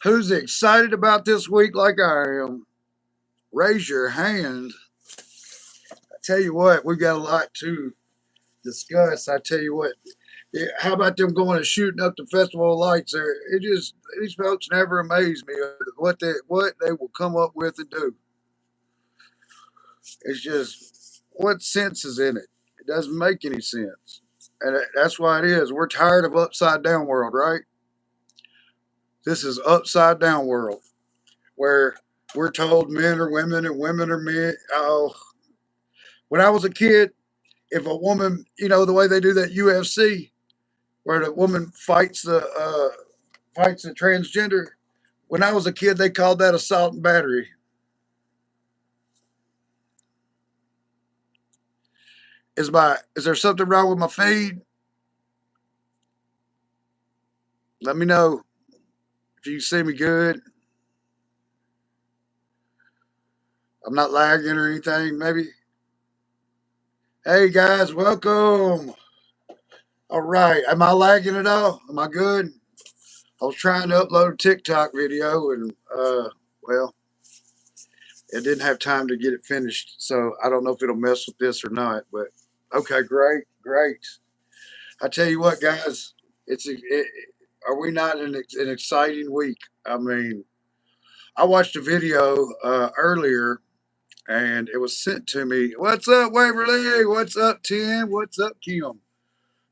Who's excited about this week like I am? Raise your hand. I tell you what, we got a lot to discuss. I tell you what, yeah, how about them going and shooting up the Festival of Lights there? It just these folks never amaze me what they will come up with and do. It's just what sense is in it? It doesn't make any sense, and that's why it is. We're tired of upside down world, right? This is upside down world where we're told men are women and women are men. Oh, when I was a kid, if a woman, the way they do that UFC, where the woman fights the transgender. When I was a kid, they called that assault and battery. Is there something wrong with my feed? Let me know if you see me good. I'm not lagging or anything. Maybe. Hey guys, welcome. All right, am I lagging at all? Am I good? I was trying to upload a TikTok video and well, it didn't have time to get it finished, so I don't know if it'll mess with this or not. But okay, great, great. I tell you what, guys, are we not in an exciting week? I mean, I watched a video earlier, and it was sent to me. What's up, Waverly? What's up, Tim? What's up, Kim?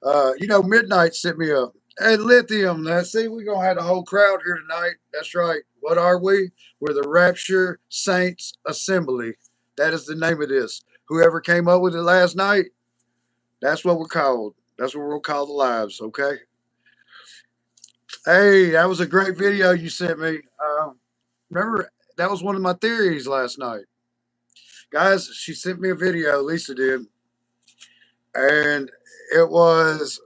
Midnight sent me a hey lithium. Now, see, we're gonna have the whole crowd here tonight. That's right. What are we? We're the Rapture Saints Assembly. That is the name of this. Whoever came up with it last night, that's what we're called. That's what we'll call the lives. Okay. Hey, that was a great video you sent me. Remember, that was one of my theories last night. Guys, she sent me a video, Lisa did, and it was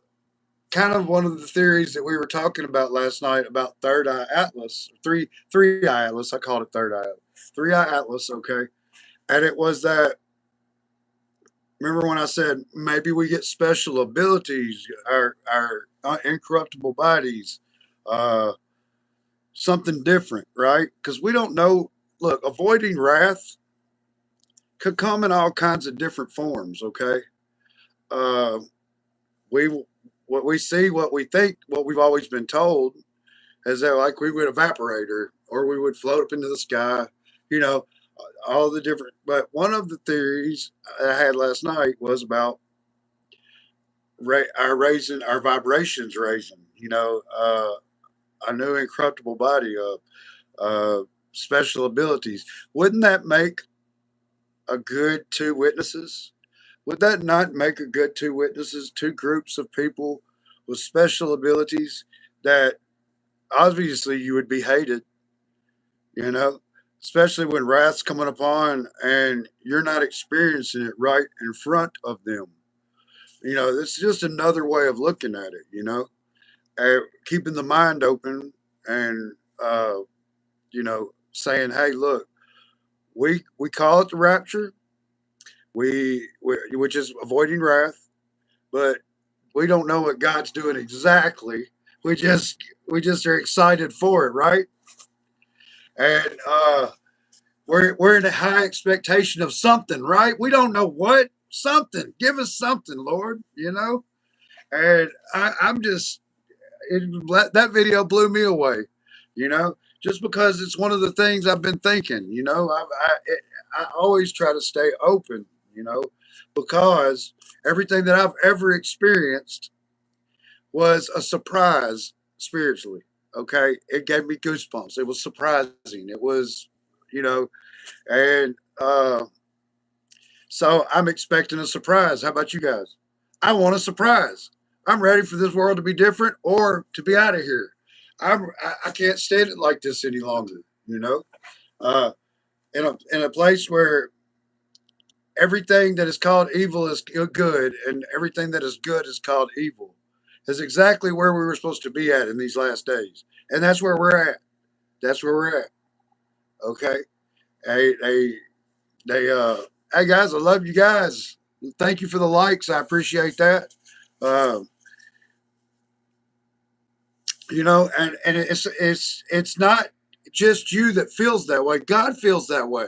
kind of one of the theories that we were talking about last night about third eye atlas, three eye atlas. I called it third eye, three eye atlas. Okay, and it was that. Remember when I said maybe we get special abilities, our incorruptible bodies, uh, something different, right? Because we don't know. Look, avoiding wrath could come in all kinds of different forms. Okay, uh, we what we see, what we think, what we've always been told is that like we would evaporate or we would float up into the sky. You know, all the different. But one of the theories I had last night was about our raising, our vibrations raising. A new incorruptible body of special abilities. Wouldn't that make a good two witnesses? Would that not make a good two witnesses? Two groups of people with special abilities that obviously you would be hated, you know, especially when wrath's coming upon and you're not experiencing it right in front of them. It's just another way of looking at it, keeping the mind open and, saying, hey, look, we call it the rapture, which is avoiding wrath, but we don't know what God's doing exactly. We just are excited for it, right? And we're in a high expectation of something, right? We don't know what something. Give us something, Lord. And I'm just that video blew me away. Just because it's one of the things I've been thinking. I always try to stay open. Because everything that I've ever experienced was a surprise spiritually. Okay, it gave me goosebumps. It was surprising. It was, you know, and so I'm expecting a surprise. How about you guys? I want a surprise. I'm ready for this world to be different or to be out of here. I can't stand it like this any longer. Uh, in a place where everything that is called evil is good, and everything that is good is called evil, is exactly where we were supposed to be at in these last days, and that's where we're at. That's where we're at. Okay. Hey, hey guys, I love you guys. Thank you for the likes. I appreciate that. Uh, And it's not just you that feels that way. God feels that way.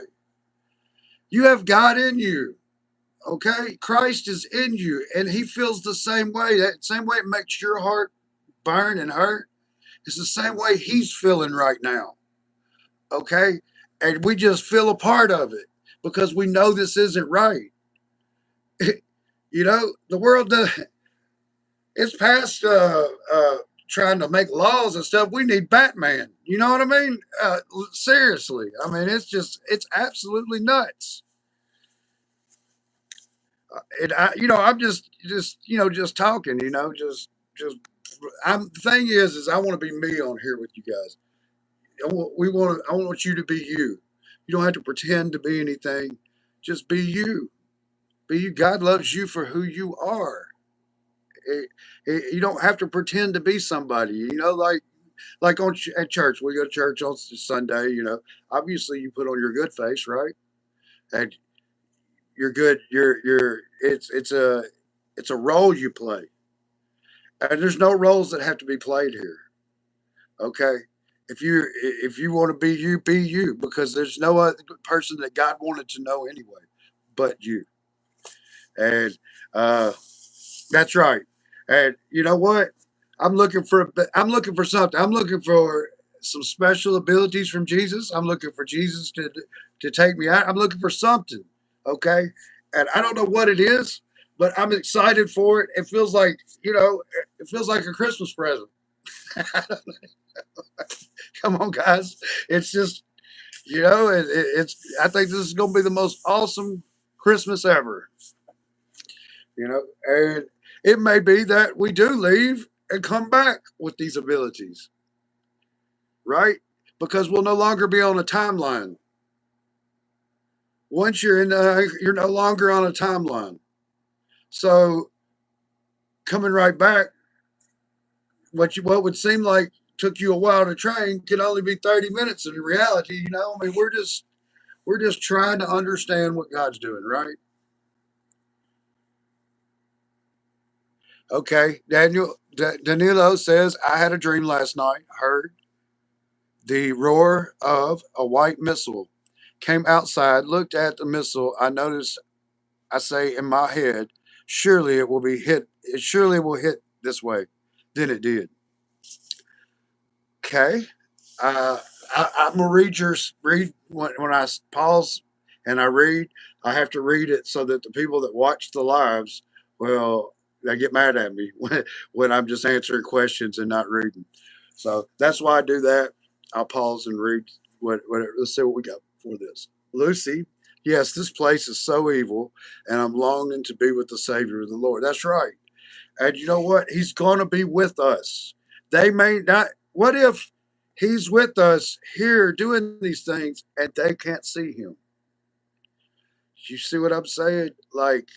You have God in you. Okay, Christ is in you, and He feels the same way. That same way it makes your heart burn and hurt. It's the same way He's feeling right now. Okay, and we just feel a part of it because we know this isn't right. The world it's past trying to make laws and stuff. We need Batman. You know what I mean? Seriously, I mean it's absolutely nuts. I'm just talking. Just. The thing is I want to be me on here with you guys. I want you to be you. You don't have to pretend to be anything. Just be you. Be you. God loves you for who you are. You don't have to pretend to be somebody. Like at church. We go to church on Sunday. Obviously you put on your good face, right? And you're good. It's a role you play, and there's no roles that have to be played here. Okay. If you want to be you, because there's no other person that God wanted to know anyway, but you. And that's right. And you know what? I'm looking for something. I'm looking for some special abilities from Jesus. I'm looking for Jesus to take me out. I'm looking for something. Okay. And I don't know what it is, but I'm excited for it. It feels like a Christmas present. Come on, guys. It's just it's. I think this is going to be the most awesome Christmas ever. And it may be that we do leave and come back with these abilities, right? Because we'll no longer be on a timeline. Once you're no longer on a timeline. So coming right back, what would seem like took you a while to train can only be 30 minutes in reality. I mean, we're just trying to understand what God's doing, right? Okay, Danilo says, I had a dream last night, heard the roar of a white missile, came outside, looked at the missile. I noticed, I say in my head, surely it will be hit. It surely will hit this way. Then it did. Okay. Uh, I'm gonna read when I pause and I read. I have to read it so that the people that watch the lives, well, they get mad at me when I'm just answering questions and not reading. So that's why I do that. I'll pause and read let's see what we got for this. Lucy, yes, this place is so evil, and I'm longing to be with the Savior of the Lord. That's right. And you know what? He's going to be with us. They may not. What if He's with us here doing these things and they can't see Him? You see what I'm saying? Like,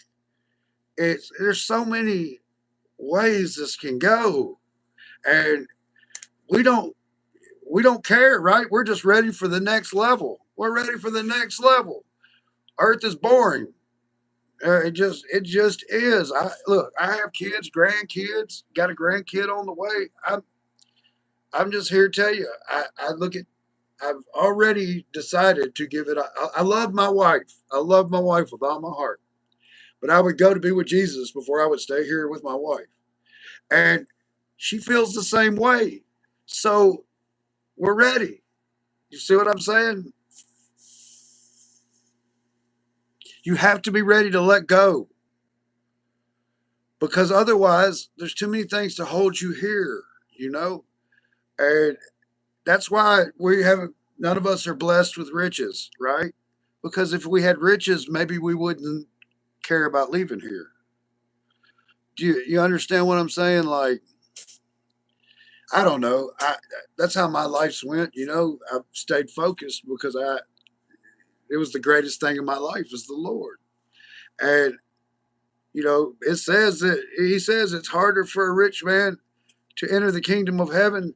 there's so many ways this can go, and we don't we don't care, right? We're just ready for the next level. We're ready for the next level. Earth is boring. It just is. I have kids, grandkids, got a grandkid on the way. I'm just here to tell you. I've already decided to give it. I love my wife. I love my wife with all my heart. But I would go to be with Jesus before I would stay here with my wife. And she feels the same way. So we're ready. You see what I'm saying? You have to be ready to let go, because otherwise there's too many things to hold you here, you know? And that's why we haven't, none of us are blessed with riches, right? Because if we had riches, maybe we wouldn't care about leaving here. Do you understand what I'm saying? Like, I don't know. That's how my life's went. I've stayed focused because it was the greatest thing in my life is the Lord. And it says that He says it's harder for a rich man to enter the kingdom of heaven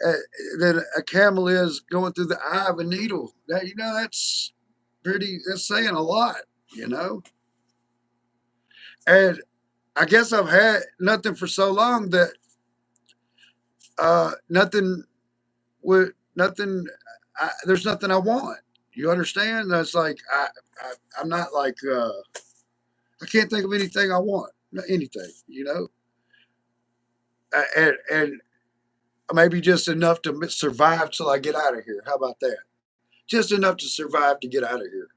uh, than a camel is going through the eye of a needle. That's pretty. That's saying a lot. You know, and I guess I've had nothing for so long that nothing would nothing. There's nothing I want. You understand? That's like I'm not like I can't think of anything I want. Anything, you know, and maybe just enough to survive till I get out of here. How about that? Just enough to survive to get out of here.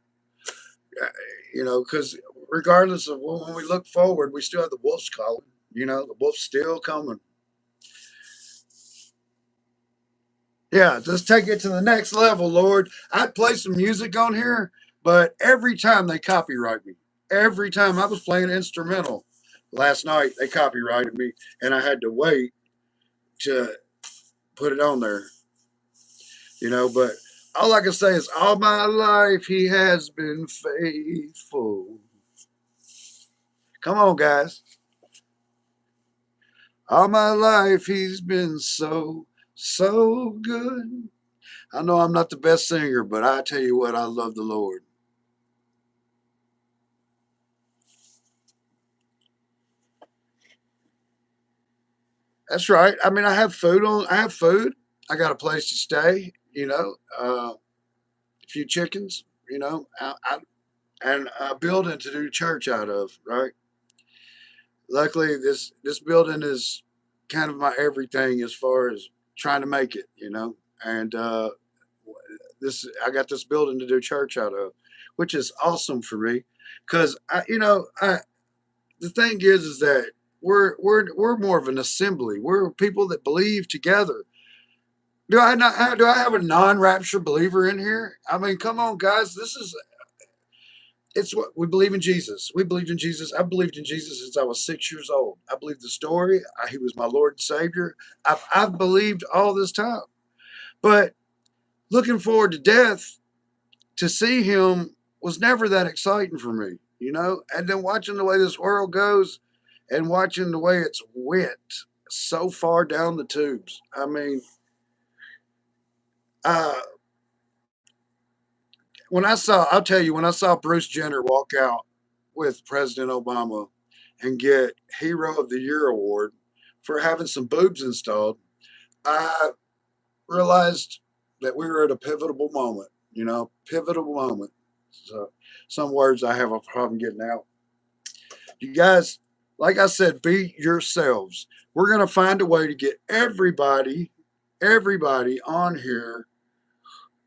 Uh, You know, because regardless of when we look forward, we still have the wolves calling. You know, the wolf's still coming. Yeah, just take it to the next level, Lord. I'd play some music on here, but every time they copyright me. Every time I was playing instrumental last night, they copyrighted me, and I had to wait to put it on there. You know, but all I can say is, all my life he has been faithful. Come on, guys. All my life he's been so, so good. I know I'm not the best singer, but I tell you what, I love the Lord. That's right. I mean, I have food on. I have food. I got a place to stay. You know, a few chickens. You know, and a building to do church out of. Right. Luckily, this building is kind of my everything as far as trying to make it. You know, and this I got this building to do church out of, which is awesome for me, because I the thing is that we're more of an assembly. We're people that believe together. Do I have a non-rapture believer in here? I mean, come on, guys. This is it's what we believe in Jesus. We believed in Jesus. I believed in Jesus since I was 6 years old. I believed the story. He was my Lord and Savior. I've believed all this time. But looking forward to death, to see him was never that exciting for me, you know? And then watching the way this world goes and watching the way it's went so far down the tubes. I mean, uh, I'll tell you, when I saw Bruce Jenner walk out with President Obama and get Hero of the Year award for having some boobs installed, I realized that we were at a pivotal moment, you know, pivotal moment. So, some words I have a problem getting out. You guys, like I said, be yourselves. We're going to find a way to get everybody on here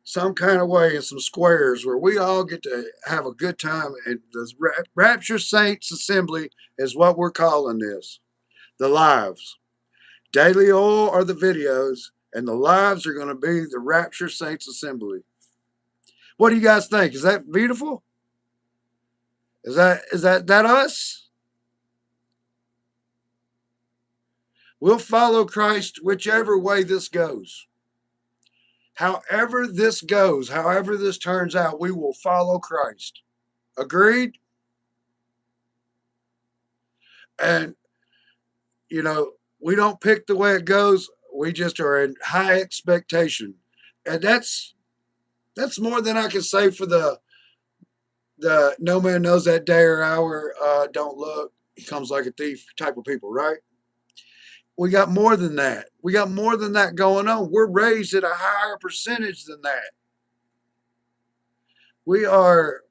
some kind of way in some squares where we all get to have a good time. And the Rapture Saints Assembly is what we're calling this. The lives. Daily Oil are the videos, and the lives are going to be the Rapture Saints Assembly. What do you guys think? Is that beautiful? Is that us? We'll follow Christ whichever way this goes. However this goes, however this turns out, we will follow Christ. Agreed? And we don't pick the way it goes. We just are in high expectation. And that's more than I can say for the no man knows that day or hour, don't look, he comes like a thief type of people, right? We got more than that. We got more than that going on. We're raised at a higher percentage than that. We are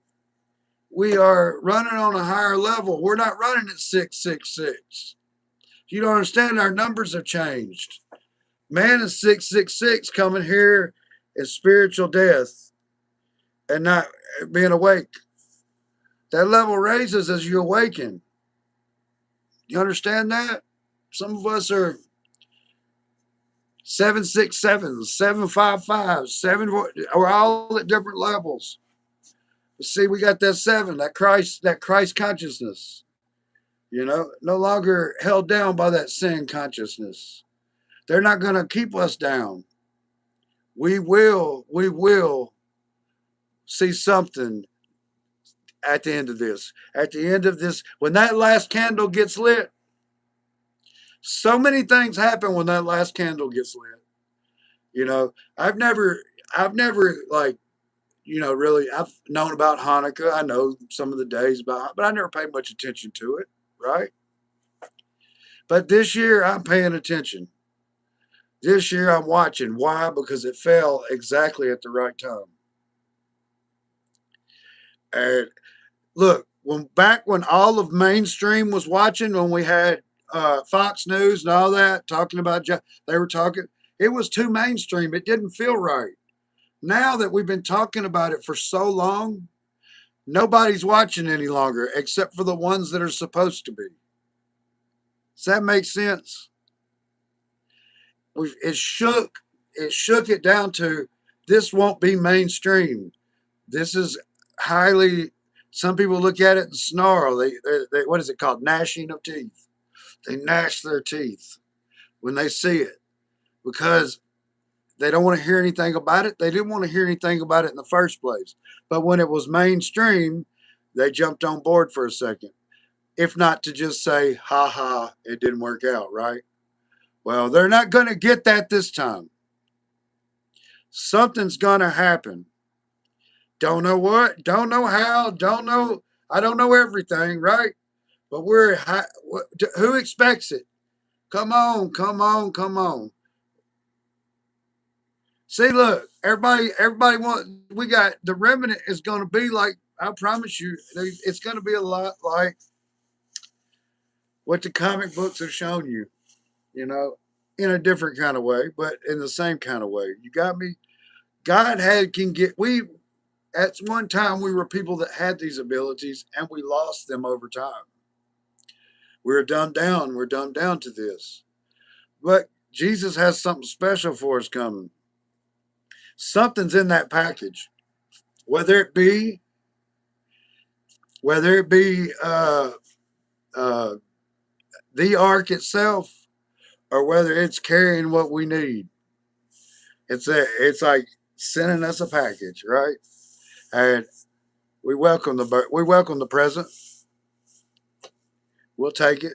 we are running on a higher level. We're not running at 666. You don't understand, our numbers have changed. Man is 666 coming here in spiritual death and not being awake. That level raises as you awaken. You understand that? Some of us are 767s, 755s, seven. We're all at different levels. But see, we got that seven, that Christ consciousness. No longer held down by that sin consciousness. They're not going to keep us down. We will see something at the end of this. At the end of this, when that last candle gets lit, so many things happen when that last candle gets lit. I've never like, really, I've known about Hanukkah. I know some of the days about, but I never paid much attention to it, right? But this year, I'm paying attention. This year I'm watching. Why? Because it fell exactly at the right time. And look, when all of mainstream was watching, when we had Fox News and all that talking about, they were talking. It was too mainstream. It didn't feel right. Now that we've been talking about it for so long, nobody's watching any longer except for the ones that are supposed to be. Does that make sense? It shook. It shook it down to this won't be mainstream. This is highly. Some people look at it and snarl. They what is it called? Gnashing of teeth. They gnash their teeth when they see it because they don't want to hear anything about it. They didn't want to hear anything about it in the first place. But when it was mainstream, they jumped on board for a second. If not to just say, ha ha, it didn't work out, right? Well, they're not going to get that this time. Something's going to happen. Don't know what, don't know how, don't know. I don't know everything, right? But who expects it? Come on, come on, come on. See, look, everybody want. We got the remnant is going to be like. I promise you, it's going to be a lot like what the comic books have shown you. You know, in a different kind of way, but in the same kind of way. You got me. God had can get we. At one time, we were people that had these abilities, and we lost them over time. We're dumbed down. We're dumbed down to this. But Jesus has something special for us coming. Something's in that package, whether it be whether it be uh, the ark itself or whether it's carrying what we need. It's like sending us a package, right? And we welcome the present. We'll take it.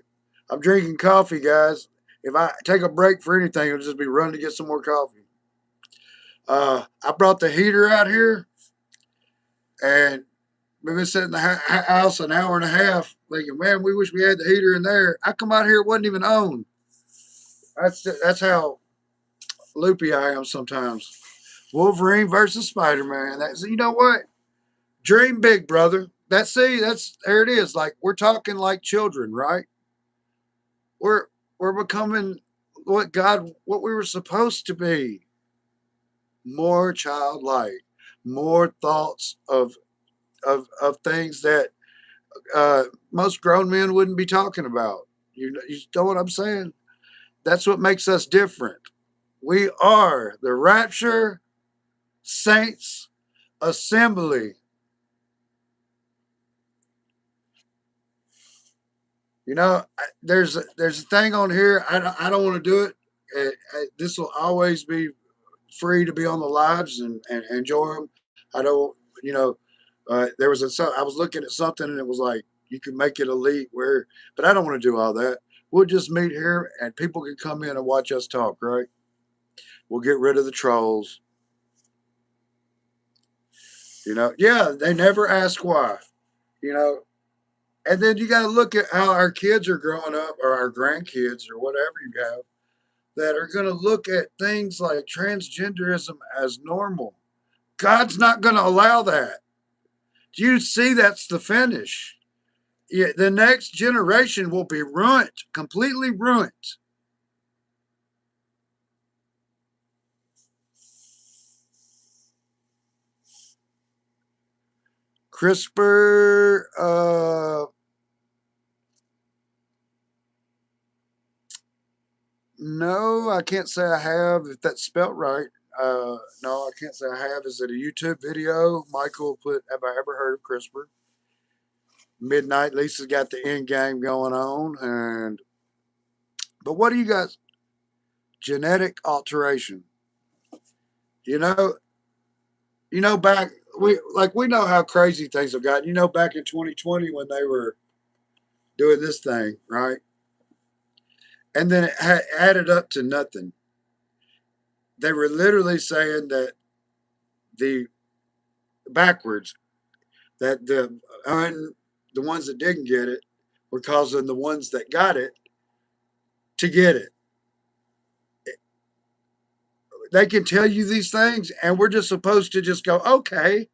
I'm drinking coffee, guys. If I take a break for anything, it'll just be running to get some more coffee. I brought the heater out here, and we've been sitting in the house an hour and a half, thinking, "Man, we wish we had the heater in there." I come out here, it wasn't even on. That's how loopy I am sometimes. Wolverine versus Spider Man. That's you know what? Dream big, brother. That's there it is. Like we're talking like children, right? We're we're becoming what we were supposed to be. More childlike, more thoughts of things that most grown men wouldn't be talking about. You know what I'm saying? That's what makes us different. We are the Rapture Saints Assembly. You know, there's a thing on here. I don't want to do it. This will always be free to be on the lives and enjoy them. I don't, you know, there was I was looking at something and it was like you can make it elite where, but I don't want to do all that. We'll just meet here and people can come in and watch us talk, right? We'll get rid of the trolls. You know, yeah, they never ask why. You know, and then you got to look at how our kids are growing up or our grandkids or whatever you have that are going to look at things like transgenderism as normal. God's not going to allow that. Do you see that's the finish? Yeah, the next generation will be ruined, completely ruined. CRISPR, no, I can't say I have, if that's spelt right. No, I can't say I have. Is it a YouTube video? Michael put, have I ever heard of CRISPR? Midnight, Lisa's got the end game going on. But what do you guys, genetic alteration? You know, back, we know how crazy things have gotten. You know, back in 2020 when they were doing this thing, right? And then it added up to nothing. They were literally saying that the backwards, that the ones that didn't get it were causing the ones that got it to get it. they can tell you these things, and we're just supposed to just go, okay.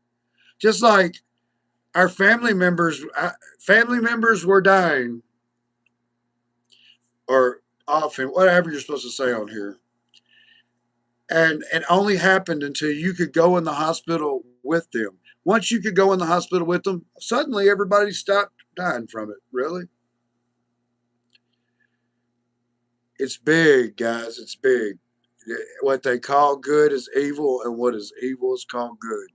Just like our family members were dying, or often, whatever you're supposed to say on here. And it only happened until you could go in the hospital with them. Once you could go in the hospital with them, suddenly everybody stopped dying from it. Really? It's big, guys. It's big. What they call good is evil, and what is evil is called good.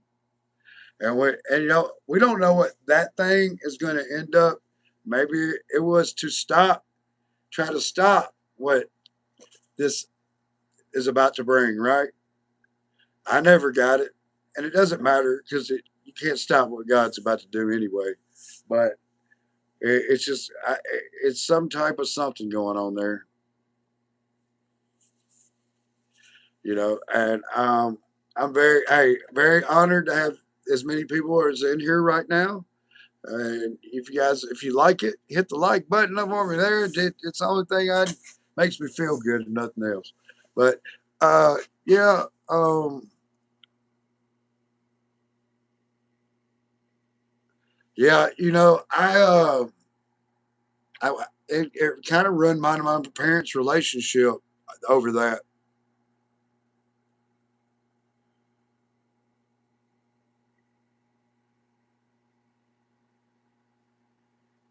We don't know what that thing is going to end up. Maybe it was to try to stop what this is about to bring. Right? I never got it, and it doesn't matter because you can't stop what God's about to do anyway. But it's just it's some type of something going on there, And I'm very honored to have as many people as in here right now. And if you like it, hit the like button up over there. It's the only thing I makes me feel good and nothing else. But yeah, yeah, it kind of ruined my parents' relationship over that.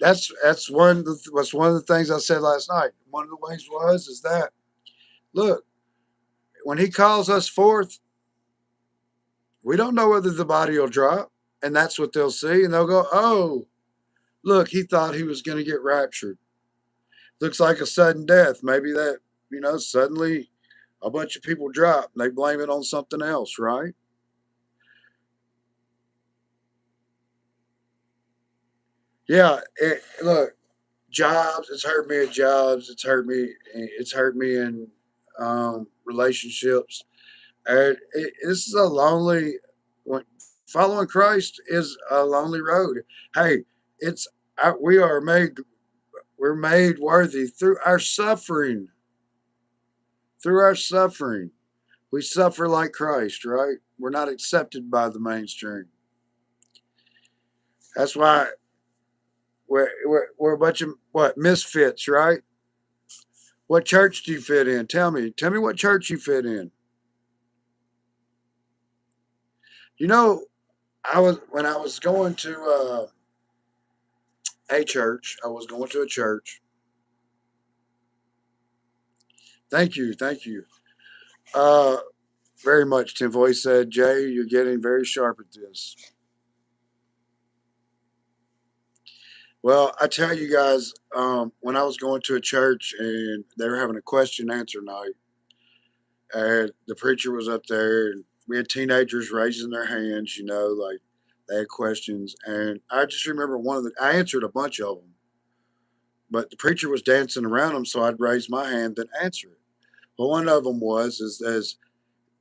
That's one of the things I said last night. One of the ways was is that look, when he calls us forth, we don't know whether the body will drop, and that's what they'll see, and they'll go, "Oh, look, he thought he was going to get raptured. Looks like a sudden death. Maybe that suddenly a bunch of people drop, and they blame it on something else, right?" Yeah. Look, jobs. It's hurt me at jobs. It's hurt me. It's hurt me in relationships. And this is a lonely. When following Christ is a lonely road. Hey, it's we are made. We're made worthy through our suffering. Through our suffering, we suffer like Christ. Right? We're not accepted by the mainstream. That's why we're a bunch of what misfits. Right? What church do you fit in? Tell me. Tell me what church you fit in. You know, I was when I was going to a church. I was going to a church. Thank you, thank you, uh, very much. Tim Voice said, "Jay, you're getting very sharp at this." Well, I tell you guys, when I was going to a church and they were having a question and answer night, and the preacher was up there, and we had teenagers raising their hands, like they had questions, and I just remember I answered a bunch of them, but the preacher was dancing around them, so I'd raise my hand and answer it. But one of them is as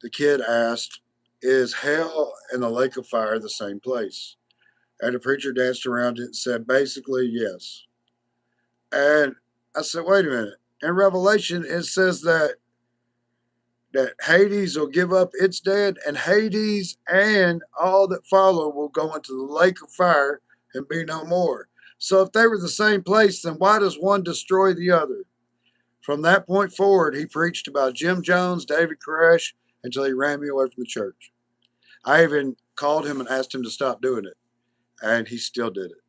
the kid asked, "Is hell and the lake of fire the same place?" And the preacher danced around it and said, "Basically, yes." And I said, "Wait a minute. In Revelation, it says that Hades will give up its dead, and Hades and all that follow will go into the lake of fire and be no more. So if they were the same place, then why does one destroy the other?" From that point forward, he preached about Jim Jones, David Koresh, until he ran me away from the church. I even called him and asked him to stop doing it, and he still did it.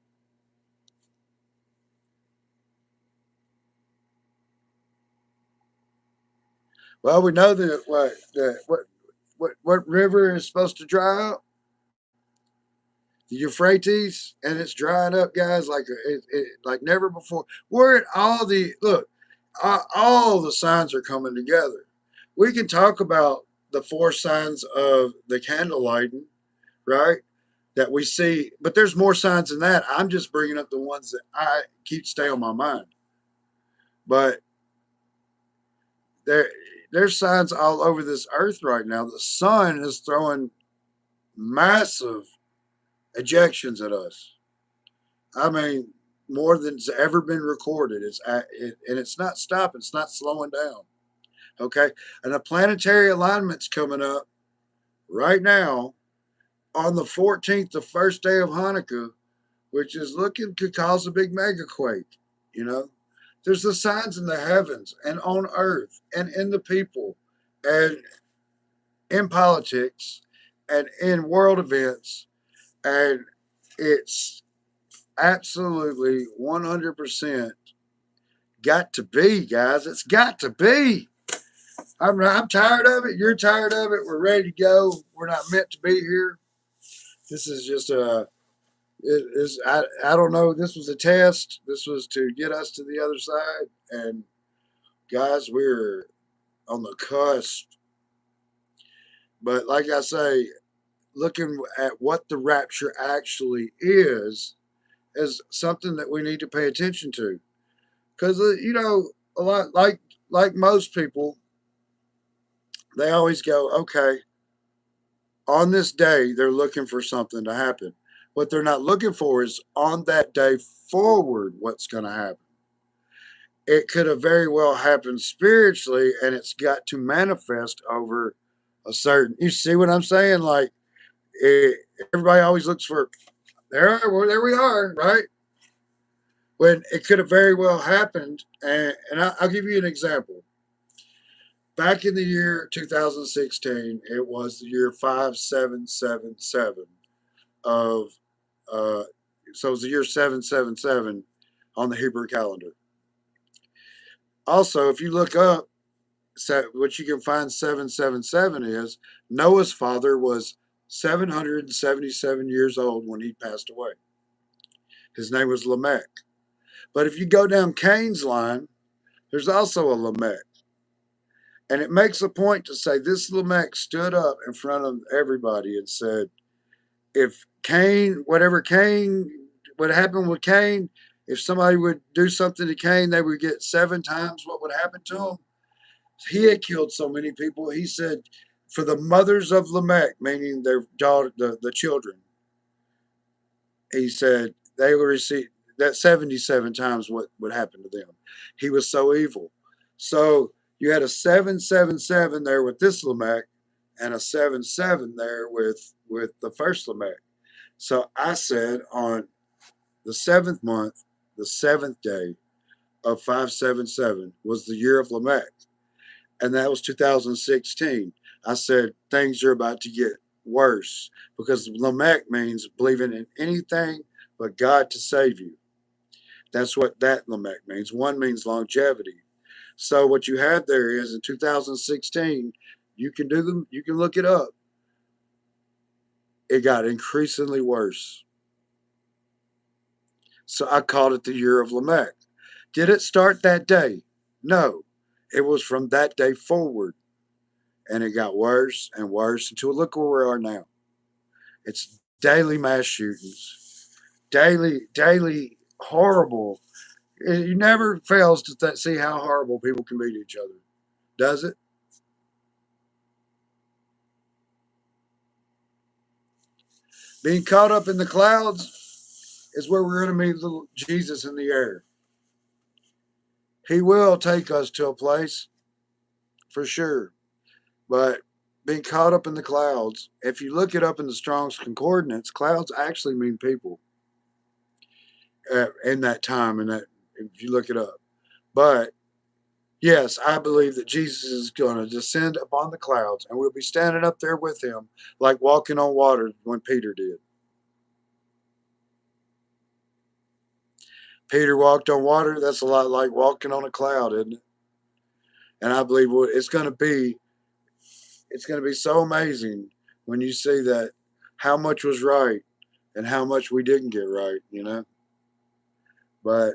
Well, we know that what river is supposed to dry up? The Euphrates, and it's drying up, guys, like never before. We're at all the look, all the signs are coming together. We can talk about the four signs of the candle lighting, right? That we see, but there's more signs than that. I'm just bringing up the ones that I keep stay on my mind. But there, there's signs all over this earth right now. The sun is throwing massive ejections at us. I mean, more than's ever been recorded. And it's not stopping. It's not slowing down. Okay, and a planetary alignment's coming up right now on the 14th, the first day of Hanukkah, which is looking to cause a big mega quake. You know, there's the signs in the heavens and on earth and in the people and in politics and in world events. And it's absolutely 100% got to be, guys. It's got to be. I'm tired of it. You're tired of it. We're ready to go. We're not meant to be here. This is just a. It is. I don't know. This was a test. This was to get us to the other side. And guys, we're on the cusp. But like I say, looking at what the rapture actually is something that we need to pay attention to. Because a lot like most people, they always go, okay, on this day, they're looking for something to happen. What they're not looking for is on that day forward what's going to happen. It could have very well happened spiritually, and it's got to manifest over a certain. You see what I'm saying? Like everybody always looks for there we are, right? When it could have very well happened, and I'll give you an example. Back in the year 2016, it was the year 5777 of uh, so it was the year 777 on the Hebrew calendar. Also, if you look up what you can find 777 is Noah's father was 777 years old when he passed away. His name was Lamech. But if you go down Cain's line, there's also a Lamech. And it makes a point to say this Lamech stood up in front of everybody and said, if what happened with Cain, if somebody would do something to Cain, they would get 7 times what would happen to him. He had killed so many people. He said, for the mothers of Lamech, meaning their daughter, the children, he said they would receive that 77 times what would happen to them. He was so evil. So you had a 777 there with this Lamech and a 7 7 there with the first Lamech. So I said on the seventh month, the seventh day of 577 was the year of Lamech, and that was 2016. I said things are about to get worse because Lamech means believing in anything but God to save you. That's what that Lamech means. One means longevity. So what you have there is in 2016, you can look it up. It got increasingly worse. So I called it the year of Lamech. Did it start that day? No. It was from that day forward. And it got worse and worse until look where we are now. It's daily mass shootings, daily horrible. It never fails to see how horrible people can be to each other, does it? Being caught up in the clouds is where we're going to meet little Jesus in the air. He will take us to a place for sure. But being caught up in the clouds, if you look it up in the Strong's Concordance, clouds actually mean people in that time. And that if you look it up, but yes, I believe that Jesus is going to descend upon the clouds, and we'll be standing up there with him, like walking on water when Peter did. Peter walked on water. That's a lot like walking on a cloud, isn't it? And I believe it's going to be so amazing when you see that how much was right and how much we didn't get right, you know. But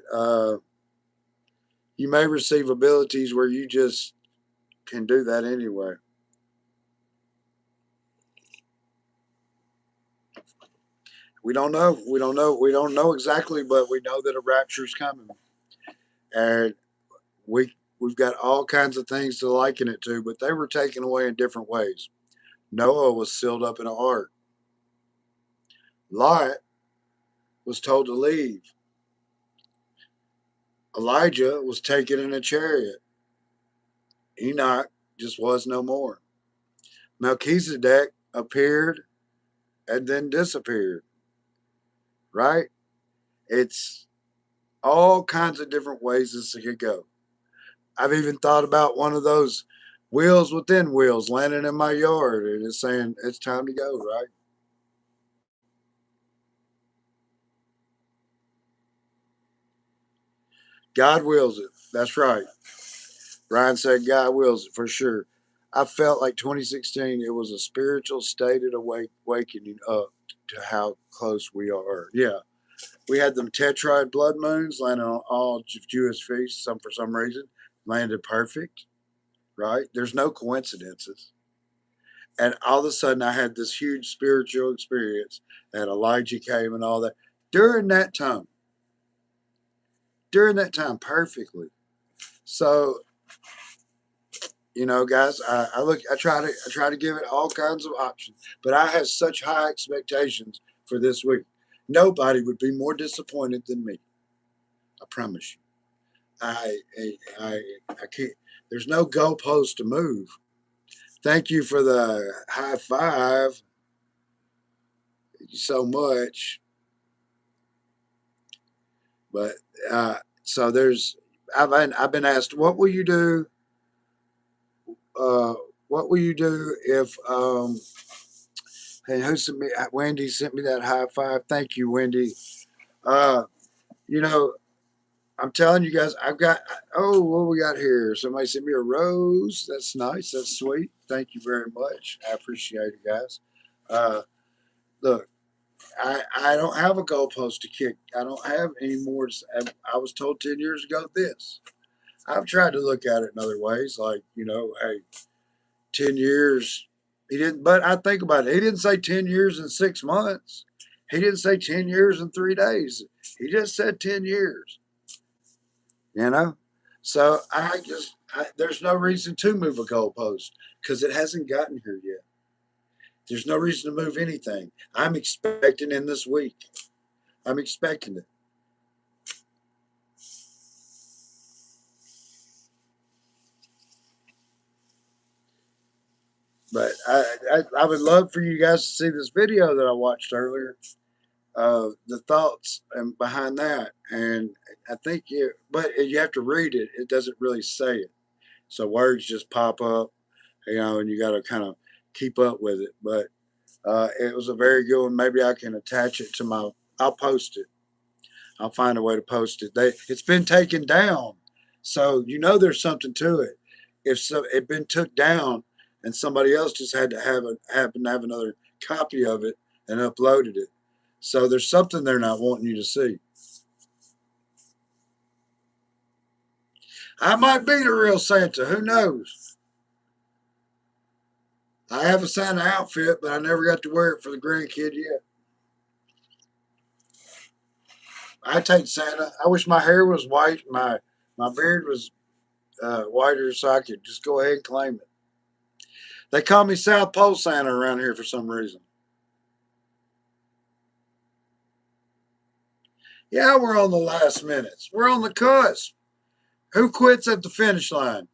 you may receive abilities where you just can do that anyway. We don't know. We don't know. We don't know exactly, but we know that a rapture is coming, and we've got all kinds of things to liken it to, but they were taken away in different ways. Noah was sealed up in an ark. Lot was told to leave. Elijah was taken in a chariot. Enoch just was no more. Melchizedek appeared and then disappeared, right? It's all kinds of different ways this could go. I've even thought about one of those wheels within wheels landing in my yard and it's saying it's time to go, right? God wills it. That's right. Ryan said God wills it for sure. I felt like 2016, it was a spiritual stated awakening up to how close we are. Yeah. We had them tetrad blood moons landing on all Jewish feasts, some for some reason, landed perfect, right? There's no coincidences. And all of a sudden, I had this huge spiritual experience, and Elijah came and all that during that time. During that time, perfectly. So, guys, I try to give it all kinds of options, but I have such high expectations for this week. Nobody would be more disappointed than me. I promise you. I, I, I can't. There's no goalpost to move. Thank you for the high five. Thank you so much. But so there's. I've been asked, what will you do? Uh, what will you do if and who sent me? Wendy sent me that high five. Thank you, Wendy. Uh, you know, I'm telling you guys, I've got. Oh, what we got here? Somebody sent me a rose. That's nice. That's sweet. Thank you very much. I appreciate it, guys. Uh, look, I don't have a goalpost to kick. I don't have any more. I was told 10 years ago this. I've tried to look at it in other ways, like hey, 10 years. He didn't, but I think about it. He didn't say 10 years and 6 months. He didn't say 10 years and 3 days. He just said 10 years. You know, so there's no reason to move a goalpost because it hasn't gotten here yet. There's no reason to move anything. I'm expecting in this week. I'm expecting it. But I would love for you guys to see this video that I watched earlier. The thoughts and behind that, and I think but you have to read it. It doesn't really say it, so words just pop up, and you got to kind of keep up with it. But it was a very good one. Maybe I can attach it to my. I'll post it. I'll find a way to post it. It's been taken down, so there's something to it. If so, it been took down, and somebody else just had to happen to have another copy of it and uploaded it. So there's something they're not wanting you to see. I might be the real Santa. Who knows? I have a Santa outfit, but I never got to wear it for the grandkid yet. I take Santa. I wish my hair was white, my beard was whiter, so I could just go ahead and claim it. They call me South Pole Santa around here for some reason. Yeah, we're on the last minutes. We're on the cusp. Who quits at the finish line?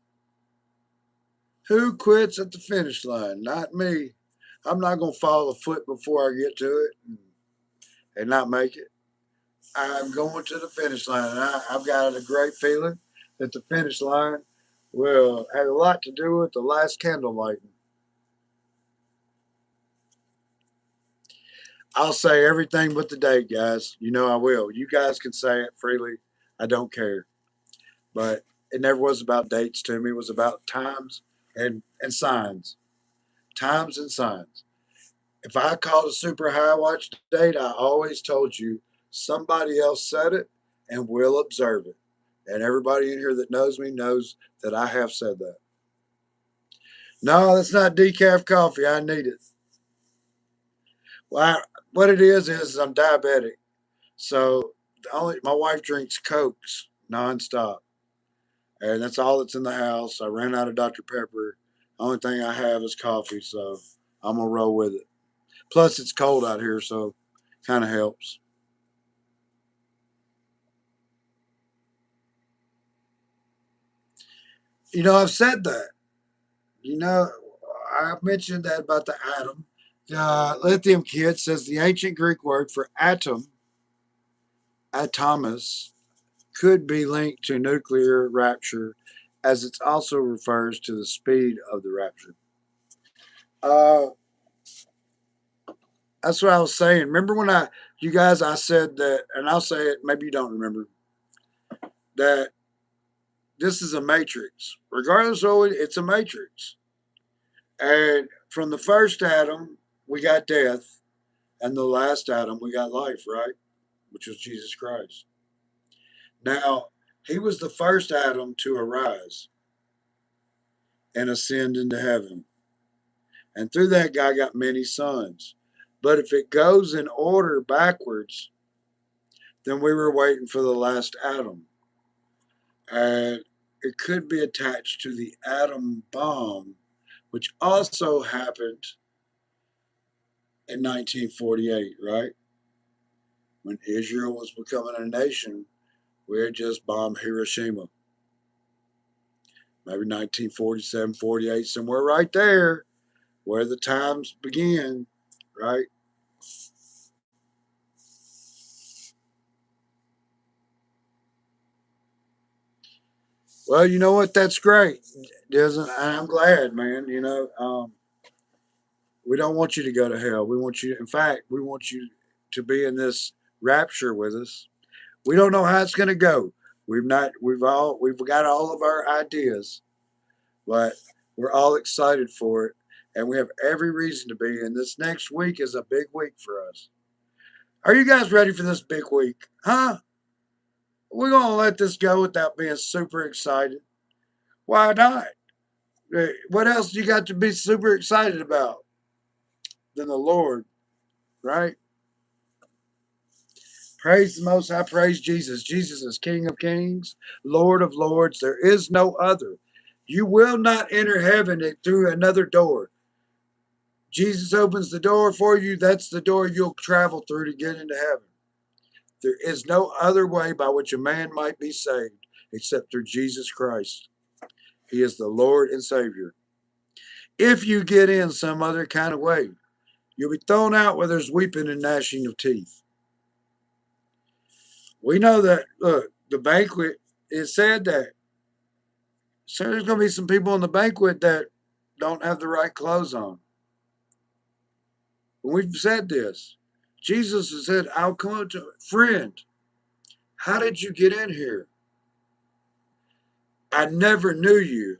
Who quits at the finish line? Not me. I'm not going to follow a foot before I get to it and not make it. I'm going to the finish line, and I've got a great feeling that the finish line will have a lot to do with the last candle lighting. I'll say everything but the date, guys. I will. You guys can say it freely. I don't care. But it never was about dates to me. It was about times and signs. Times and signs. If I called a super high watch date, I always told you somebody else said it and we'll observe it. And everybody in here that knows me knows that I have said that. No, that's not decaf coffee. I need it. Well, what it is I'm diabetic. So my wife drinks Cokes nonstop. And that's all that's in the house. I ran out of Dr. Pepper. Only thing I have is coffee, so I'm gonna roll with it. Plus, it's cold out here, so kind of helps. I've said that. You know, I mentioned that about the atom. Lithium Kid says the ancient Greek word for atom, atomos, could be linked to nuclear rapture, as it also refers to the speed of the rapture. Uh, that's what I was saying. Remember when you guys, I said that, and I'll say it, maybe you don't remember, that this is a matrix. Regardless of it, it's a matrix. And from the first Adam, we got death, and the last Adam, we got life, right? Which was Jesus Christ. Now, he was the first Adam to arise and ascend into heaven. And through that guy got many sons. But if it goes in order backwards, then we were waiting for the last Adam. And it could be attached to the atom bomb, which also happened in 1948, right? When Israel was becoming a nation, we had just bombed Hiroshima. Maybe 1947, 48, somewhere right there where the times begin, right? Well, you know what? That's great. Doesn't I'm glad, man. We don't want you to go to hell. We want you. In fact, we want you to be in this rapture with us. We don't know how it's going to go. We've not. We've got all of our ideas, but we're all excited for it, and we have every reason to be. And this next week is a big week for us. Are you guys ready for this big week? Huh? We're gonna let this go without being super excited. Why not? What else do you got to be super excited about than the Lord, right? Praise the Most High, praise Jesus. Jesus is King of Kings, Lord of Lords. There is no other. You will not enter heaven through another door. Jesus opens the door for you. That's the door you'll travel through to get into heaven. There is no other way by which a man might be saved except through Jesus Christ. He is the Lord and Savior. If you get in some other kind of way, you'll be thrown out where there's weeping and gnashing of teeth. We know that, look, the banquet, it said that. So there's going to be some people in the banquet that don't have the right clothes on. And we've said this. Jesus has said, I'll come to friend. How did you get in here? I never knew you.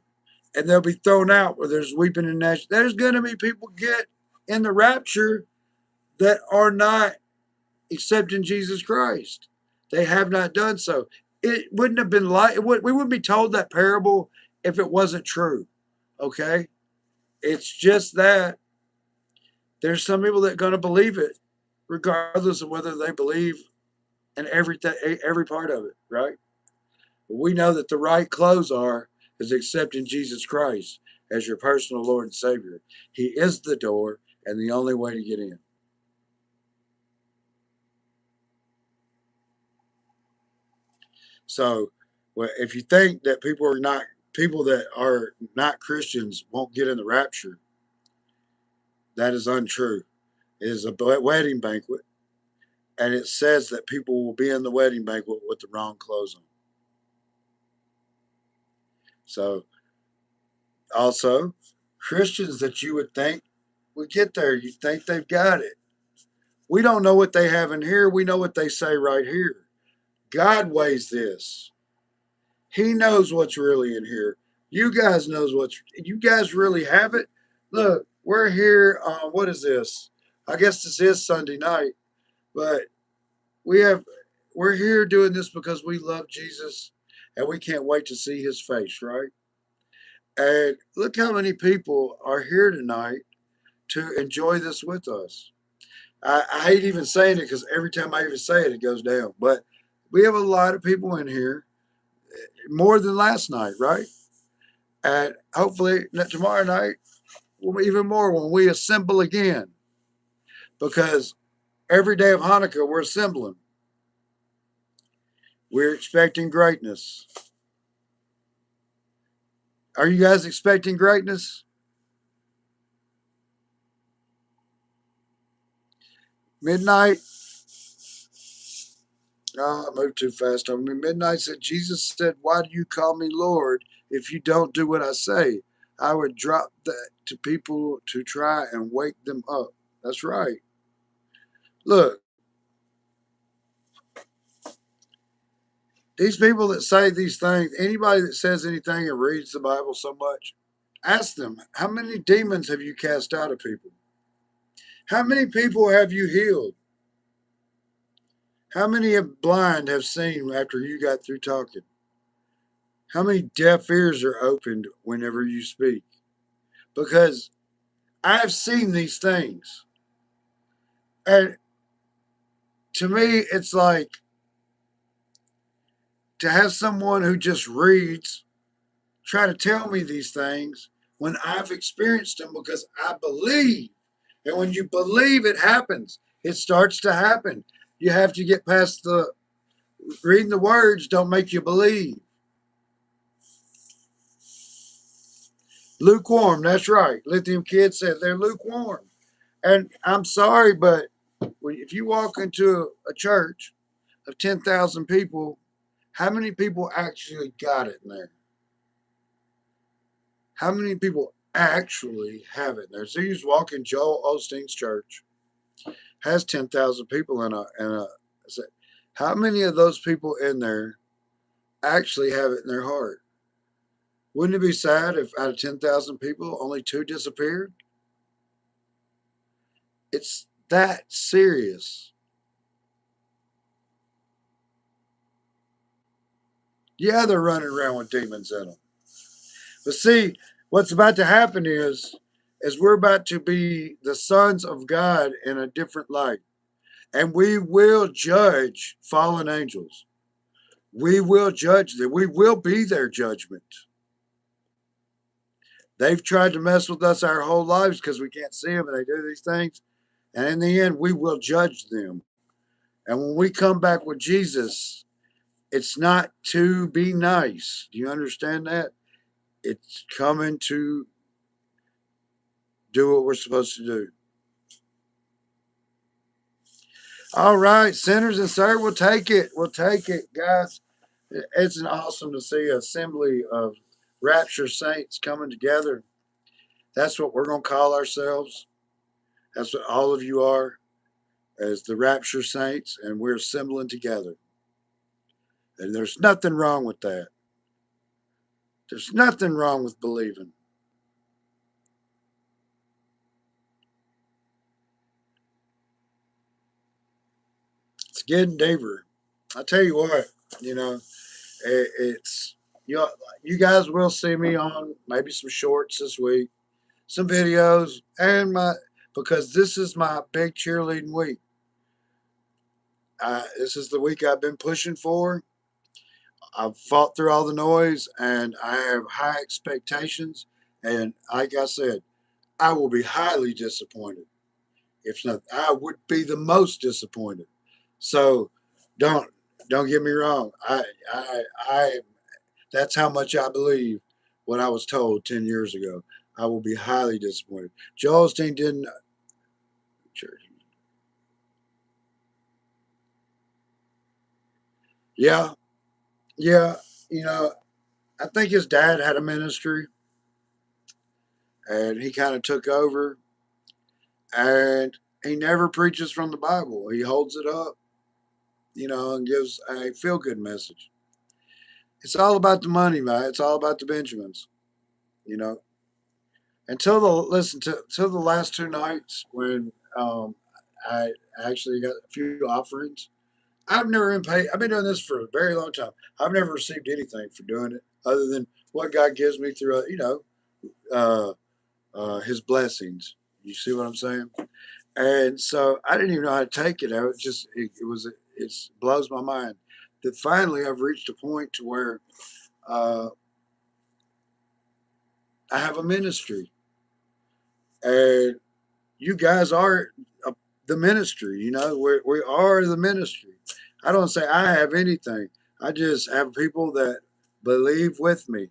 And they'll be thrown out where there's weeping and gnashing. There's going to be people get in the rapture that are not accepting Jesus Christ. They have not done so. It wouldn't have been we wouldn't be told that parable if it wasn't true. Okay? It's just that there's some people that are going to believe it, regardless of whether they believe in every part of it, right? But we know that the right clothes is accepting Jesus Christ as your personal Lord and Savior. He is the door and the only way to get in. So, well, if you think that people that are not Christians won't get in the rapture, that is untrue. It is a wedding banquet, and it says that people will be in the wedding banquet with the wrong clothes on. So, also, Christians that you would think would get there, you think they've got it. We don't know what they have in here. We know what they say right here. God weighs this. He knows what's really in here. You guys knows what's. You guys really have it. Look, we're here. What is this? I guess this is Sunday night, but we have. We're here doing this because we love Jesus, and we can't wait to see His face. Right? And look how many people are here tonight to enjoy this with us. I hate even saying it because every time I even say it, it goes down. But we have a lot of people in here, more than last night, right? And hopefully tomorrow night will be even more when we assemble again. Because every day of Hanukkah, we're assembling. We're expecting greatness. Are you guys expecting greatness? Midnight. Oh, I moved too fast on me. Midnight said, Jesus said, "Why do you call me Lord if you don't do what I say?" I would drop that to people to try and wake them up. That's right. Look, these people that say these things, anybody that says anything and reads the Bible so much, ask them, how many demons have you cast out of people? How many people have you healed? How many of blind have seen after you got through talking? How many deaf ears are opened whenever you speak? Because I've seen these things. And to me, it's like to have someone who just reads try to tell me these things when I've experienced them because I believe. And when you believe, it happens. It starts to happen. You have to get past the reading the words, don't make you believe. Lukewarm, that's right. Lithium Kid said they're lukewarm. And I'm sorry, but if you walk into a church of 10,000 people, how many people actually got it in there? How many people actually have it in there? So you just walk in Joel Osteen's church, has 10,000 people in a. How many of those people in there actually have it in their heart? Wouldn't it be sad if out of 10,000 people, only two disappeared? It's that serious. Yeah, they're running around with demons in them. But see, what's about to happen is we're about to be the sons of God in a different light. And we will judge fallen angels. We will judge them. We will be their judgment. They've tried to mess with us our whole lives because we can't see them and they do these things. And in the end, we will judge them. And when we come back with Jesus, it's not to be nice. Do you understand that? It's coming to do what we're supposed to do. All right, sinners and sir, we'll take it. We'll take it, guys. It's an awesome to see an assembly of Rapture saints coming together. That's what we're going to call ourselves. That's what all of you are, as the Rapture saints, and we're assembling together. And there's nothing wrong with that. There's nothing wrong with believing. It's getting deeper. I tell you what, you know, it's you know, you guys will see me on maybe some shorts this week, some videos, and my because this is my big cheerleading week. This is the week I've been pushing for. I've fought through all the noise, and I have high expectations. And like I said, I will be highly disappointed. If not, I would be the most disappointed. So don't don't get me wrong. I that's how much I believe what I was told 10 years ago. I will be highly disappointed. Joel Osteen didn't. Yeah, yeah. You know, I think his dad had a ministry, and he kind of took over. And he never preaches from the Bible. He holds it up, and gives a feel good message. It's all about the money, man. It's all about the Benjamins, you know. Until the listen to till the last two nights when I actually got a few offerings. I've never been paid. I've been doing this for a very long time. I've never received anything for doing it other than what God gives me through, uh, His blessings. You see what I'm saying? And so I didn't even know how to take it. I was just it blows my mind that finally I've reached a point to where uh, I have a ministry, and you guys are the ministry. We are the ministry. I don't say I have anything. I just have people that believe with me.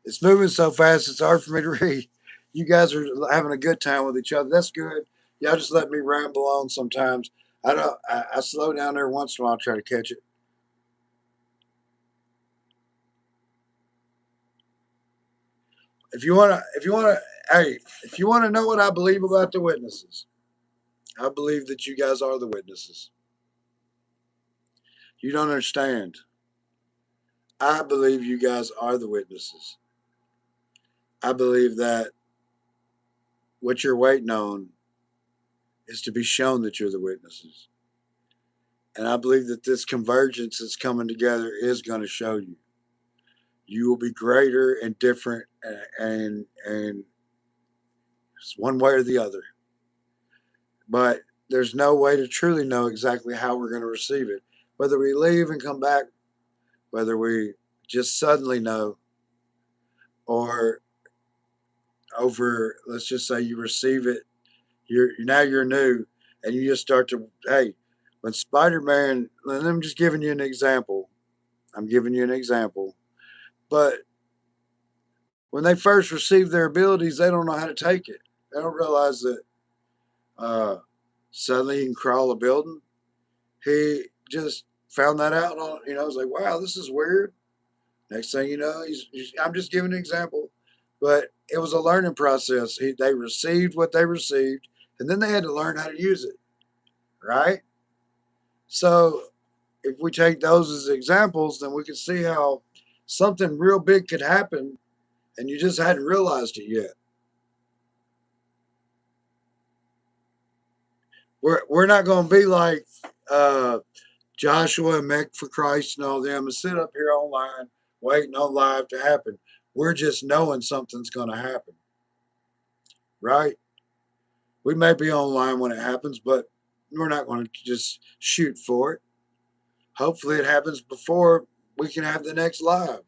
It's moving so fast, it's hard for me to read. You guys are having a good time with each other. That's good. Y'all just let me ramble on sometimes. I don't. I slow down there once in a while, try to catch it. Hey, if you wanna know what I believe about the witnesses, I believe that you guys are the witnesses. You don't understand. I believe you guys are the witnesses. I believe that what you're waiting on is to be shown that you're the witnesses. And I believe that this convergence that's coming together is going to show you. You will be greater and different, and it's one way or the other. But there's no way to truly know exactly how we're going to receive it. Whether we leave and come back, whether we just suddenly know, or over, let's just say you receive it, you're new, and you just start to, hey, when Spider-Man, and I'm just giving you an example. I'm giving you an example, but when they first receive their abilities, they don't know how to take it. They don't realize that uh, suddenly he can crawl a building. He just found that out on, I was like, wow, this is weird. Next thing you know, I'm just giving an example, but it was a learning process. They received what they received, and then they had to learn how to use it, right? So if we take those as examples, then we can see how something real big could happen, and you just hadn't realized it yet. We're not going to be like uh, Joshua and Mick for Christ and all them and sit up here online waiting on live to happen. We're just knowing something's going to happen, right? We may be online when it happens, but we're not going to just shoot for it. Hopefully, it happens before we can have the next live.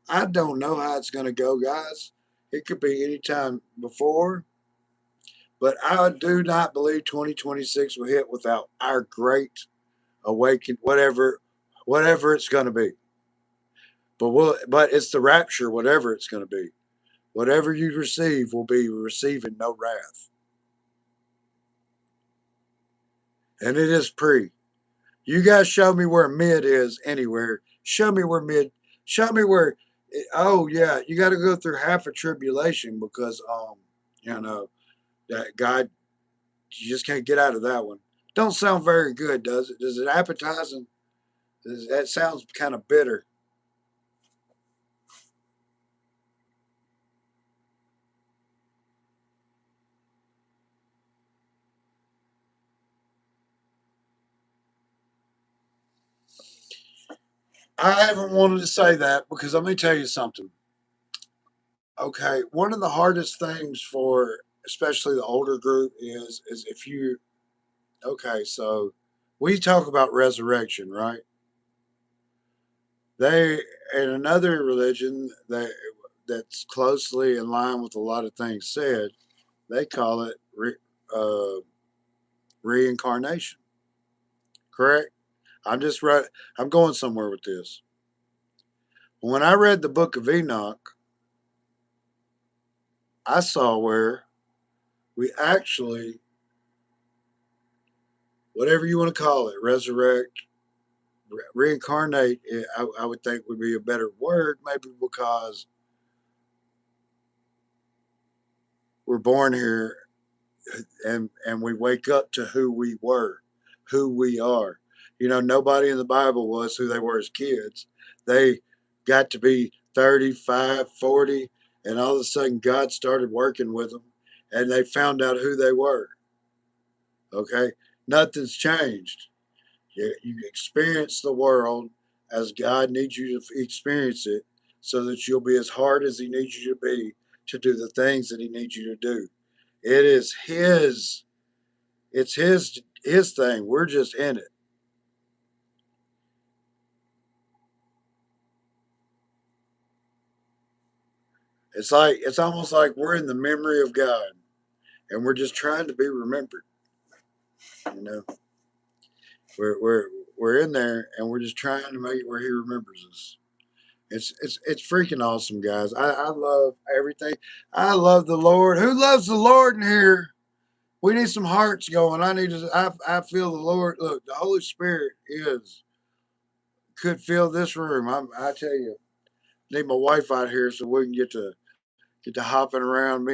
I don't know how it's going to go, guys. It could be any time before, but I do not believe 2026 will hit without our great awaken, whatever it's going to be. But it's the rapture, whatever it's going to be. Whatever you receive will be receiving no wrath, and it is pre. You guys show me where mid is anywhere. Show me where mid. Show me where. Oh yeah, you got to go through half a tribulation because you know that God. You just can't get out of that one. Don't sound very good, does it? Does it appetizing? That sounds kind of bitter. I haven't wanted to say that because let me tell you something. Okay, one of the hardest things for especially the older group is if you okay, so we talk about resurrection, right? They in another religion that's closely in line with a lot of things said, they call it uh, reincarnation. Correct? I'm just right. I'm going somewhere with this. When I read the book of Enoch, I saw where we actually, whatever you want to call it, resurrect, reincarnate, I would think would be a better word, maybe because we're born here and we wake up to who we were, who we are. Nobody in the Bible was who they were as kids. They got to be 35, 40, and all of a sudden God started working with them and they found out who they were. Okay? Nothing's changed. You experience the world as God needs you to experience it so that you'll be as hard as He needs you to be to do the things that He needs you to do. It is his thing. We're just in it. It's almost like we're in the memory of God and we're just trying to be remembered. You know, we're we're we're in there and we're just trying to make it where He remembers us. It's freaking awesome, guys. I love everything. I love the Lord. Who loves the Lord in here? We need some hearts going. I need to. I feel the Lord. Look, the Holy Spirit is could fill this room. I tell you, need my wife out here so we can get to hopping around,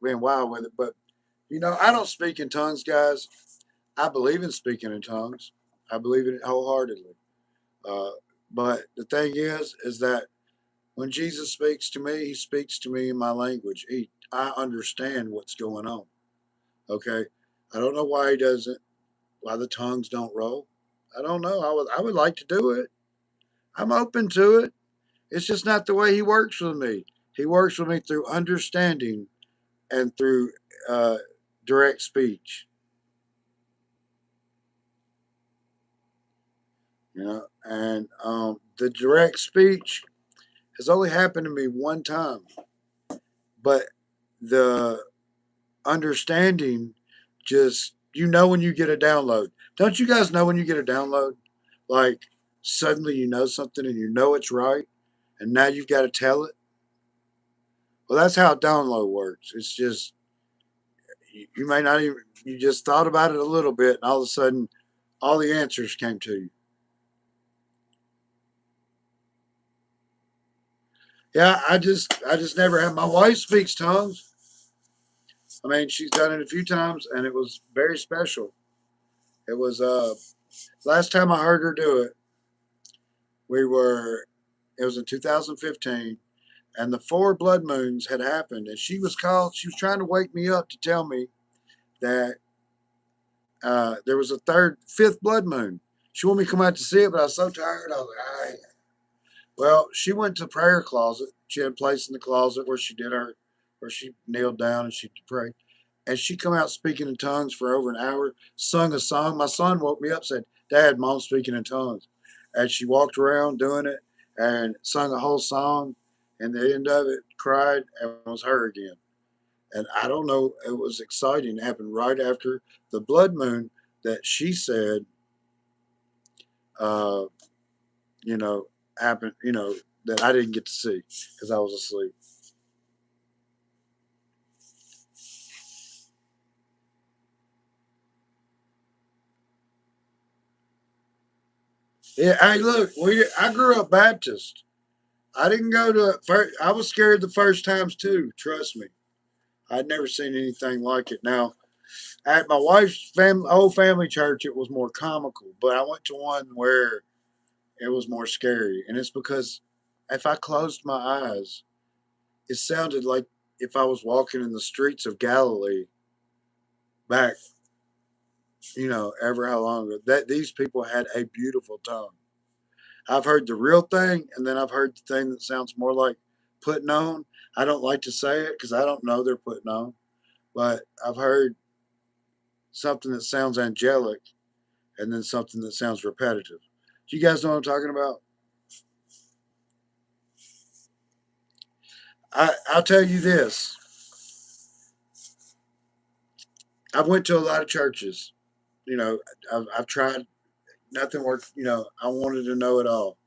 being wild with it. But I don't speak in tongues, guys. I believe in speaking in tongues. I believe in it wholeheartedly. Uh, but the thing is that when Jesus speaks to me, he speaks to me in my language. I understand what's going on. Okay. I don't know why he doesn't, why the tongues don't roll. I don't know. I would like to do it. I'm open to it. It's just not the way he works with me. He works with me through understanding and through uh, direct speech. And the direct speech has only happened to me one time, but the understanding, just when you get a download. Don't you guys know when you get a download? Like suddenly you know something and you know it's right, and now you've got to tell it. Well, that's how a download works. It's just you may not even you just thought about it a little bit, and all of a sudden, all the answers came to you. Yeah, I just never had. My wife speaks tongues. I mean, she's done it a few times, and it was very special. It was last time I heard her do it. We were It was in 2015, and the four blood moons had happened, and she was called. She was trying to wake me up to tell me that there was a fifth blood moon. She wanted me to come out to see it, but I was so tired. I was like, all right. Well, she went to the prayer closet. She had a place in the closet where she kneeled down and she prayed. And she come out speaking in tongues for over an hour, sung a song. My son woke me up, said, "Dad, Mom's speaking in tongues." And she walked around doing it and sung a whole song. And the end of it, cried, and it was her again. And I don't know, it was exciting. It happened right after the blood moon that she said, uh, you know, happened, that I didn't get to see because I was asleep. Yeah, hey, look, I grew up Baptist. I didn't go to first. I was scared the first times too. Trust me, I'd never seen anything like it. Now, at my wife's old family church, it was more comical, but I went to one where it was more scary, and it's because if I closed my eyes, it sounded like if I was walking in the streets of Galilee back, ever how long ago. That these people had a beautiful tongue. I've heard the real thing, and then I've heard the thing that sounds more like putting on. I don't like to say it because I don't know they're putting on, but I've heard something that sounds angelic and then something that sounds repetitive. Do you guys know what I'm talking about? I'll tell you this. I've went to a lot of churches. You know, I've tried. Nothing worked. I wanted to know it all.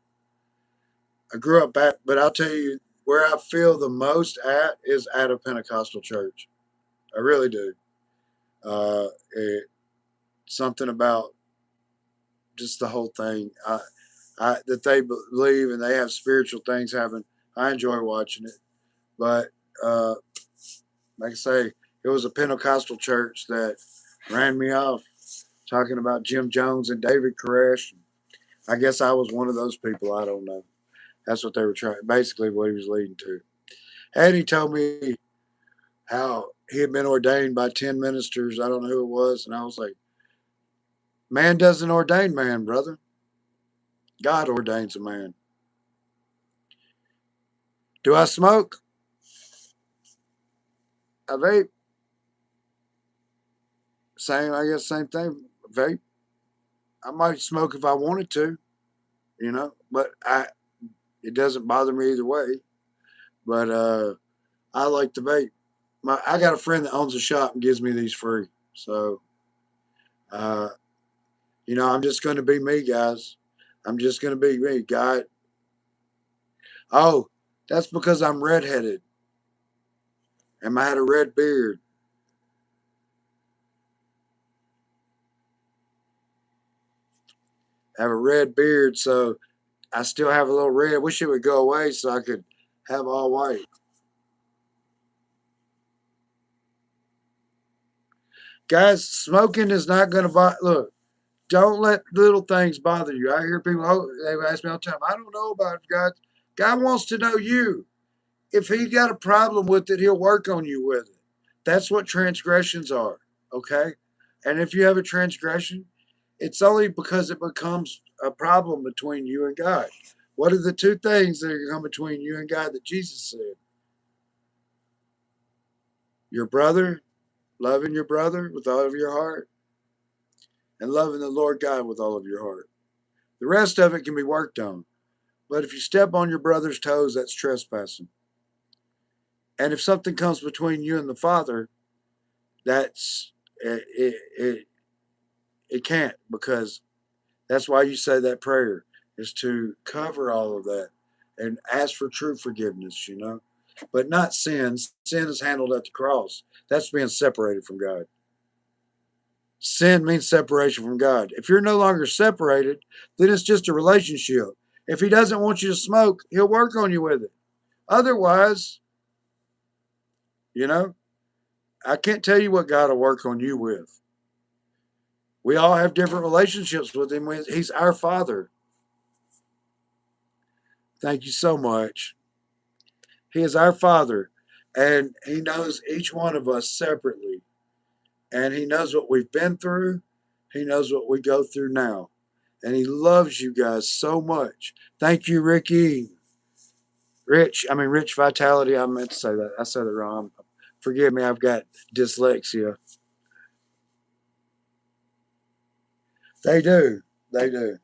I grew up back, but I'll tell you where I feel the most at is at a Pentecostal church. I really do. It, something about just the whole thing. That they believe and they have spiritual things happen. I enjoy watching it, but uh, like I say, it was a Pentecostal church that ran me off talking about Jim Jones and David Koresh. I guess I was one of those people. I don't know. That's what they were trying. Basically, what he was leading to. And he told me how he had been ordained by 10 ministers. I don't know who it was, and I was like, "Man doesn't ordain man, brother. God ordains a man." Do I smoke? I vape. Same, I guess, same thing. Vape. I might smoke if I wanted to, but it doesn't bother me either way. But I like to vape. I got a friend that owns a shop and gives me these free. So, uh, I'm just going to be me, guys. I'm just going to be me. God, Oh, that's because I'm redheaded and I had a red beard. I have a red beard, so I still have a little red. I wish it would go away so I could have all white. Guys, smoking is not going to bother. Look, don't let little things bother you. I hear people, oh, they ask me all the time, I don't know about God. God wants to know you. If he got a problem with it, he'll work on you with it. That's what transgressions are. Okay. And if you have a transgression, it's only because it becomes a problem between you and God. What are the two things that are come between you and God that Jesus said? Your brother, loving your brother with all of your heart, and loving the Lord God with all of your heart. The rest of it can be worked on. But if you step on your brother's toes, that's trespassing. And if something comes between you and the Father, that's it can't, because that's why you say that prayer, is to cover all of that and ask for true forgiveness, but not sin. Sin is handled at the cross. That's being separated from God. Sin means separation from God. If you're no longer separated, then it's just a relationship. If he doesn't want you to smoke, he'll work on you with it. Otherwise, you know, I can't tell you what God will work on you with. We all have different relationships with him. He's our Father. Thank you so much. He is our Father, and he knows each one of us separately. And he knows what we've been through. He knows what we go through now. And he loves you guys so much. Thank you, Ricky. Rich Vitality. I meant to say that. I said it wrong. Forgive me, I've got dyslexia. They do. They do.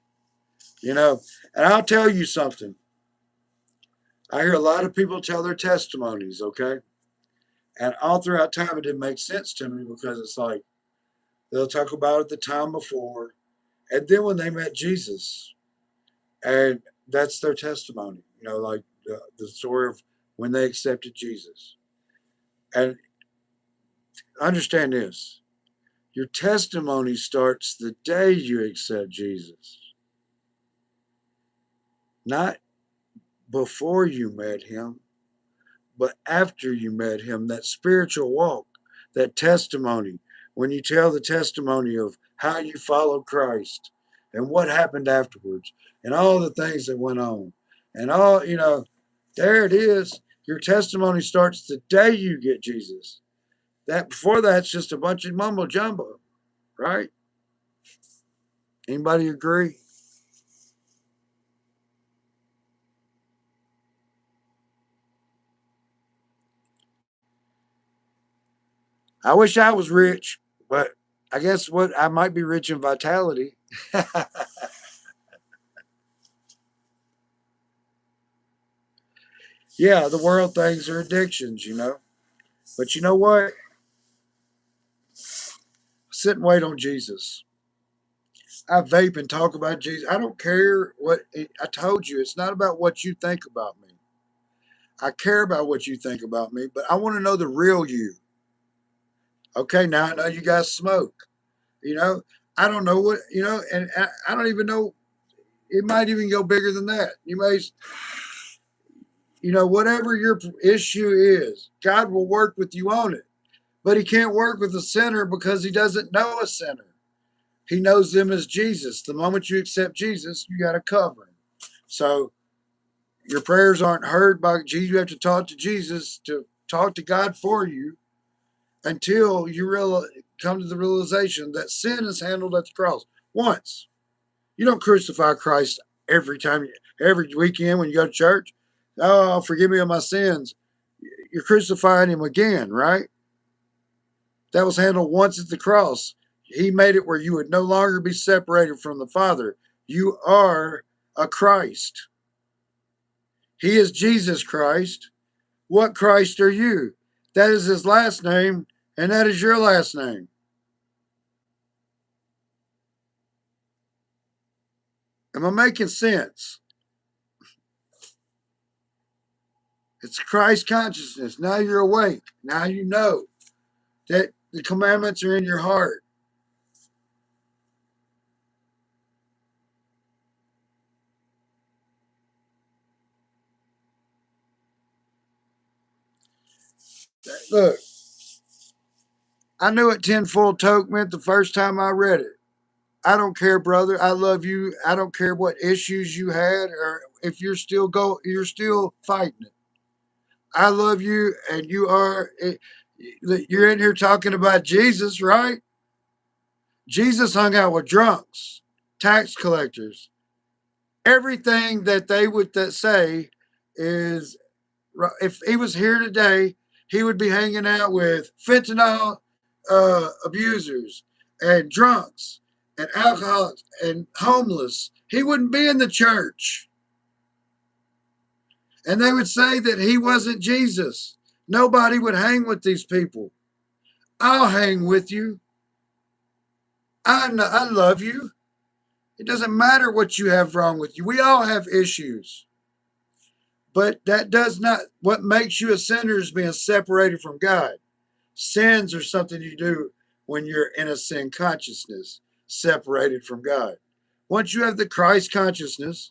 You know, and I'll tell you something. I hear a lot of people tell their testimonies, okay? And all throughout time, it didn't make sense to me, because it's like they'll talk about it the time before, and then when they met Jesus, and that's their testimony, like the story of when they accepted Jesus. And understand this, your testimony starts the day you accept Jesus, not before you met him, but after you met him. That spiritual walk, that testimony, when you tell the testimony of how you followed Christ and what happened afterwards and all the things that went on and all, there it is. Your testimony starts the day you get Jesus. That before that's just a bunch of mumbo jumbo, right? Anybody agree? I wish I was rich, but I guess what I might be rich in vitality. Yeah, the world things are addictions. But you know what? Sit and wait on Jesus. I vape and talk about Jesus. I don't care what I told you. It's not about what you think about me. I care about what you think about me, but I want to know the real you. Okay, now I know you guys smoke. You know, I don't know and I don't even know. It might even go bigger than that. Whatever your issue is, God will work with you on it. But he can't work with a sinner because he doesn't know a sinner. He knows them as Jesus. The moment you accept Jesus, you got to cover him. So your prayers aren't heard by Jesus. You have to talk to Jesus to talk to God for you until you come to the realization that sin is handled at the cross once. You don't crucify Christ every weekend when you go to church. Oh, forgive me of my sins. You're crucifying him again, right? That was handled once at the cross. He made it where you would no longer be separated from the Father. You are a Christ. He is Jesus Christ. What Christ are you? That is his last name, and that is your last name. Am I making sense? It's Christ consciousness. Now you're awake. Now you know that the commandments are in your heart. Look, I knew what tinfoil toque meant the first time I read it. I don't care, brother. I love you. I don't care what issues you had or if you're still fighting it. I love you, and you're in here talking about Jesus, right? Jesus hung out with drunks, tax collectors. Everything that they would say is, if he was here today, he would be hanging out with fentanyl abusers and drunks and alcoholics and homeless. He wouldn't be in the church. And they would say that he wasn't Jesus. Nobody would hang with these people. I'll hang with you. I love you. It doesn't matter what you have wrong with you. We all have issues. But that does not, what makes you a sinner is being separated from God. Sins are something you do when you're in a sin consciousness, separated from God. Once you have the Christ consciousness,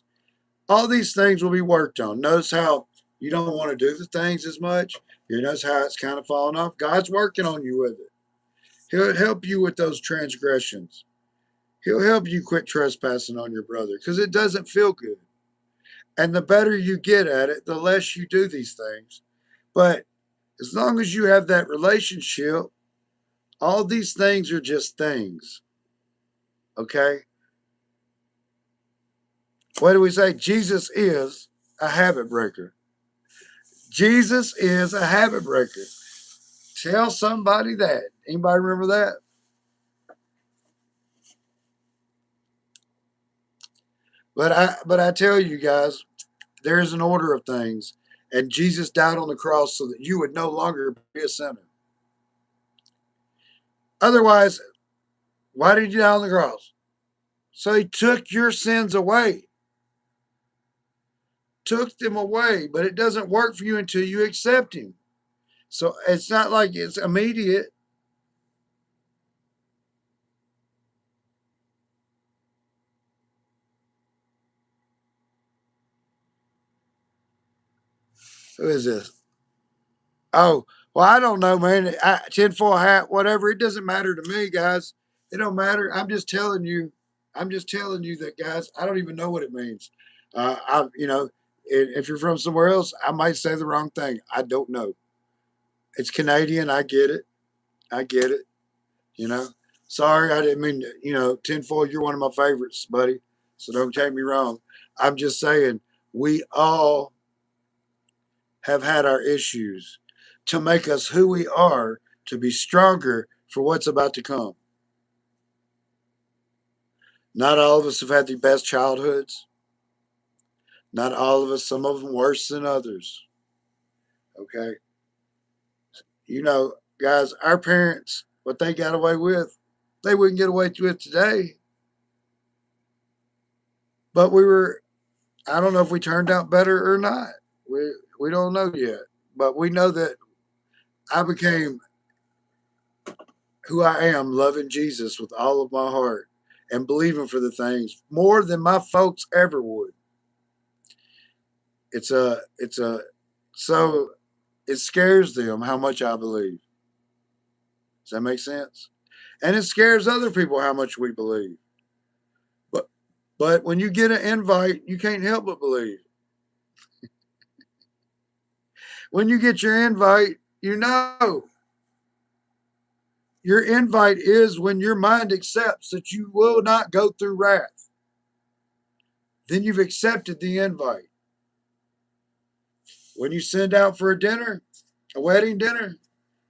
all these things will be worked on. Notice how you don't want to do the things as much. You notice how it's kind of falling off. God's working on you with it. He'll help you with those transgressions. He'll help you quit trespassing on your brother because it doesn't feel good. And the better you get at it, the less you do these things. But as long as you have that relationship, all these things are just things. Okay? What do we say? Jesus is a habit breaker. Jesus is a habit breaker. Tell somebody that. Anybody remember that? But I tell you guys, there is an order of things, and Jesus died on the cross so that you would no longer be a sinner. Otherwise, why did he die on the cross? So he took your sins away, took them away, but it doesn't work for you until you accept him. So it's not like it's immediate. Who is this? Oh, well, I don't know, man. Tinfoil hat, whatever. It doesn't matter to me, guys. It don't matter. I'm just telling you. I'm just telling you that, guys. I don't even know what it means. If you're from somewhere else, I might say the wrong thing. I don't know. It's Canadian. I get it. I get it. You know. Sorry, I didn't mean to. Tinfoil. You're one of my favorites, buddy. So don't take me wrong. I'm just saying we all have had our issues to make us who we are, to be stronger for what's about to come. Not all of us have had the best childhoods. Not all of us, some of them worse than others. Okay. Guys, our parents, what they got away with, they wouldn't get away with today. But I don't know if we turned out better or not. We don't know yet. But we know that I became who I am, loving Jesus with all of my heart and believing for the things more than my folks ever would. So it scares them how much I believe. Does that make sense? And it scares other people how much we believe. But but when you get an invite, you can't help but believe. When you get your invite, your invite is when your mind accepts that you will not go through wrath. Then you've accepted the invite. When you send out for a dinner, a wedding dinner,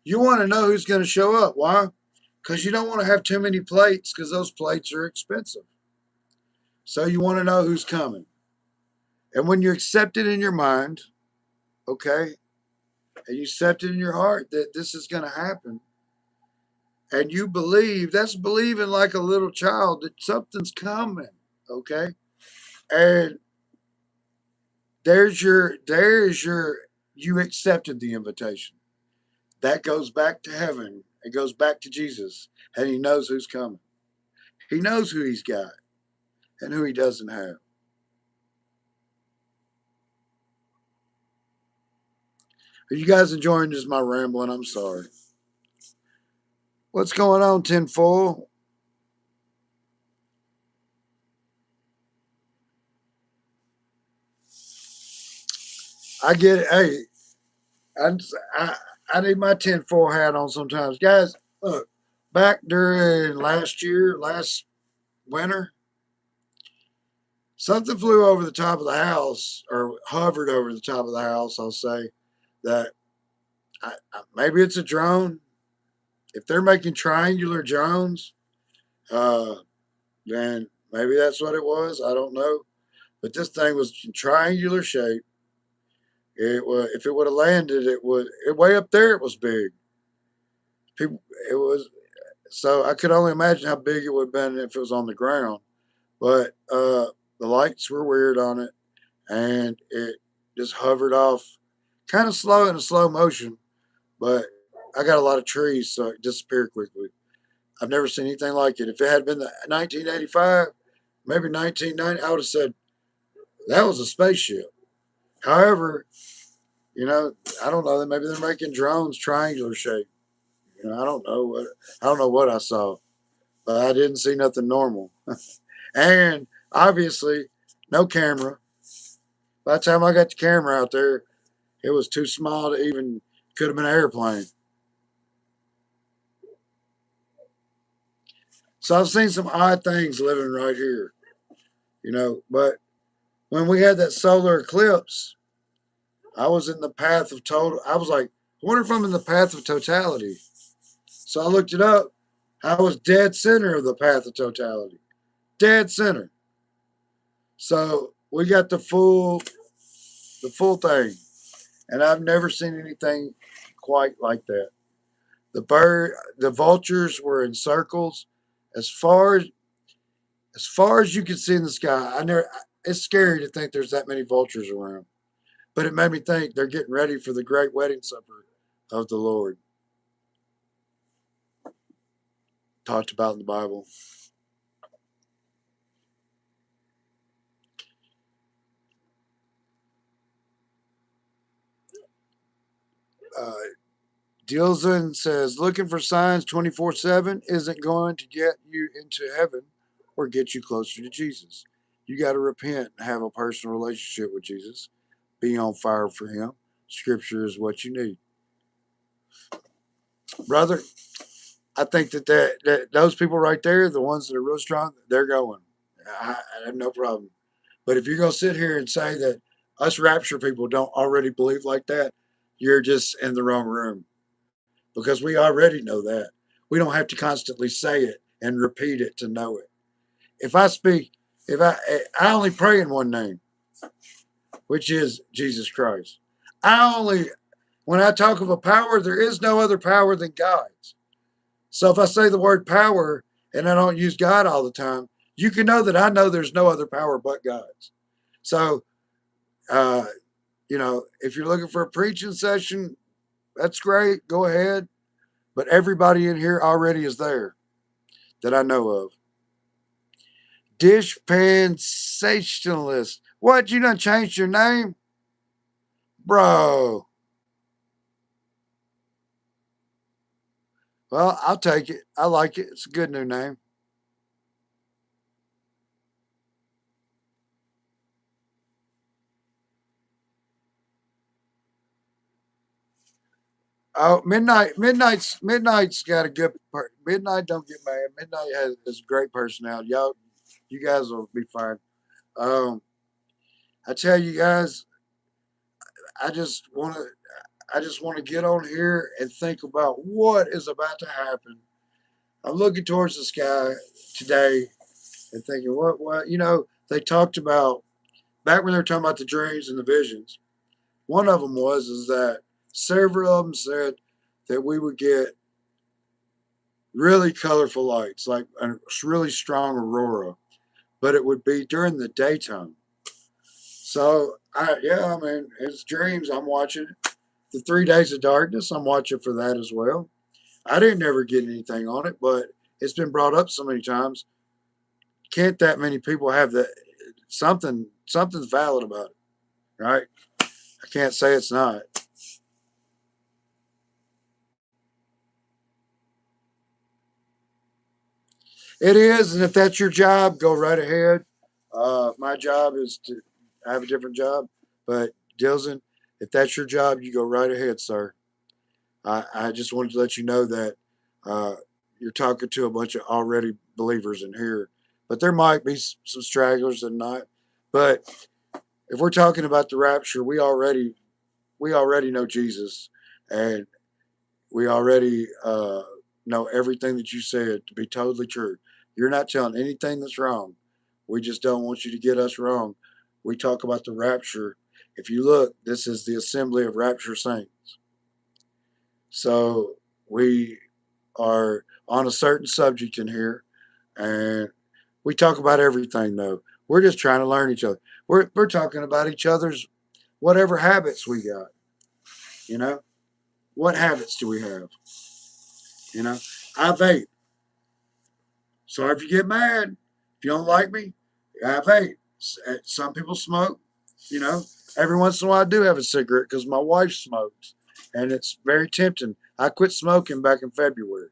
you want to know who's going to show up. Why? Because you don't want to have too many plates because those plates are expensive. So you want to know who's coming. And when you accept it in your mind, okay, and you accept it in your heart that this is going to happen, and you believe, that's believing like a little child that something's coming, okay? And there's your you accepted the invitation. That goes back to heaven. It goes back to Jesus, and he knows who's coming. He knows who he's got and who he doesn't have. Are you guys enjoying just my rambling? I'm sorry. What's going on, tinfoil? I get it. Hey, I, I, I need my tinfoil hat on sometimes. Guys, look, back during last winter, something flew over the top of the house or hovered over the top of the house, I'll say, that maybe it's a drone. If they're making triangular drones, uh, then maybe that's what it was. I don't know. But this thing was in triangular shape. It was, if it would have landed, way up there. It was big. People, it was so I could only imagine how big it would have been if it was on the ground. But the lights were weird on it, and it just hovered off, kind of slow in a slow motion. But I got a lot of trees, so it disappeared quickly. I've never seen anything like it. If it had been the 1985, maybe 1990, I would have said that was a spaceship. However, you know, I don't know. Maybe they're making drones triangular shape. You know, I don't know what I saw, but I didn't see nothing normal. And obviously, no camera. By the time I got the camera out there, it was too small to even could have been an airplane. So I've seen some odd things living right here, you know. But when we had that solar eclipse, I was in the path of total. I was like, I wonder if I'm in the path of totality. So I looked it up. I was dead center of the path of totality. Dead center. So we got the full thing. And I've never seen anything quite like that. The vultures were in circles as far as you can see in the sky. I never. It's scary to think there's that many vultures around, but it made me think they're getting ready for the great wedding supper of the Lord, talked about in the Bible. Uh, Dilson says, looking for signs 24/7 isn't going to get you into heaven or get you closer to Jesus. You got to repent and have a personal relationship with Jesus. Be on fire for Him. Scripture is what you need. Brother, I think that those people right there, the ones that are real strong, they're going. I have no problem. But if you're going to sit here and say that us rapture people don't already believe like that, you're just in the wrong room because we already know that. We don't have to constantly say it and repeat it to know it. If I speak, if I only pray in one name, which is Jesus Christ. I only when I talk of a power, there is no other power than God's. So if I say the word power and I don't use God all the time, you can know that I know there's no other power but God's. So, uh, you know, if you're looking for a preaching session, that's great. Go ahead. But everybody in here already is there that I know of. Dish sensationalist. What? You done changed your name? Bro. Well, I'll take it. I like it. It's a good new name. Oh, Midnight's got a good. Midnight don't get mad. Midnight has this great personality. Y'all, you guys will be fine. Um, I tell you guys, I just want to. I just want to get on here and think about what is about to happen. I'm looking towards the sky today and thinking, what, they talked about back when they were talking about the dreams and the visions. One of them is that several of them said that we would get really colorful lights, like a really strong aurora, but it would be during the daytime. So yeah, I mean, it's dreams. I'm watching it. The 3 Days of Darkness. I'm watching for that as well. I didn't ever get anything on it, but it's been brought up so many times. Can't that many people have that? Something's valid about it, right? I can't say it's not. It is, and if that's your job, go right ahead. My job is to I have a different job, but Dilson, if that's your job, you go right ahead, sir. I just wanted to let you know that uh, you're talking to a bunch of already believers in here, but there might be some stragglers and not. But if we're talking about the rapture, we already know Jesus, and we already know everything that you said to be totally true. You're not telling anything that's wrong. We just don't want you to get us wrong. We talk about the rapture. If you look, this is the assembly of rapture saints. So we are on a certain subject in here, and we talk about everything, though. We're just trying to learn each other. We're talking about each other's whatever habits we got. You know, what habits do we have? You know, I vape. Sorry if you get mad. If you don't like me, I vape. Some people smoke. You know, every once in a while I do have a cigarette because my wife smokes, and it's very tempting. I quit smoking back in February,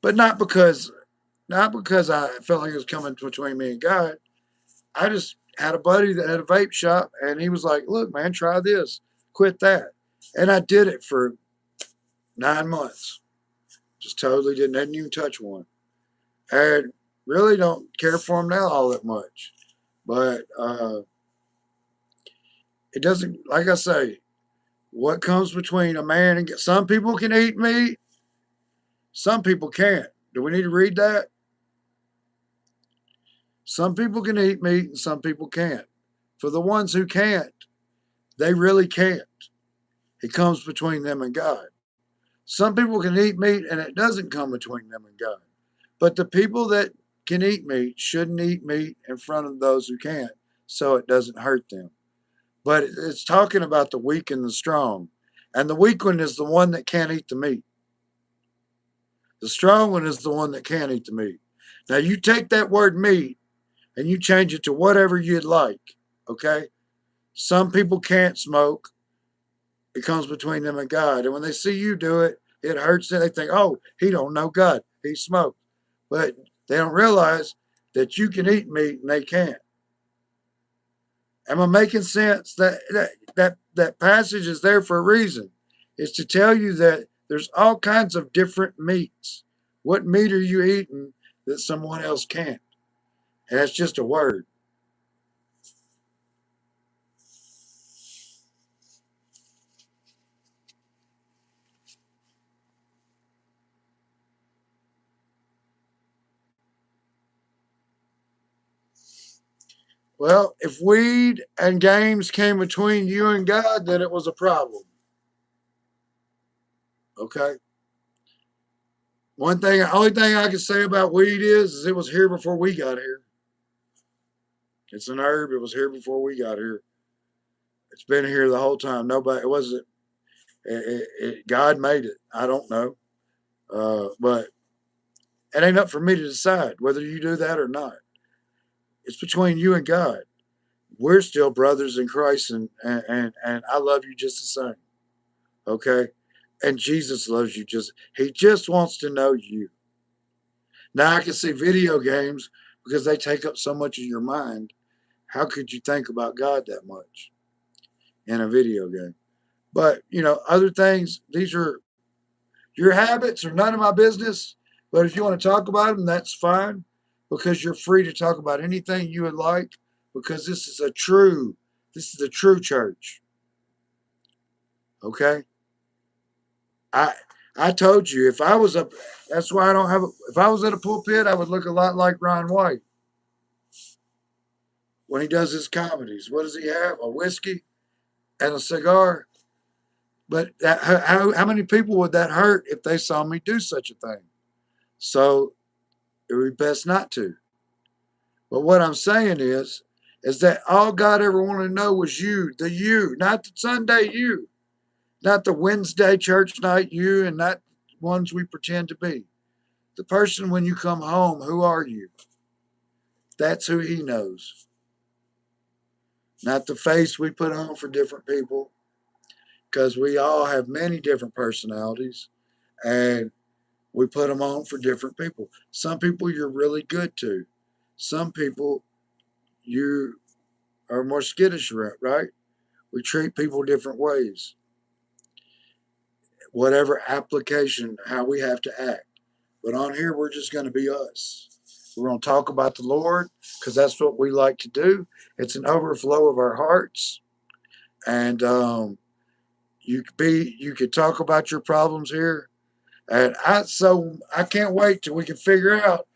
but not because I felt like it was coming between me and God. I just had a buddy that had a vape shop, and he was like, "Look, man, try this, quit that," and I did it for 9 months. Just totally didn't even touch one. And really don't care for them now all that much. But it doesn't, like I say, what comes between a man and some people can eat meat, some people can't. Do we need to read that? Some people can eat meat and some people can't. For the ones who can't, they really can't. It comes between them and God. Some people can eat meat and it doesn't come between them and God. But the people that can eat meat shouldn't eat meat in front of those who can't so it doesn't hurt them. But it's talking about the weak and the strong. And the weak one is the one that can't eat the meat. The strong one is the one that can't eat the meat. Now, you take that word meat and you change it to whatever you'd like, okay? Some people can't smoke. It comes between them and God. And when they see you do it, it hurts them. They think, oh, he don't know God. He smoked. But they don't realize that you can eat meat and they can't. Am I making sense? That passage is there for a reason. It's to tell you that there's all kinds of different meats. What meat are you eating that someone else can't? And that's just a word. Well, if weed and games came between you and God, then it was a problem. Okay. Only thing I can say about weed is it was here before we got here. It's an herb. It was here before we got here. It's been here the whole time. Nobody. It wasn't. God made it. I don't know. But it ain't up for me to decide whether you do that or not. It's between you and God. We're still brothers in Christ, and I love you just the same. Okay, and Jesus loves you just. He just wants to know you. Now I can see video games because they take up so much of your mind. How could you think about God that much in a video game? But other things. These are your habits are none of my business. But if you want to talk about them, that's fine because you're free to talk about anything you would like because this is a true church. Okay. I I told you if I was up, that's why I don't have. If I was at a pulpit, I would look a lot like Ron White when he does his comedies. What does he have? A whiskey and a cigar. But how many people would that hurt if they saw me do such a thing? So it would be best not to. But what I'm saying is is that all God ever wanted to know was you, not the Sunday you, not the Wednesday church night you, and not ones we pretend to be. The person when you come home, who are you? That's who he knows. Not the face we put on for different people, because we all have many different personalities, and we put them on for different people. Some people you're really good to. Some people you are more skittish around, right? We treat people different ways. Whatever application, how we have to act. But on here, we're just going to be us. We're going to talk about the Lord because that's what we like to do. It's an overflow of our hearts, and you could talk about your problems here. And I can't wait till we can figure out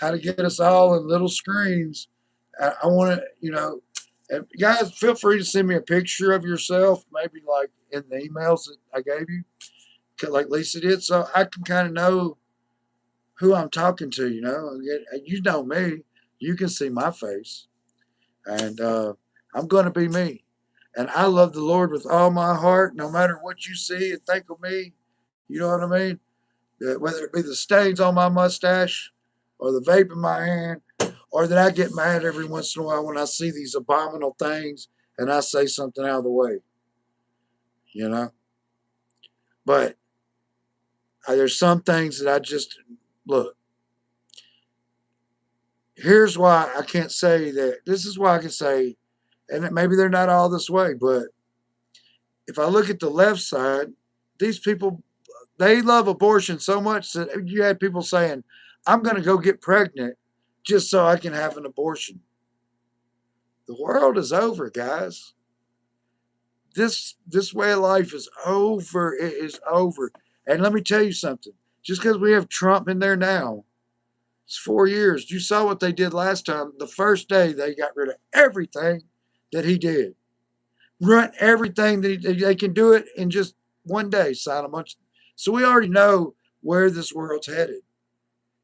how to get us all in little screens. I want to, and guys, feel free to send me a picture of yourself, maybe like in the emails that I gave you, like Lisa did, so I can kind of know who I'm talking to. You know me. You can see my face, and I'm going to be me. And I love the Lord with all my heart, no matter what you see and think of me. You know what I mean? Whether it be the stains on my mustache or the vape in my hand, or that I get mad every once in a while when I see these abominable things and I say something out of the way, you know. But there's some things that I just look. Here's why I can't say that. This is why I can say, and maybe they're not all this way, but if I look at the left side, these people, they love abortion so much that you had people saying, I'm going to go get pregnant just so I can have an abortion. The world is over, guys. This way of life is over. It is over. And let me tell you something. Just because we have Trump in there now, it's 4 years. You saw what they did last time. The first day they got rid of everything that he did. Run everything that they can do it in just one day. Sign a bunch. So we already know where this world's headed.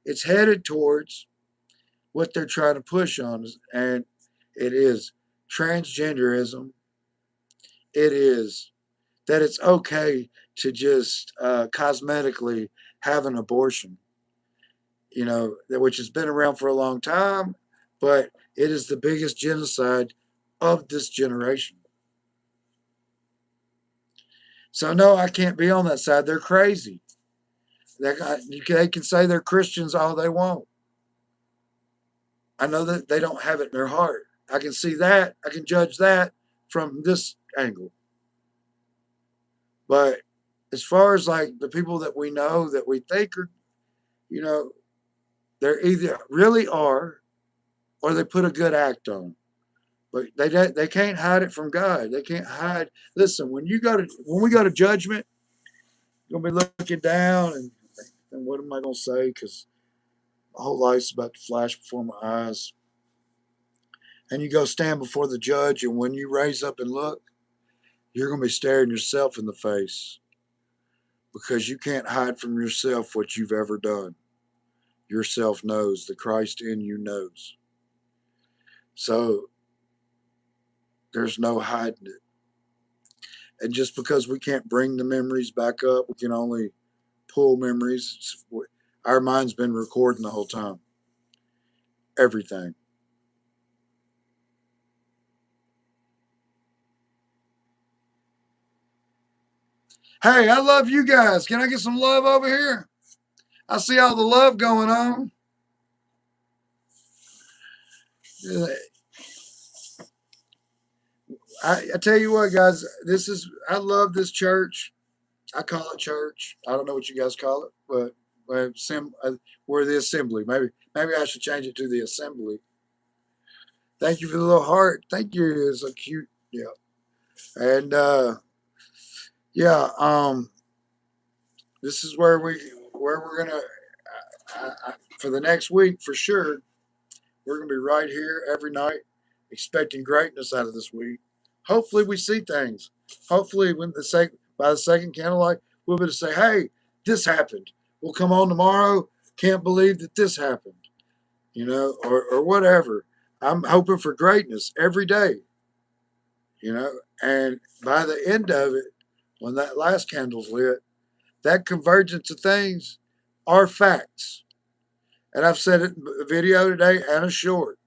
It's headed towards what they're trying to push on us, and it is transgenderism. It is that it's okay to just cosmetically have an abortion, which has been around for a long time, but it is the biggest genocide of this generation. So, no, I can't be on that side. They're crazy. They can say they're Christians all they want. I know that they don't have it in their heart. I can see that. I can judge that from this angle. But as far as like the people that we know that we think are, you know, they're either really are or they put a good act on. But they can't hide it from God. They can't hide. Listen, when we go to judgment, you're gonna be looking down and what am I gonna say? Because my whole life's about to flash before my eyes. And you go stand before the judge, and when you raise up and look, you're gonna be staring yourself in the face because you can't hide from yourself what you've ever done. Yourself knows. The Christ in you knows. So there's no hiding it. And just because we can't bring the memories back up, we can only pull memories. Our mind's been recording the whole time. Everything. Hey, I love you guys. Can I get some love over here? I see all the love going on. I tell you what, guys, I love this church. I call it church. I don't know what you guys call it, but we're the assembly. Maybe I should change it to the assembly. Thank you for the little heart. Thank you. It's so cute. Yeah. And yeah, this is where we're gonna for the next week for sure. We're gonna be right here every night, expecting greatness out of this week. Hopefully, we see things. Hopefully, by the second candlelight, we'll be able to say, "Hey, this happened." We'll come on tomorrow. Can't believe that this happened, or whatever. I'm hoping for greatness every day, you know. And by the end of it, when that last candle's lit, that convergence of things are facts. And I've said it in a video today and a short.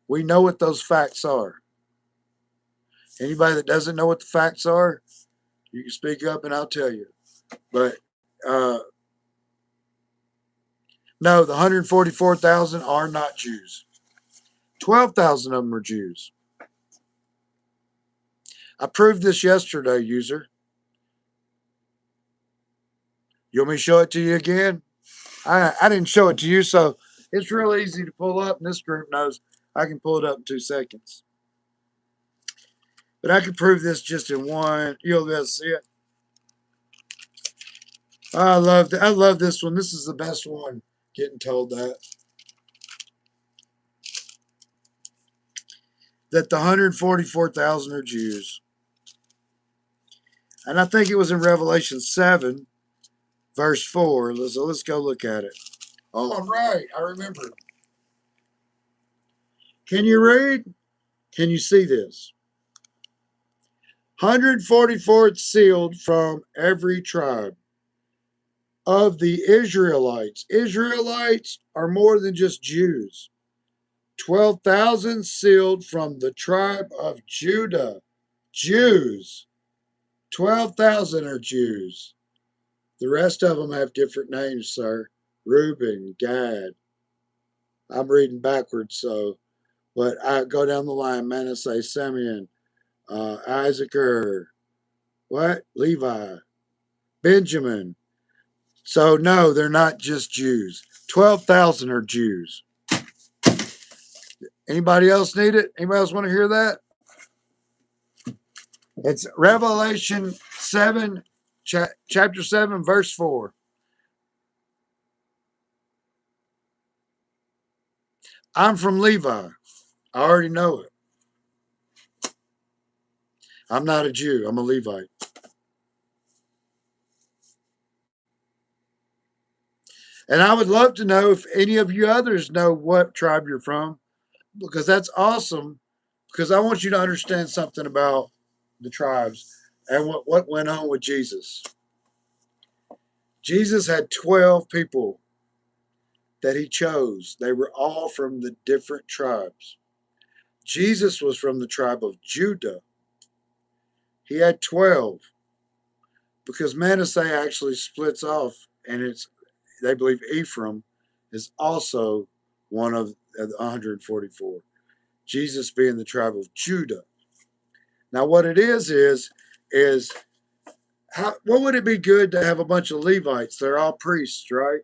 We know what those facts are. Anybody that doesn't know what the facts are, you can speak up and I'll tell you. But uh, no, the 144,000 are not Jews. 12,000 of them are Jews. I proved this yesterday, user. You want me to show it to you again? I didn't show it to you, so it's real easy to pull up, and this group knows I can pull it up in 2 seconds. But I can prove this just in one. You'll be able to see it. I love this one. This is the best one. Getting told that the 144,000 are Jews, and I think it was in Revelation 7, verse 4. Let's go look at it. Oh, I'm right. I remember. Can you read? Can you see this? 144th sealed from every tribe of the Israelites. Israelites are more than just Jews. 12,000 sealed from the tribe of Judah. Jews. 12,000 are Jews. The rest of them have different names, sir. Reuben, Gad. I'm reading backwards, so, but I go down the line. Manasseh, Simeon, Issachar, what? Levi, Benjamin. So, no, they're not just Jews. 12,000 are Jews. Anybody else need it? Anybody else want to hear that? It's Revelation 7, chapter 7, verse 4. I'm from Levi. I already know it. I'm not a Jew. I'm a Levite. And I would love to know if any of you others know what tribe you're from, because that's awesome. Because I want you to understand something about the tribes and what went on with Jesus. Jesus had 12 people that he chose. They were all from the different tribes. Jesus was from the tribe of Judah. He had 12 because Manasseh actually splits off, and they believe Ephraim is also one of the 144. Jesus being the tribe of Judah. Now, what it is what would it be good to have a bunch of Levites? They're all priests, right?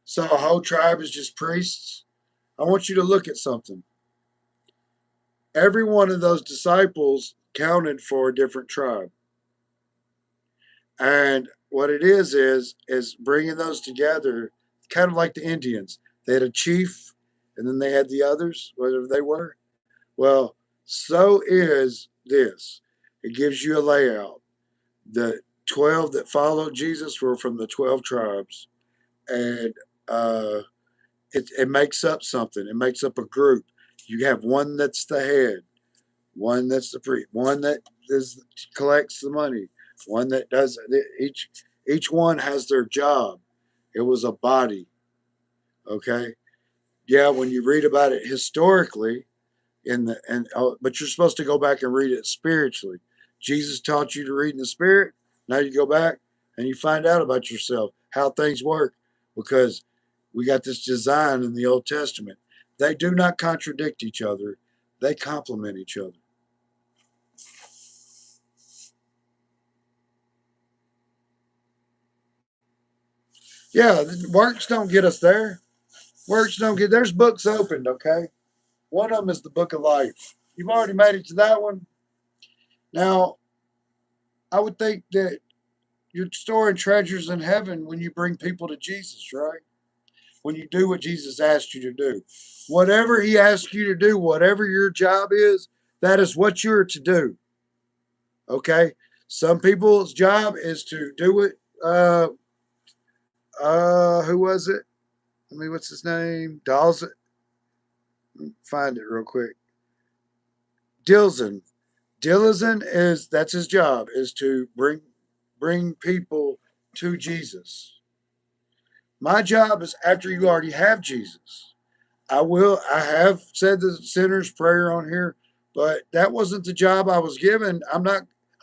So a whole tribe is just priests. I want you to look at something. Every one of those disciples counted for a different tribe. And what it is bringing those together, kind of like the Indians. They had a chief, and then they had the others, whatever they were. Well, so is this. It gives you a layout. The 12 that followed Jesus were from the 12 tribes, and uh, it makes up something. It makes up a group. You have one that's the head, one that's the priest, one that collects the money, one that does each one has their job. It was a body. Okay, yeah. When you read about it historically, but you're supposed to go back and read it spiritually. Jesus taught you to read in the spirit. Now you go back and you find out about yourself, how things work, because we got this design in the Old Testament. They do not contradict each other. They complement each other. Yeah, works don't get us there. Works don't get. There's books opened. Okay, one of them is the Book of Life. You've already made it to that one. Now, I would think that you're storing treasures in heaven when you bring people to Jesus, right? When you do what Jesus asked you to do. Whatever he asked you to do, whatever your job is, that is what you're to do. Okay? Some people's job is to do it. Who was it? I mean, what's his name? Dawson. Find it real quick. Dilson. Dilson is that's his job is to bring people to Jesus. My job is after you already have Jesus. I have said the sinner's prayer on here, but that wasn't the job I was given.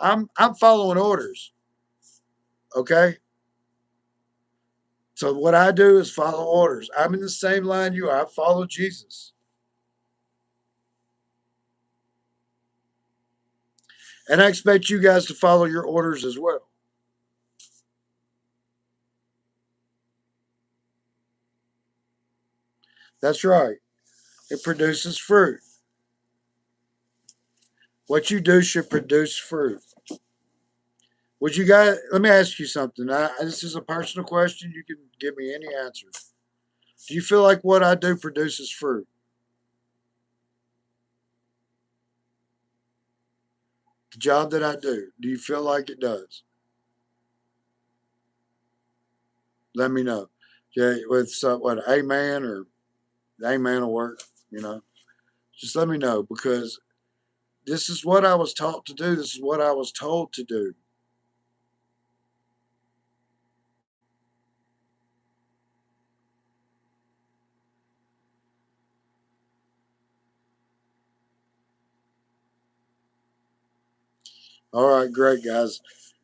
I'm following orders. Okay? So what I do is follow orders. I'm in the same line you are. I follow Jesus. And I expect you guys to follow your orders as well. That's right. It produces fruit. What you do should produce fruit. Would you guys, let me ask you something. This is a personal question. You can give me any answer. Do you feel like what I do produces fruit? The job that I do you feel like it does? Let me know. Yeah, with what, amen or amen will work, you know. Just let me know because this is what I was taught to do. This is what I was told to do. All right, great guys.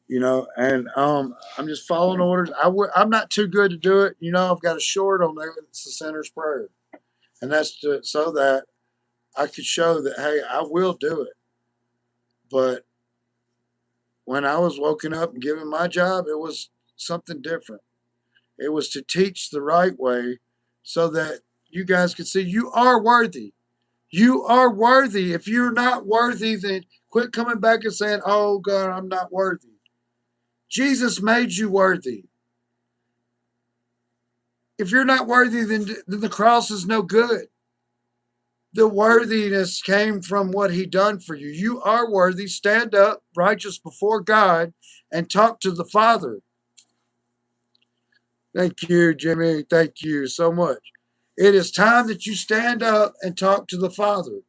You know, and I'm just following orders. I'm not too good to do it. You know, I've got a short on there. It's the sinner's prayer, and that's so that I could show that hey, I will do it. But when I was woken up and given my job, it was something different. It was to teach the right way, so that you guys could see you are worthy. You are worthy. If you're not worthy, then quit coming back and saying, "Oh God, I'm not worthy." Jesus made you worthy. If you're not worthy, then the cross is no good. The worthiness came from what he done for you. You are worthy. Stand up, righteous before God, and talk to the Father. Thank you, Jimmy. Thank you so much. It is time that you stand up and talk to the Father.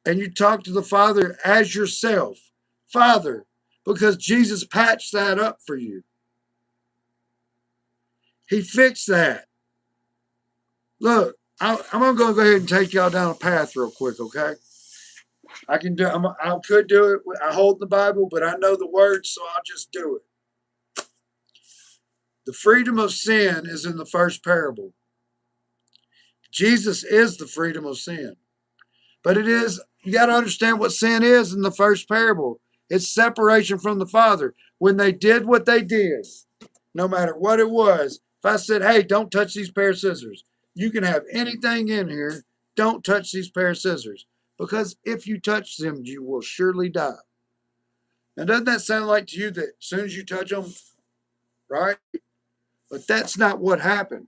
And you talk to the Father as yourself. Father, because Jesus patched that up for you. He fixed that. Look, I'm going to go ahead and take y'all down a path real quick, okay? I can do. I could do it. I hold the Bible, but I know the words, so I'll just do it. The freedom of sin is in the first parable. Jesus is the freedom of sin, but it is. You got to understand what sin is in the first parable. It's separation from the Father. When they did what they did, no matter what it was, if I said, "Hey, don't touch these pair of scissors," you can have anything in here. Don't touch these pair of scissors because if you touch them, you will surely die. Now, doesn't that sound like to you that as soon as you touch them, right? But that's not what happened.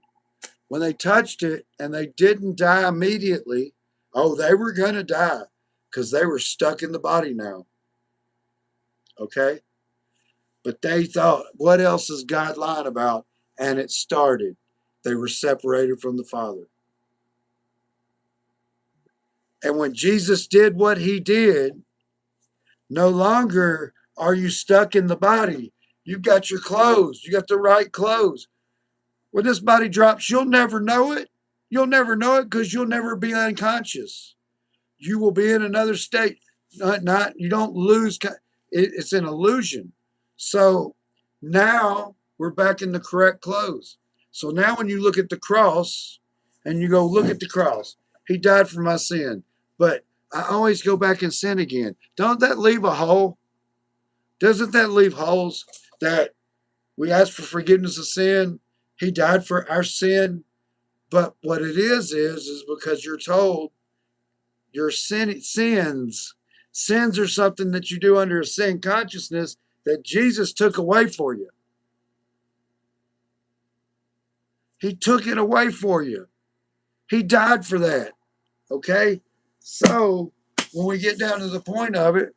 When they touched it and they didn't die immediately, oh, they were going to die because they were stuck in the body now. Okay? But they thought, what else is God lying about? And it started. They were separated from the Father. And when Jesus did what he did, no longer are you stuck in the body. You've got your clothes, you got the right clothes. When this body drops, you'll never know it. You'll never know it because you'll never be unconscious. You will be in another state. Not you don't lose. It's an illusion. So now we're back in the correct clothes. So now when you look at the cross and you go look at the cross, he died for my sin. But I always go back and sin again. Don't that leave a hole? Doesn't that leave holes that we ask for forgiveness of sin? He died for our sin. But what it is because you're told your sins are something that you do under a sin consciousness that Jesus took away for you. He took it away for you. He died for that. Okay? So when we get down to the point of it,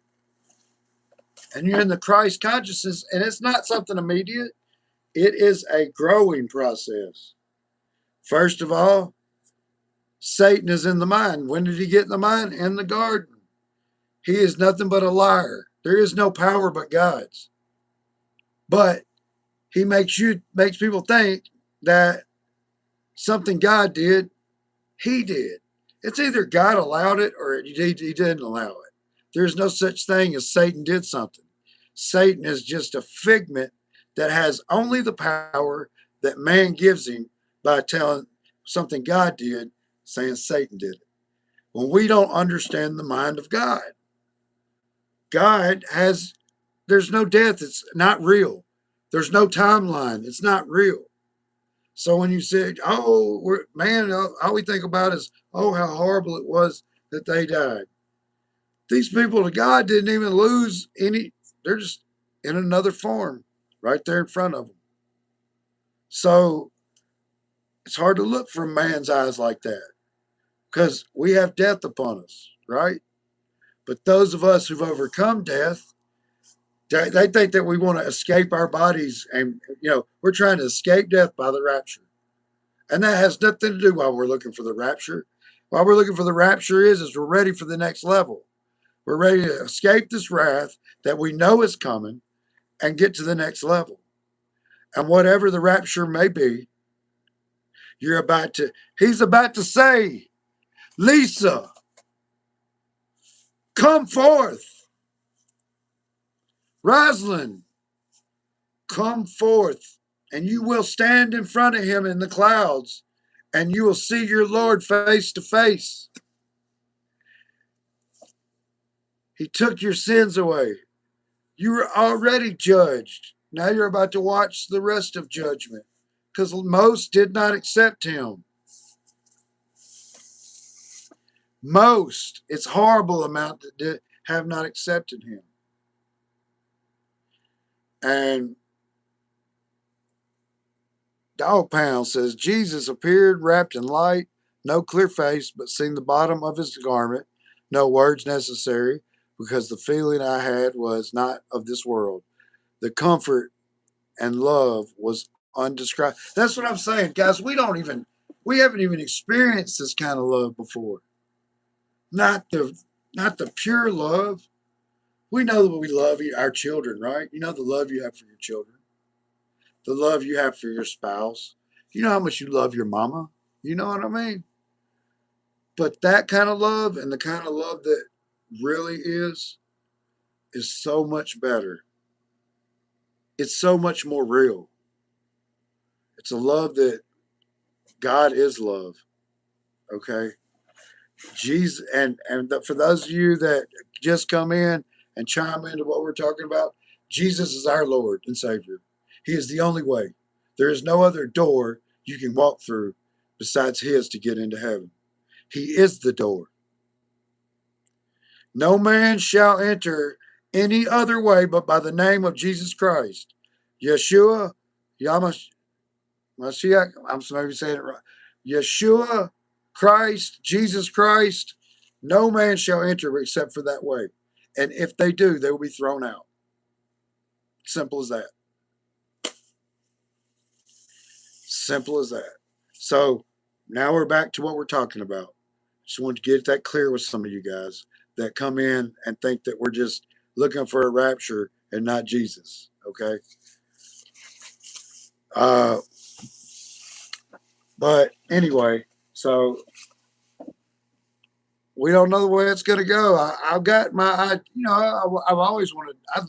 and you're in the Christ consciousness, and it's not something immediate, it is a growing process. First of all, Satan is in the mind. When did he get in the mind? In the garden. He is nothing but a liar. There is no power but God's. But he makes people think that something God did, he did. It's either God allowed it or he didn't allow it. There's no such thing as Satan did something. Satan is just a figment that has only the power that man gives him by telling something God did, saying Satan did it. When we don't understand the mind of God, God has, there's no death, it's not real. There's no timeline, it's not real. So when you say, oh, man, all we think about is, oh, how horrible it was that they died. These people to God didn't even lose any, they're just in another form right there in front of them. So it's hard to look from man's eyes like that because we have death upon us, right? But those of us who've overcome death, they think that we want to escape our bodies and, we're trying to escape death by the rapture. And that has nothing to do while we're looking for the rapture. While we're looking for the rapture is we're ready for the next level. We're ready to escape this wrath that we know is coming and get to the next level. And whatever the rapture may be, he's about to say, Lisa, come forth. Rosalind, come forth. And you will stand in front of him in the clouds and you will see your Lord face to face. He took your sins away. You were already judged. Now you're about to watch the rest of judgment because most did not accept him. Most, it's horrible amount that have not accepted him. And Dog Pound says, Jesus appeared wrapped in light, no clear face, but seen the bottom of his garment, no words necessary, because the feeling I had was not of this world. The comfort and love was undescribed. That's what I'm saying, guys. We haven't even experienced this kind of love before. Not the pure love. We know that we love our children, right? You know the love you have for your children, the love you have for your spouse. You know how much you love your mama. You know what I mean? But that kind of love and the kind of love that really is so much better. It's so much more real. It's a love that God is love. Okay. Jesus, for those of you that just come in and chime into what we're talking about, Jesus is our Lord and Savior. He is the only way. There is no other door you can walk through besides His to get into heaven. He is the door. No man shall enter any other way but by the name of Jesus Christ. Yeshua, Yamash, Mashiach, I'm maybe saying it right. Yeshua, Christ, Jesus Christ, no man shall enter except for that way. And if they do, they will be thrown out. Simple as that. Simple as that. So now we're back to what we're talking about. Just wanted to get that clear with some of you guys that come in and think that we're just looking for a rapture and not Jesus. Okay. Uh, but anyway, so we don't know the way it's going to go. I've got I've always wanted, I'd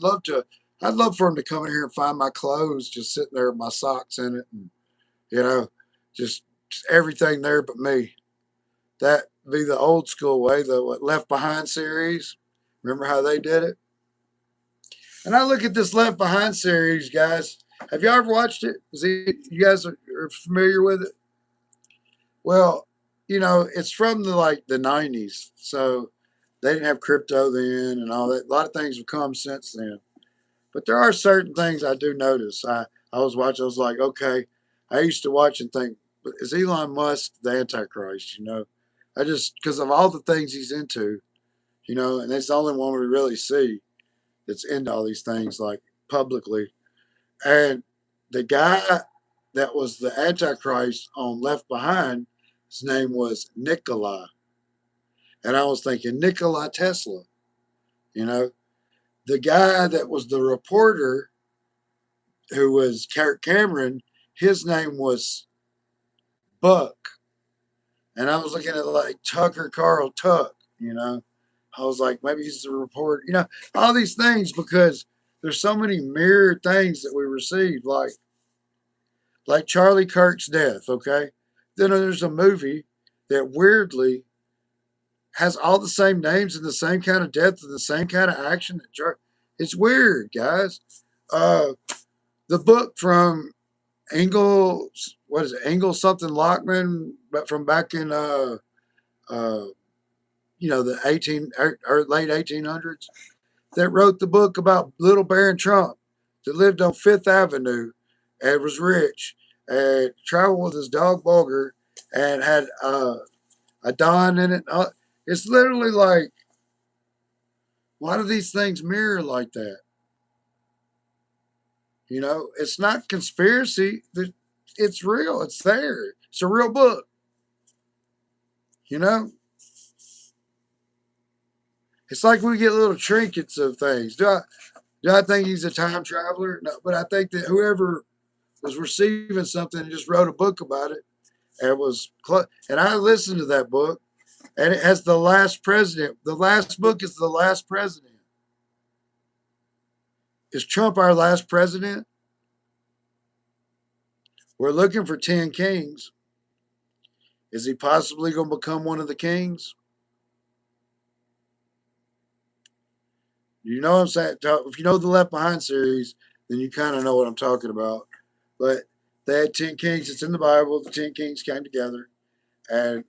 love for him to come in here and find my clothes just sitting there with my socks in it and, you know, just everything there but me. That be the old school way, the Left Behind series. Remember how they did it? And I look at this Left Behind series, guys. Have you ever watched it? You guys are familiar with it? Well, it's from the 90s. So they didn't have crypto then and all that. A lot of things have come since then. But there are certain things I do notice. I was watching, I was like, okay, I used to watch and think, is Elon Musk the Antichrist? I just, because of all the things he's into, and that's the only one we really see that's into all these things, like publicly. And the guy that was the Antichrist on Left Behind His name was Nikola. And I was thinking, Nikola Tesla, you know, the guy that was the reporter who was Kirk Cameron, his name was Buck. And I was looking at like Tucker Carl Tuck, you know. I was like, maybe he's the reporter, you know, all these things because there's so many mirrored things that we received, like Charlie Kirk's death, okay? Then there's a movie that weirdly has all the same names and the same kind of death and the same kind of action. It's weird, guys. Uh, the book from Engel, what is it? Engel something Lockman, but from back in uh, the 18 or late 1800s, that wrote the book about little Baron Trump that lived on Fifth Avenue and was rich and traveled with his dog Bulger and had a Don in it. It's literally like, why do these things mirror like that? You know, it's not conspiracy. It's real. It's there. It's a real book. You know, it's like we get little trinkets of things. Do I think he's a time traveler? No, but I think that whoever was receiving something and just wrote a book about it and and I listened to that book and it has the last president. The last book is the last president. Is Trump our last president? We're looking for 10 kings. Is he possibly going to become one of the kings? You know what I'm saying? If you know the Left Behind series, then you kind of know what I'm talking about. But they had 10 kings. It's in the Bible. The 10 kings came together. And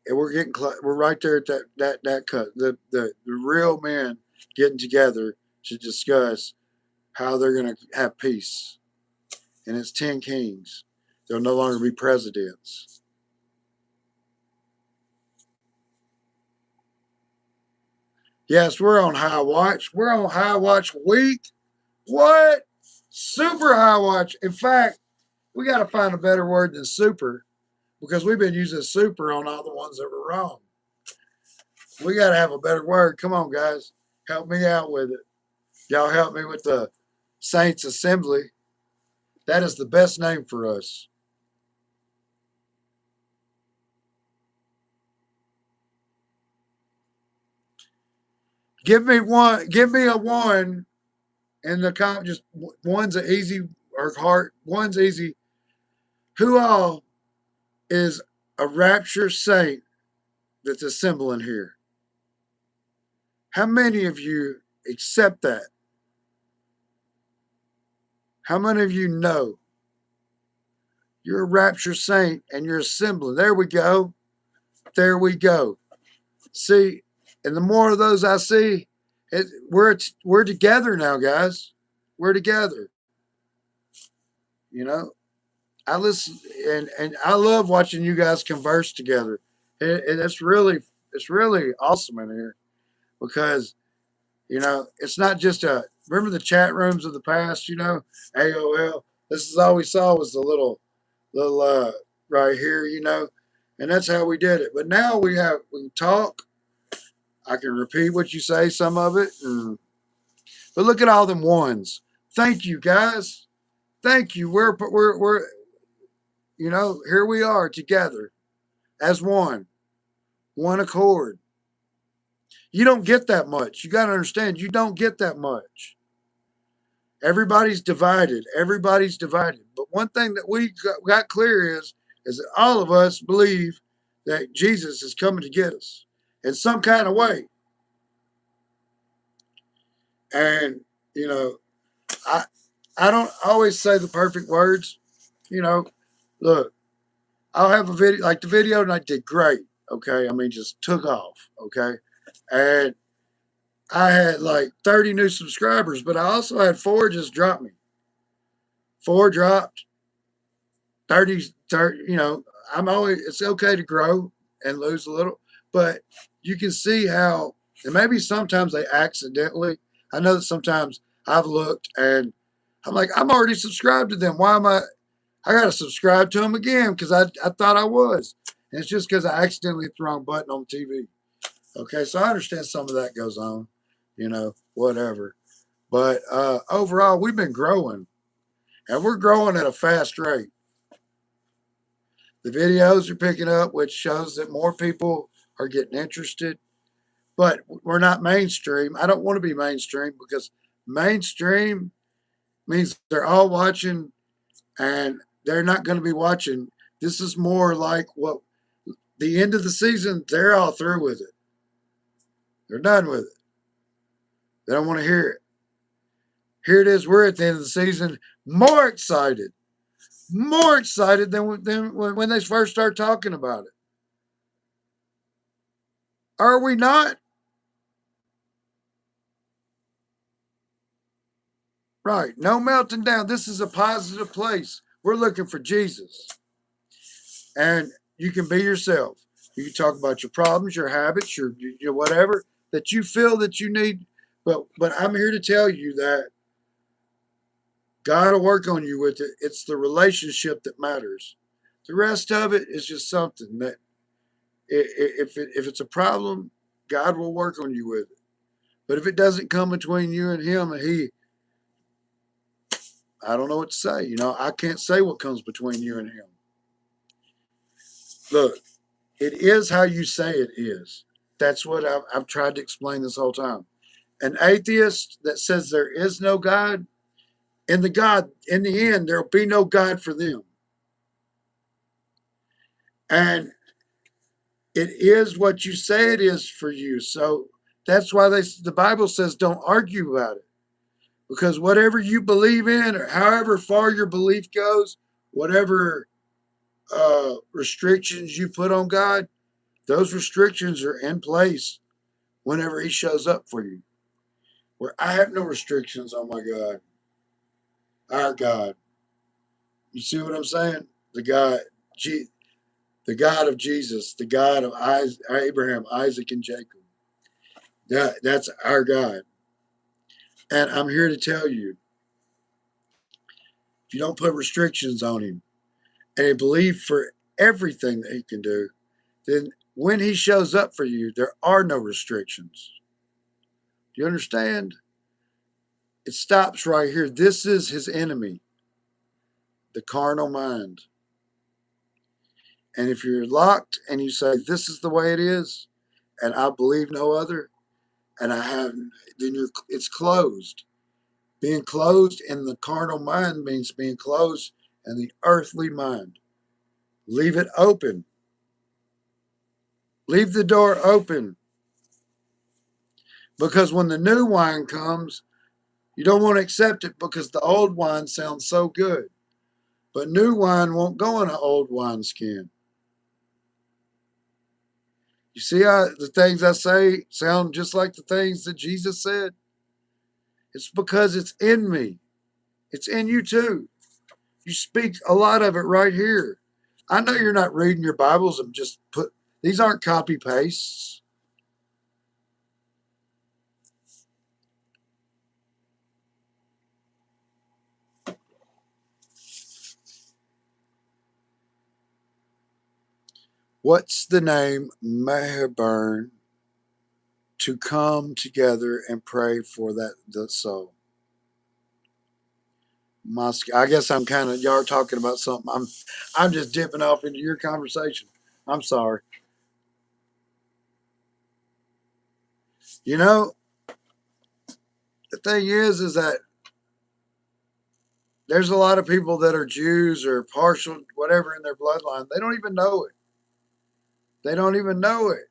we're right there at that cut. The real men getting together to discuss how they're going to have peace. And it's 10 kings. They'll no longer be presidents. Yes, we're on high watch. We're on high watch week. What? Super high watch. In fact, we got to find a better word than super because we've been using super on all the ones that were wrong. We got to have a better word. Come on, guys. Help me out with it. Y'all help me with the Saints Assembly. That is the best name for us. Give me one. Give me a one in the comment. Just one's an easy or hard. One's easy. Who all is a rapture saint that's assembling here? How many of you accept that? How many of you know you're a rapture saint and you're assembling? There we go. There we go. See, and the more of those I see, we're together now, guys. We're together. You know, I listen and I love watching you guys converse together. And it's really awesome in here because it's not just remember the chat rooms of the past, AOL. This is all we saw was the little right here, and that's how we did it. But now we can talk. I can repeat what you say, some of it, but look at all them ones. Thank you, guys. Thank you. We're here we are together as one accord. You don't get that much. You got to understand, you don't get that much. Everybody's divided. Everybody's divided. But one thing that we got clear is that all of us believe that Jesus is coming to get us in some kind of way. And, I I don't always say the perfect words. Look, I'll have a video like the video and I did great. Okay. I mean, just took off. Okay. And I had like 30 new subscribers, but I also had four just drop me. Four dropped, 30, it's okay to grow and lose a little, but you can see how, and maybe sometimes they accidentally, I know that sometimes I've looked and I'm like, I'm already subscribed to them. Why am I I got to subscribe to them again because I thought I was. And it's just because I accidentally hit the wrong button on TV. Okay, so I understand some of that goes on, whatever. But overall, we've been growing, and we're growing at a fast rate. The videos are picking up, which shows that more people are getting interested. But we're not mainstream. I don't want to be mainstream because mainstream means they're all watching and they're not going to be watching. This is more like what the end of the season, they're all through with it. They're done with it. They don't want to hear it. Here it is. We're at the end of the season, more excited than when they first started talking about it. Are we not? Right. No melting down. This is a positive place. We're looking for Jesus. And you can be yourself. You can talk about your problems, your habits, your whatever that you feel that you need. But I'm here to tell you that God will work on you with it. It's the relationship that matters. The rest of it is just something that if it's a problem, God will work on you with it. But if it doesn't come between you and Him, and I don't know what to say. I can't say what comes between you and Him. Look, it is how you say it is. That's what I've tried to explain this whole time. An atheist that says there is no God, in the end, there'll be no God for them. And it is what you say it is for you. So that's why the Bible says don't argue about it. Because whatever you believe in, or however far your belief goes, whatever restrictions you put on God, those restrictions are in place whenever He shows up for you. Where I have no restrictions on my God, our God. You see what I'm saying? The God of Jesus, the God of Abraham, Isaac, and Jacob. That's our God. And I'm here to tell you, if you don't put restrictions on Him and you believe for everything that He can do, then when He shows up for you, there are no restrictions. Do you understand? It stops right here. This is His enemy, the carnal mind. And if you're locked and you say, this is the way it is, and I believe no other, and I haven't, then it's closed. Being closed in the carnal mind means being closed in the earthly mind. Leave it open. Leave the door open. Because when the new wine comes, you don't want to accept it because the old wine sounds so good. But new wine won't go in an old wineskin. You see how the things I say sound just like the things that Jesus said? It's because it's in me. It's in you too. You speak a lot of it right here. I know you're not reading your Bibles and just these aren't copy pastes. What's the name Meherburn to come together and pray for the soul? I guess I'm kind of y'all are talking about something. I'm just dipping off into your conversation. I'm sorry. You know, the thing is that there's a lot of people that are Jews or partial, whatever in their bloodline. They don't even know it. They don't even know it.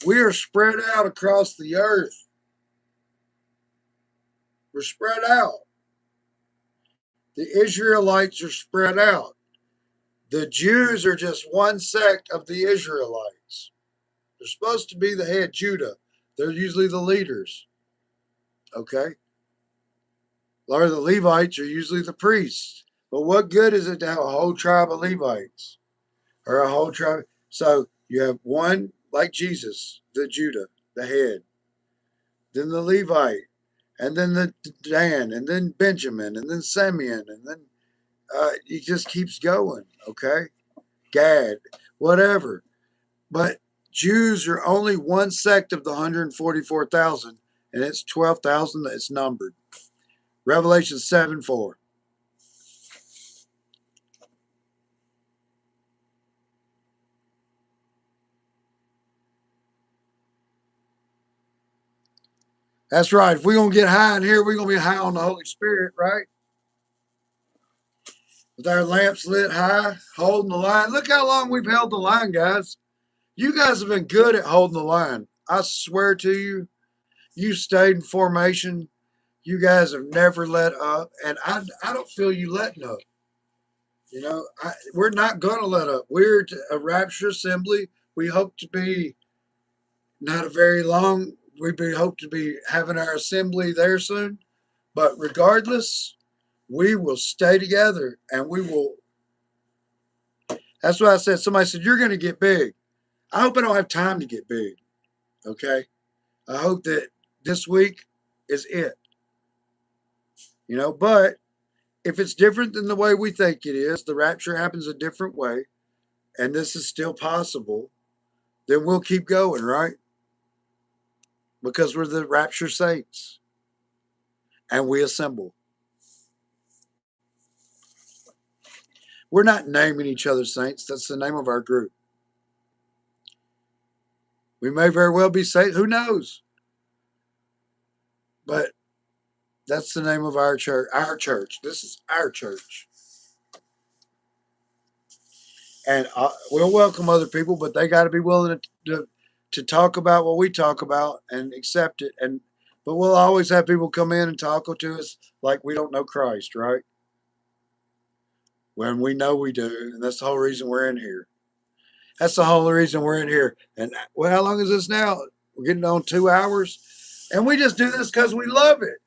We are spread out across the earth. We're spread out. The Israelites are spread out. The Jews are just one sect of the Israelites. They're supposed to be the head Judah. They're usually the leaders. Okay? Or the Levites are usually the priests. But what good is it to have a whole tribe of Levites? Or a whole tribe? So you have one like Jesus, the Judah, the head. Then the Levite. And then the Dan. And then Benjamin. And then Simeon. And then It just keeps going. Okay, Gad, whatever. But Jews are only one sect of the 144,000, and it's 12,000 that's numbered. Revelation 7:4. That's right. If we're going to get high in here, we're going to be high on the Holy Spirit, right? With our lamps lit high, holding the line. Look how long we've held the line, guys. You guys have been good at holding the line. I swear to you, you stayed in formation. You guys have never let up, and I don't feel you letting up. We're not going to let up. We're a Rapture assembly. We hope to be not a very long. Hope to be having our assembly there soon. But regardless, we will stay together, and we will. That's what I said. Somebody said you're going to get big. I hope I don't have time to get big. Okay. I hope that this week is it. But if it's different than the way we think it is, the rapture happens a different way, and this is still possible, then we'll keep going, right? Because we're the rapture saints and we assemble. We're not naming each other saints. That's the name of our group. We may very well be saints. Who knows? But that's the name of our church. Our church. This is our church. And we'll welcome other people, but they got to be willing to talk about what we talk about and accept it. But we'll always have people come in and talk to us like we don't know Christ, right? When we know we do, and that's the whole reason we're in here. That's the whole reason we're in here. And well, how long is this now? We're getting on 2 hours, and we just do this because we love it.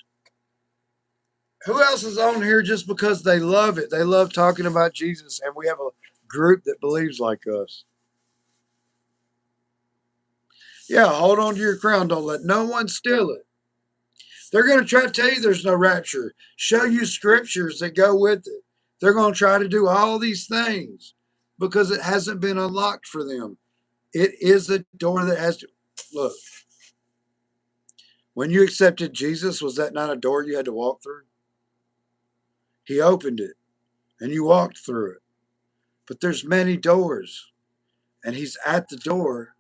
Who else is on here just because they love it? They love talking about Jesus, and we have a group that believes like us. Yeah, hold on to your crown. Don't let no one steal it. They're going to try to tell you there's no rapture, show you scriptures that go with it. They're going to try to do all these things because it hasn't been unlocked for them. It is a door that has to look. When you accepted Jesus, was that not a door you had to walk through? He opened it and you walked through it. But there's many doors, and he's at the door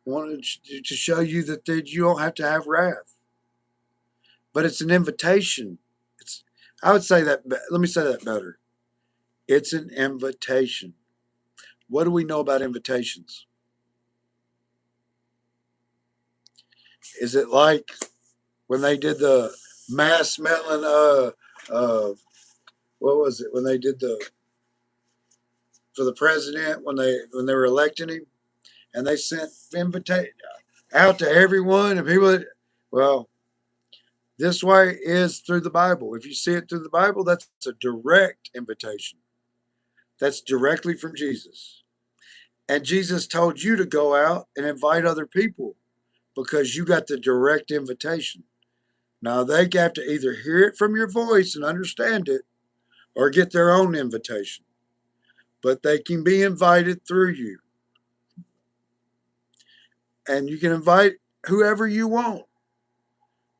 wanting to show you that you don't have to have wrath. But it's an invitation. I would say that, let me say that better. It's an invitation. What do we know about invitations? Is it like when they did the mass mailing, what was it? When they did for the president, when they were electing him, and they sent invitation out to everyone and people. Well, this way is through the Bible. If you see it through the Bible, that's a direct invitation. That's directly from Jesus. And Jesus told you to go out and invite other people because you got the direct invitation. Now, they have to either hear it from your voice and understand it or get their own invitation. But they can be invited through you. And you can invite whoever you want.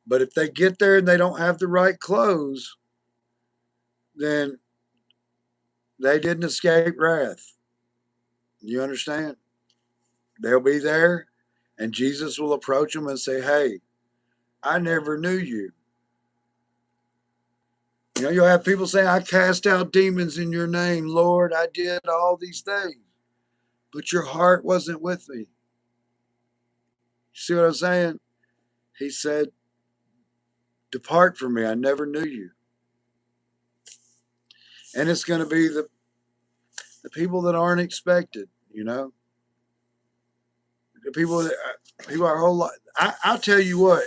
But if they get there and they don't have the right clothes, then they didn't escape wrath. You understand? They'll be there, and Jesus will approach them and say, "Hey, I never knew you." You'll have people say, "I cast out demons in your name, Lord. I did all these things, but your heart wasn't with me." You see what I'm saying? He said, "Depart from me. I never knew you." And it's going to be the people that aren't expected, the people our whole life. I'll tell you what,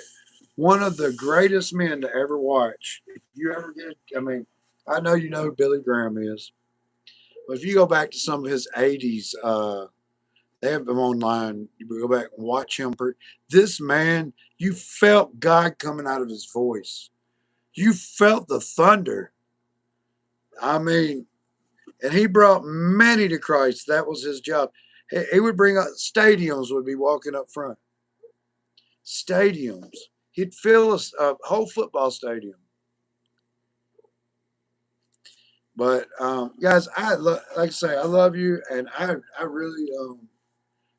one of the greatest men to ever watch. If you ever get, I know you know who Billy Graham is, but if you go back to some of his 80s, they have them online. You go back and watch him. This man, you felt God coming out of his voice. You felt the thunder. I mean, and he brought many to Christ. That was his job. He would bring up stadiums, would be walking up front. Stadiums. He'd fill a whole football stadium. But guys, like I say, I love you, and I really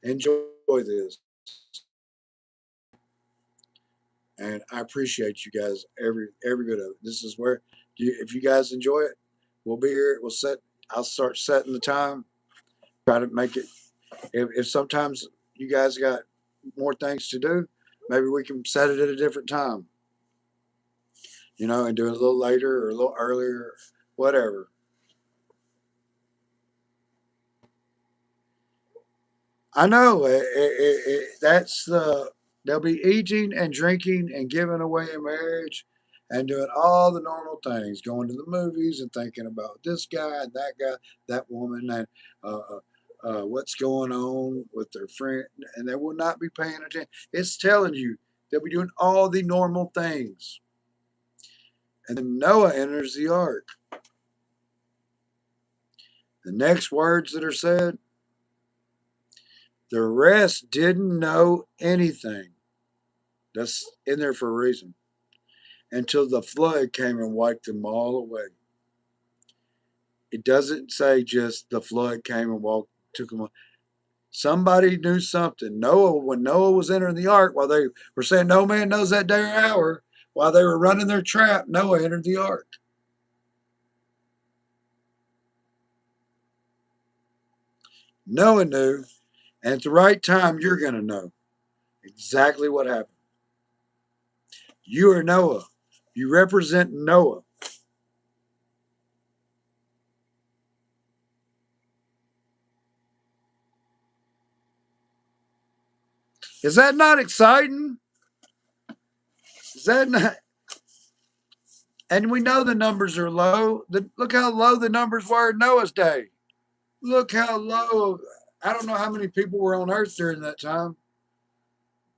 enjoy this, and I appreciate you guys every bit of it. This is where, if you guys enjoy it, we'll be here. I'll start setting the time. Try to make it. If sometimes you guys got more things to do, maybe we can set it at a different time. And do it a little later or a little earlier, whatever. I know that's they'll be eating and drinking and giving away in marriage and doing all the normal things, going to the movies and thinking about this guy, that woman, and uh, what's going on with their friend, and they will not be paying attention. It's telling you they'll be doing all the normal things. And then Noah enters the ark. The next words that are said, the rest didn't know anything. That's in there for a reason. Until the flood came and wiped them all away. It doesn't say just the flood came and took them away. Somebody knew something. When Noah was entering the ark, while they were saying no man knows that day or hour, while they were running their trap, Noah entered the ark. Noah knew, and at the right time, you're going to know exactly what happened. You are Noah. You represent Noah. Is that not exciting? Is that not? And we know the numbers are low. Look how low the numbers were in Noah's day. Look how low. I don't know how many people were on Earth during that time,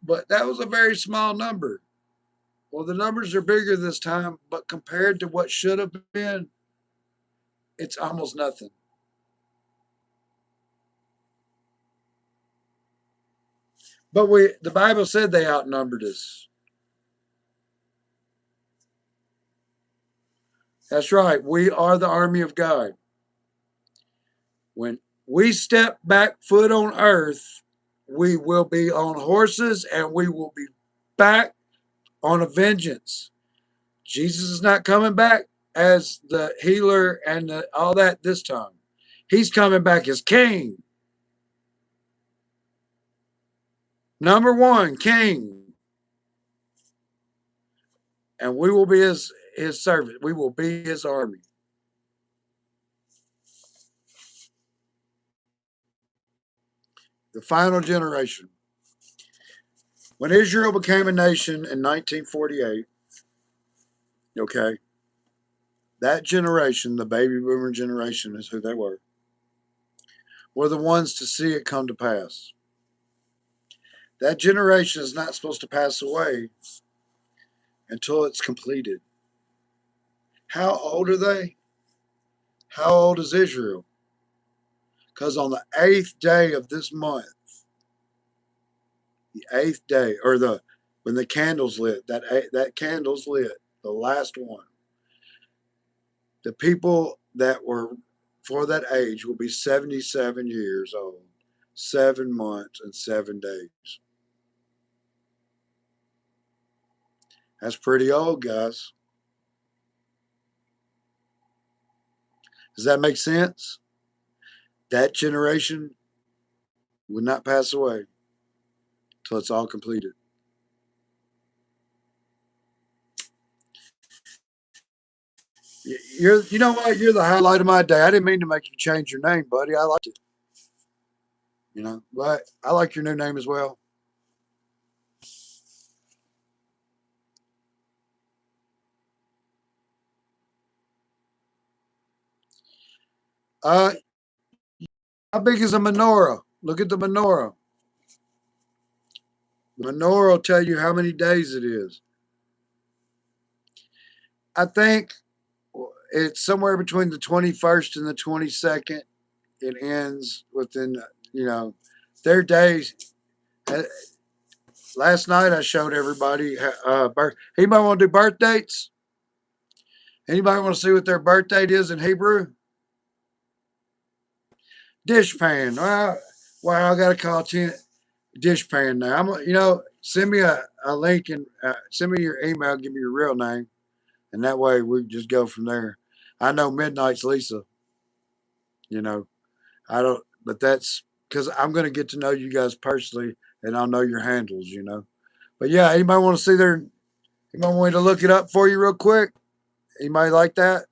but that was a very small number. Well, the numbers are bigger this time, but compared to what should have been, it's almost nothing. But the Bible said they outnumbered us. That's right. We are the army of God. When we step back foot on earth, we will be on horses and we will be back on a vengeance. Jesus is not coming back as the healer and all that this time. He's coming back as king. Number one, king. And we will be his servant. We will be his army. The final generation. When Israel became a nation in 1948, okay, that generation, the baby boomer generation is who they were the ones to see it come to pass. That generation is not supposed to pass away until it's completed. How old are they? How old is Israel? Because on the eighth day of this month, the eighth day, or when the candle's lit, that candle's lit, the last one. The people that were for that age will be 77 years old, 7 months and 7 days. That's pretty old, guys. Does that make sense? That generation would not pass away till it's all completed. You know what? You're the highlight of my day. I didn't mean to make you change your name, buddy. I liked it. But I like your new name as well. Uh, how big is a menorah? Look at the menorah. The menorah will tell you how many days it is. I think it's somewhere between the 21st and the 22nd. It ends within, you know, their days. Uh, Last night I showed everybody. Anybody want to do birth dates? Anybody want to see what their birth date is in Hebrew? Dishpan. Wow, I got to call 10 dishpan now. Send me a link and send me your email. Give me your real name, and that way we just go from there. I know Midnight's Lisa. You know, I don't, but that's because I'm going to get to know you guys personally, and I'll know your handles. But yeah, anybody want to see their? Anybody want me to look it up for you real quick? Anybody like that?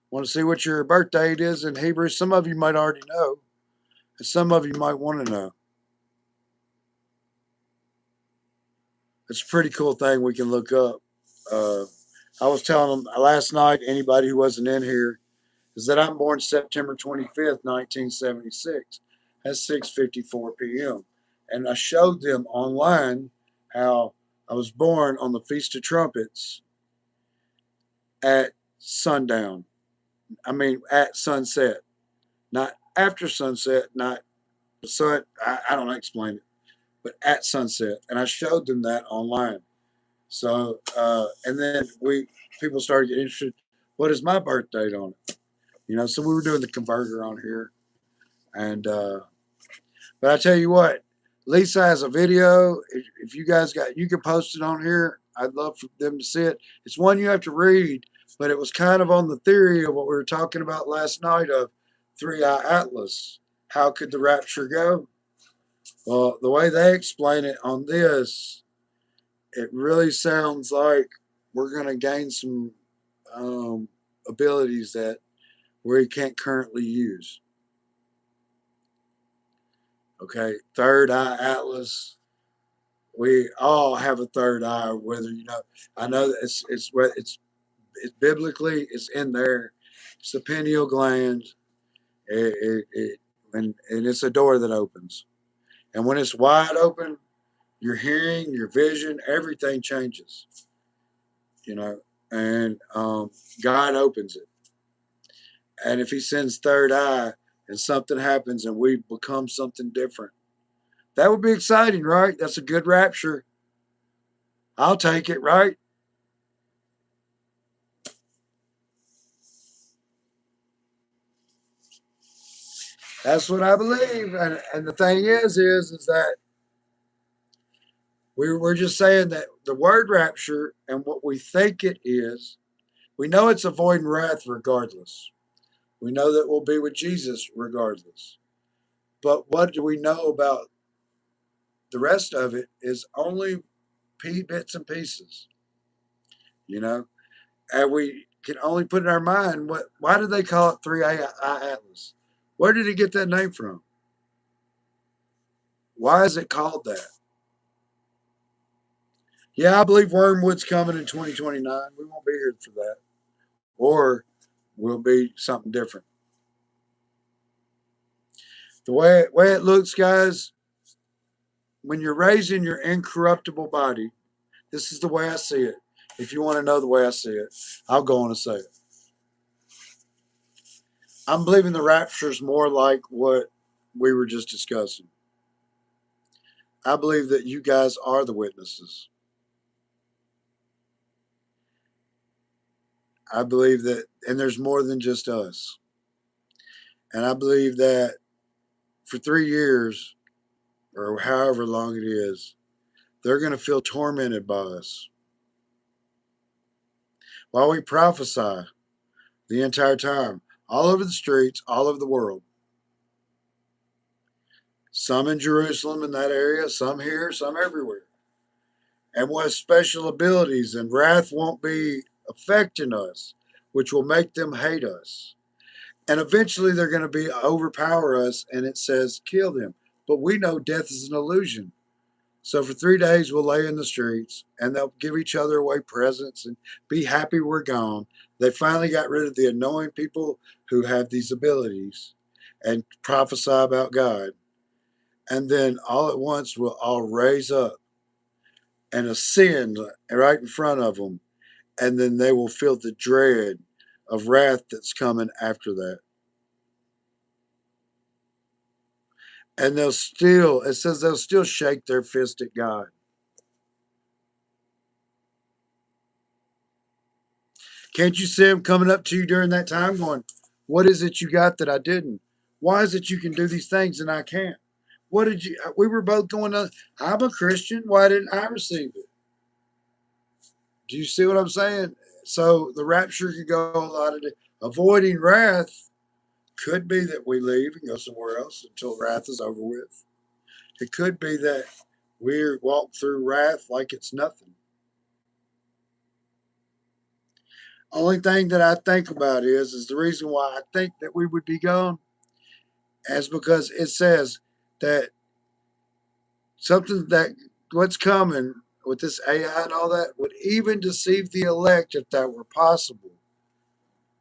Want to see what your birth date is in Hebrew? Some of you might already know, and some of you might want to know. It's a pretty cool thing we can look up. Uh, I was telling them last night, anybody who wasn't in here, is that I'm born September 25th, 1976 at 6:54 p.m. And I showed them online how I was born on the Feast of Trumpets at sundown. I mean, at sunset, not after sunset, not the sun. I don't explain it, but at sunset. And I showed them that online. So, and then people started getting interested. What is my birth date on it? So we were doing the converter on here, and but I tell you what, Lisa has a video. If you guys you can post it on here. I'd love for them to see it. It's one you have to read, but it was kind of on the theory of what we were talking about last night of 3-eye Atlas. How could the rapture go? Well, the way they explain it on this, it really sounds like we're going to gain some abilities that we can't currently use. Okay, third eye Atlas. We all have a third eye. Whether I know that it's biblically it's in there. It's the pineal gland. And it's a door that opens. And when it's wide open, your hearing, your vision, everything changes. And God opens it. And if He sends third eye, and something happens, and we become something different, that would be exciting, right? That's a good rapture. I'll take it, right? That's what I believe. And the thing is that we're just saying that the word rapture and what we think it is, we know it's avoiding wrath regardless. We know that we'll be with Jesus regardless. But what do we know about the rest of it is only bits and pieces, you know? And we can only put in our mind why did they call it 3-eye Atlas? Where did it get that name from? Why is it called that? Yeah, I believe Wormwood's coming in 2029. We won't be here for that. Or we'll be something different. The way it looks, guys, when you're raising your incorruptible body, this is the way I see it. If you want to know the way I see it, I'll go on and say it. I'm believing the rapture is more like what we were just discussing. I believe that you guys are the witnesses. I believe that, and there's more than just us. And I believe that for 3 years, or however long it is, they're going to feel tormented by us while we prophesy the entire time, all over the streets, all over the world. Some in Jerusalem in that area, some here, some everywhere. And with special abilities, and wrath won't be affecting us, which will make them hate us. And eventually they're going to be overpower us, and it says kill them. But we know death is an illusion. So for 3 days we'll lay in the streets, and they'll give each other away presents and be happy we're gone. They finally got rid of the annoying people who have these abilities and prophesy about God. And then all at once we'll all raise up and ascend right in front of them. And then they will feel the dread of wrath that's coming after that. And it says they'll still shake their fist at God. Can't you see them coming up to you during that time going, what is it you got that I didn't? Why is it you can do these things and I can't? What did you, we were both going on, I'm a Christian. Why didn't I receive it? Do you see what I'm saying? So the rapture could go a lot of, avoiding wrath could be that we leave and go somewhere else until wrath is over with. It could be that we walk through wrath like it's nothing. Only thing that I think about is the reason why I think that we would be gone is because it says that something that what's coming with this AI and all that would even deceive the elect if that were possible.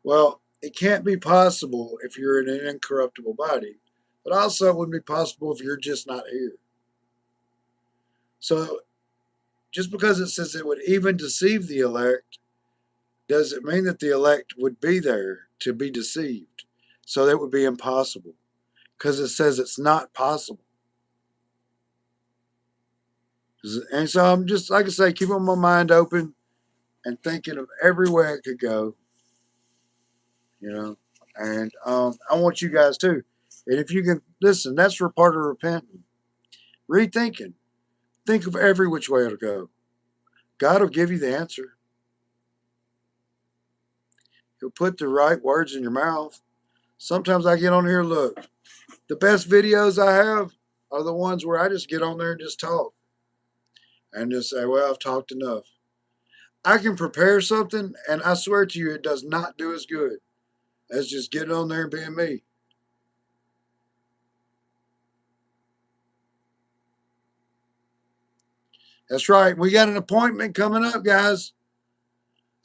Well, it can't be possible if you're in an incorruptible body, but also it wouldn't be possible if you're just not here. So just because it says it would even deceive the elect doesn't mean that the elect would be there to be deceived. So that would be impossible because it says it's not possible. And so I'm just, like I say, keeping my mind open and thinking of every way it could go, you know. And I want you guys too. And if you can listen, that's for part of repenting, rethinking. Think of every which way it'll go. God will give you the answer. He'll put the right words in your mouth. Sometimes I get on here, look, the best videos I have are the ones where I just get on there and just talk and just say, well, I've talked enough. I can prepare something, and I swear to you, it does not do as good as just getting on there and being me. That's right. We got an appointment coming up, guys.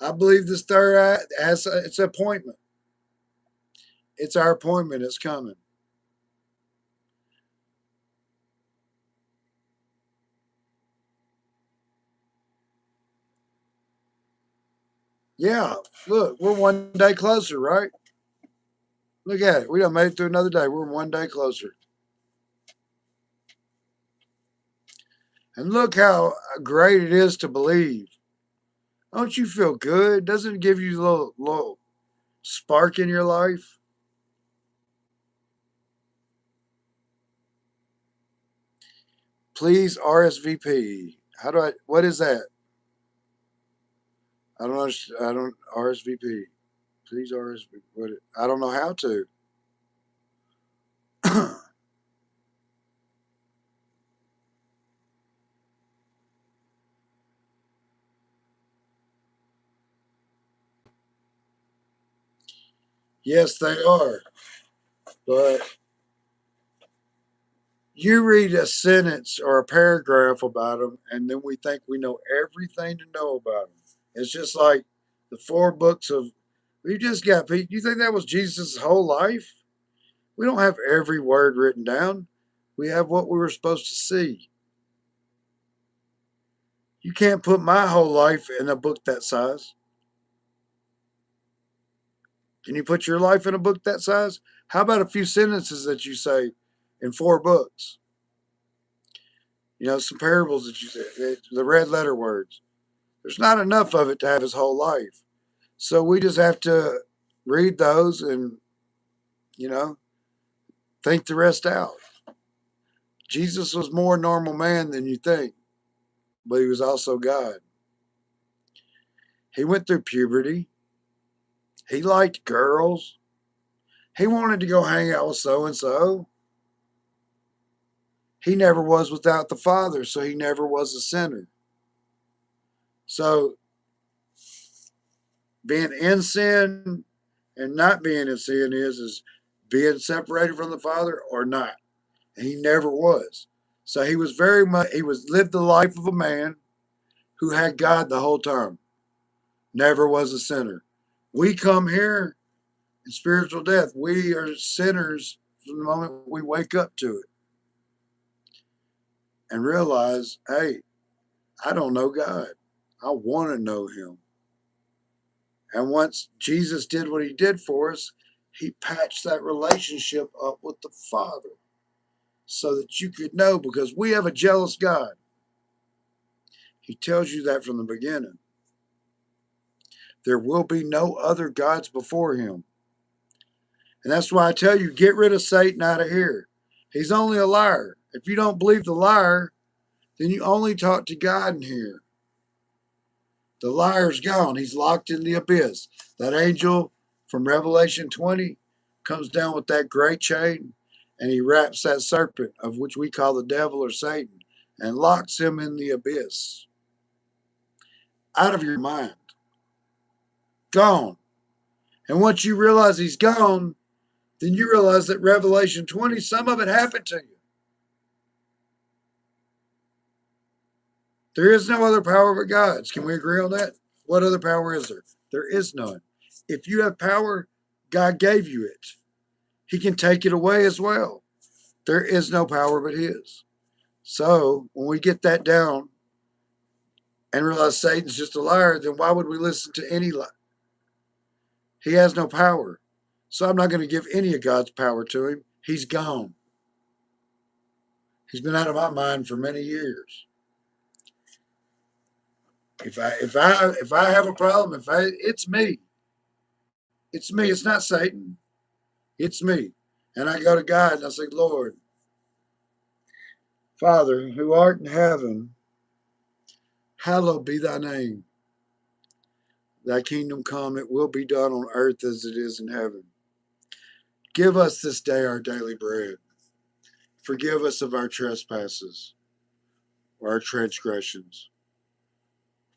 I believe this third eye has it's an appointment. It's our appointment. It's coming. Yeah. Look, we're one day closer, right? Look at it. We done made it through another day. We're one day closer. And look how great it is to believe. Don't you feel good? Doesn't it give you a little spark in your life? Please RSVP. How do I? What is that? I don't know. I don't RSVP. Please RSVP. What? I don't know how to. Yes, they are. But you read a sentence or a paragraph about them, and then we think we know everything to know about them. It's just like the four books of. We just got. You think that was Jesus' whole life? We don't have every word written down. We have what we were supposed to see. You can't put my whole life in a book that size. Can you put your life in a book that size? How about a few sentences that you say in four books? You know, some parables that you say, the red letter words. There's not enough of it to have his whole life. So we just have to read those and, you know, think the rest out. Jesus was more normal man than you think, but he was also God. He went through puberty. He liked girls. He wanted to go hang out with so and so. He never was without the Father, so he never was a sinner. So being in sin and not being in sin is being separated from the Father or not. And he never was. So he was very much he was lived the life of a man who had God the whole time. Never was a sinner. We come here in spiritual death. We are sinners from the moment we wake up to it and realize, hey, I don't know God. I want to know him. And once Jesus did what he did for us, he patched that relationship up with the Father so that you could know, because we have a jealous God. He tells you that from the beginning. There will be no other gods before him. And that's why I tell you, get rid of Satan out of here. He's only a liar. If you don't believe the liar, then you only talk to God in here. The liar's gone. He's locked in the abyss. That angel from Revelation 20 comes down with that great chain, and he wraps that serpent, of which we call the devil or Satan, and locks him in the abyss. Out of your mind. Gone. And once you realize he's gone, then you realize that Revelation 20, some of it happened to you. There is no other power but God's. Can we agree on that? What other power is there? There is none. If you have power, God gave you it. He can take it away as well. There is no power but his. So when we get that down and realize Satan's just a liar, then why would we listen to any lie? He has no power. So I'm not going to give any of God's power to him. He's gone. He's been out of my mind for many years. If I have a problem, it's me. It's me. It's not Satan. It's me. And I go to God and I say, Lord, Father, who art in heaven, hallowed be thy name. Thy kingdom come, it will be done on earth as it is in heaven. Give us this day our daily bread. Forgive us of our trespasses, or our transgressions.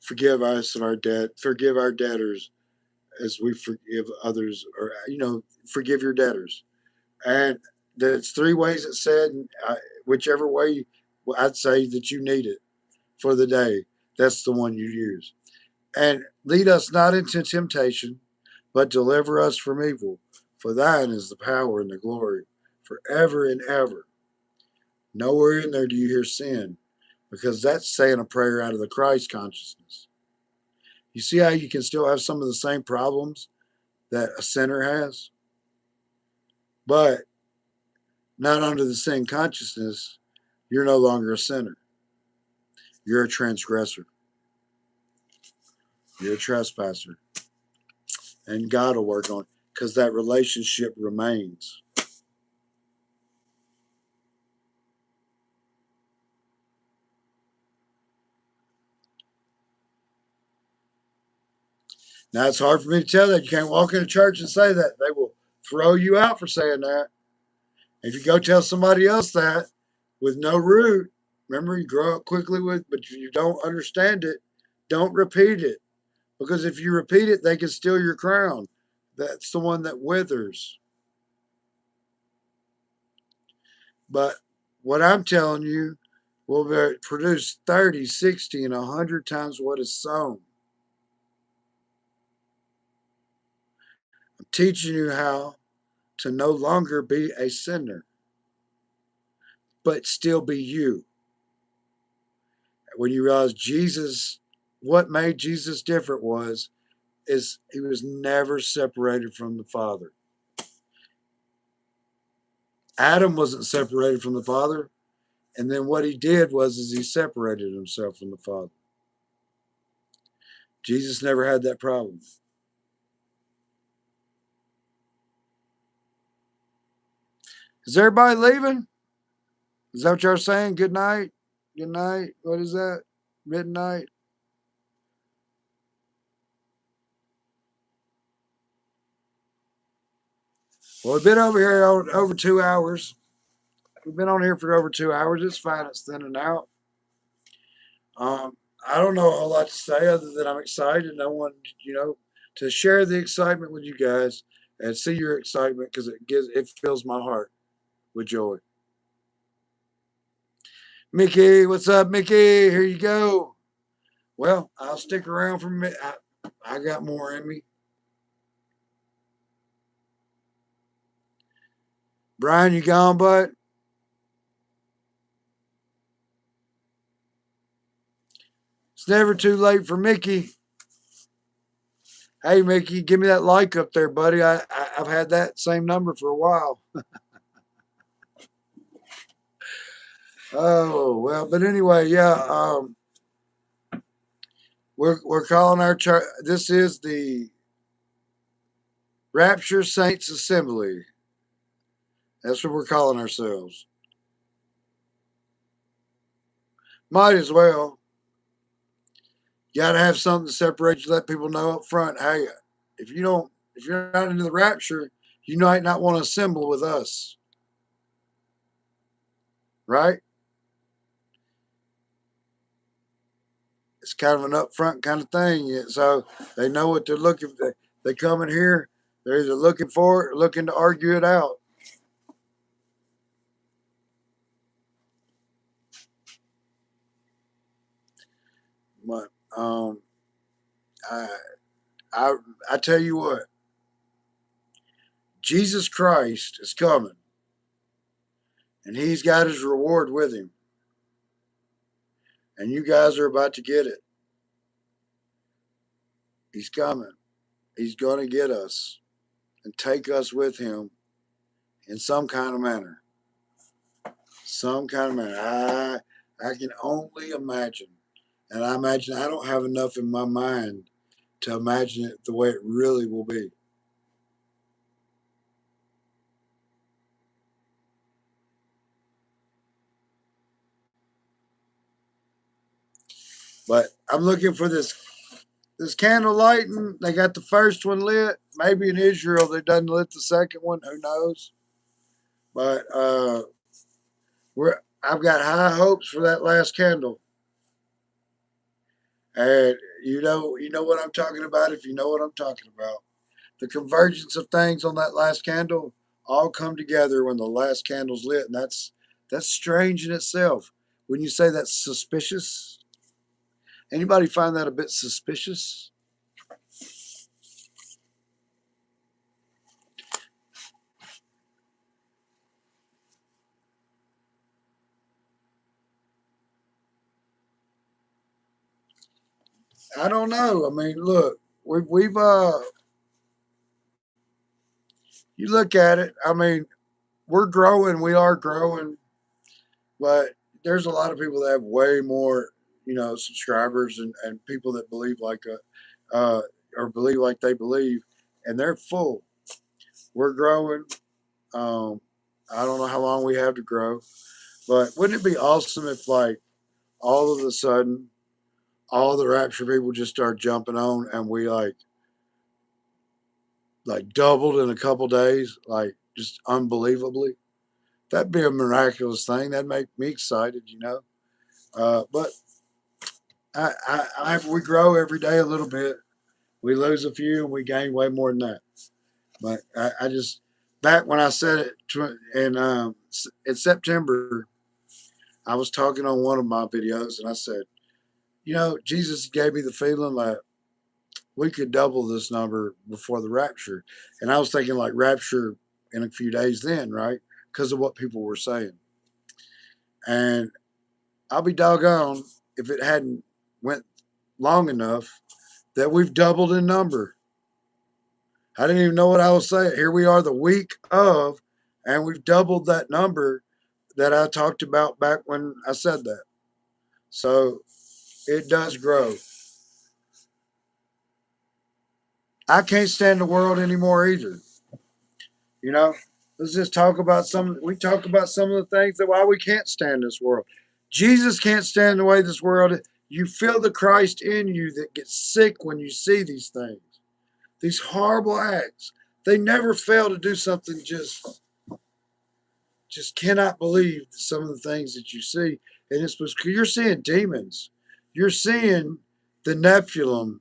Forgive us of our debt. Forgive our debtors as we forgive others, or, forgive your debtors. And there's three ways it said, whichever way I'd say that you need it for the day, that's the one you use. And lead us not into temptation, but deliver us from evil. For thine is the power and the glory forever and ever. Nowhere in there do you hear sin, because that's saying a prayer out of the Christ consciousness. You see how you can still have some of the same problems that a sinner has, but not under the same consciousness. You're no longer a sinner. You're a transgressor. You're a trespasser. And God will work on it because that relationship remains. Now, it's hard for me to tell that. You can't walk in a church and say that. They will throw you out for saying that. If you go tell somebody else that with no root, remember, you grow up quickly but if you don't understand it, don't repeat it. Because if you repeat it, they can steal your crown. That's the one that withers. But what I'm telling you will produce 30, 60, and 100 times what is sown. I'm teaching you how to no longer be a sinner, but still be you. When you realize Jesus, what made Jesus different is he was never separated from the Father. Adam wasn't separated from the Father, and then what he did is he separated himself from the Father. Jesus never had that problem. Is everybody leaving? Is that what y'all saying? Good night? Good night? What is that? Midnight? Well, we've been over here over 2 hours. We've been on here for over 2 hours. It's fine. It's thinning out. I don't know a whole lot to say other than I'm excited and I want, to share the excitement with you guys and see your excitement because it fills my heart with joy. Mickey, what's up, Mickey? Here you go. Well, I'll stick around for a minute. I got more in me. Brian, you gone, bud? It's never too late for Mickey. Hey, Mickey, give me that like up there, buddy. I've had that same number for a while. Oh well, but anyway, yeah. We're calling our church. This is the Rapture Saints Assembly. That's what we're calling ourselves. Might as well. You got to have something to separate you. Let people know up front. Hey, if you're not into the rapture, you might not want to assemble with us, right? It's kind of an upfront kind of thing. So they know what they're looking for. They come in here, they're either looking for it or looking to argue it out. But I, I, I tell you what, Jesus Christ is coming, and He's got His reward with Him, and you guys are about to get it. He's coming. He's going to get us and take us with Him in some kind of manner. Some kind of manner. I can only imagine. And I imagine I don't have enough in my mind to imagine it the way it really will be. But I'm looking for this candle lighting. They got the first one lit. Maybe in Israel they done lit the second one. Who knows? But I've got high hopes for that last candle. And you know what I'm talking about if you know what I'm talking about. The convergence of things on that last candle all come together when the last candle's lit, and that's strange in itself. When you say that's suspicious, anybody find that a bit suspicious? I don't know. I mean, look, we've you look at it. I mean, we're growing. We are growing, but there's a lot of people that have way more, subscribers and people that believe or believe like they believe, and they're full. We're growing. Um, I don't know how long we have to grow, but wouldn't it be awesome if, like, all of a sudden, all the Rapture people just start jumping on, and we like doubled in a couple days, like just unbelievably. That'd be a miraculous thing. That'd make me excited. But we grow every day a little bit. We lose a few and we gain way more than that. But I just back when I said it in September, I was talking on one of my videos and I said, Jesus gave me the feeling like we could double this number before the rapture. And I was thinking like rapture in a few days then, right? Because of what people were saying. And I'll be doggone if it hadn't went long enough that we've doubled in number. I didn't even know what I was saying. Here we are the week of, and we've doubled that number that I talked about back when I said that. So it does grow. I can't stand the world anymore either. You know, let's just talk about we talk about some of the things that why we can't stand this world. Jesus can't stand the way this world is. You feel the Christ in you that gets sick when you see these things, these horrible acts. They never fail to do something just cannot believe some of the things that you see. And it's because you're seeing demons. You're seeing the Nephilim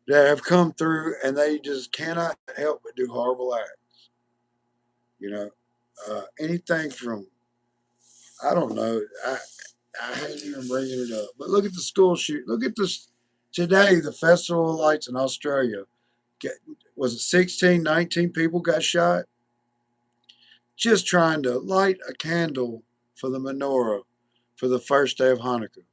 that have come through and they just cannot help but do horrible acts. You know, anything from, I don't know, I hate even bringing it up, but look at the school shoot. Look at this today, the Festival of Lights in Australia. Was it 16, 19 people got shot? Just trying to light a candle for the menorah for the first day of Hanukkah.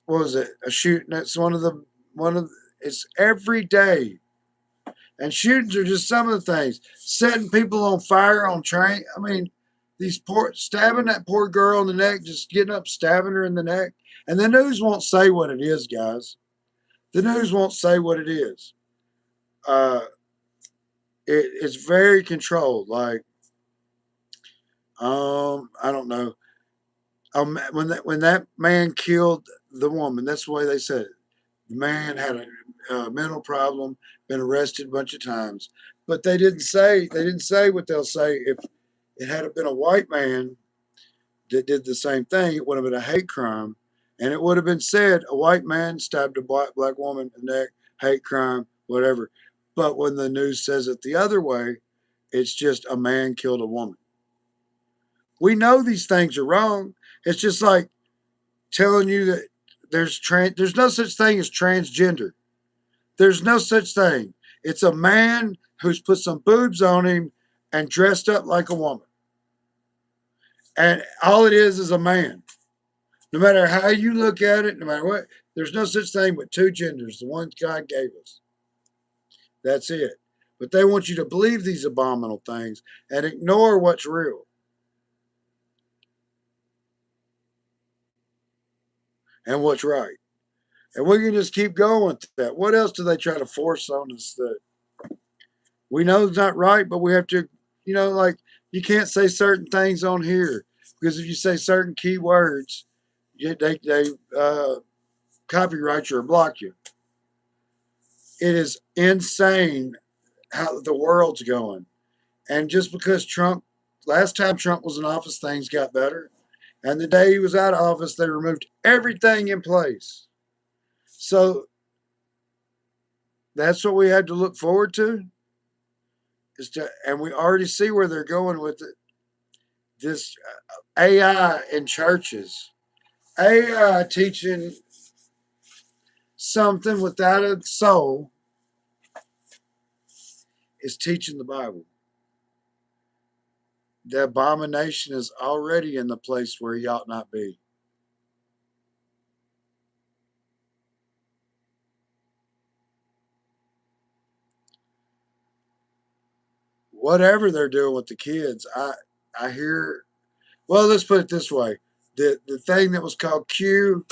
what was it? A shooting. It's one of. It's every day, and shootings are just some of the things. Setting people on fire on train. I mean, these poor stabbing that poor girl in the neck, just getting up, stabbing her in the neck, and the news won't say what it is, guys. The news won't say what it is. Uh, it's very controlled. Like, I don't know. When that man killed the woman, that's the way they said it. The man had a mental problem, been arrested a bunch of times, but they didn't say what they'll say if it had been a white man that did the same thing. It would have been a hate crime, and it would have been said a white man stabbed a black woman in the neck, hate crime, whatever. But when the news says it the other way, it's just a man killed a woman. We know these things are wrong. It's just like telling you that there's no such thing as transgender. There's no such thing. It's a man who's put some boobs on him and dressed up like a woman. And all it is a man. No matter how you look at it, no matter what, there's no such thing but two genders, the one God gave us. That's it. But they want you to believe these abominable things and ignore what's real and what's right. And we can just keep going with that. What else do they try to force on us that we know it's not right, but we have to, like you can't say certain things on here because if you say certain key words, they copyright you or block you. It is insane how the world's going. And just because last time Trump was in office, things got better. And the day he was out of office, they removed everything in place. So that's what we had to look forward to. And we already see where they're going with it. This AI in churches, AI teaching something without a soul is teaching the Bible. The abomination is already in the place where he ought not be. Whatever they're doing with the kids, I hear. Well, let's put it this way: the thing that was called Q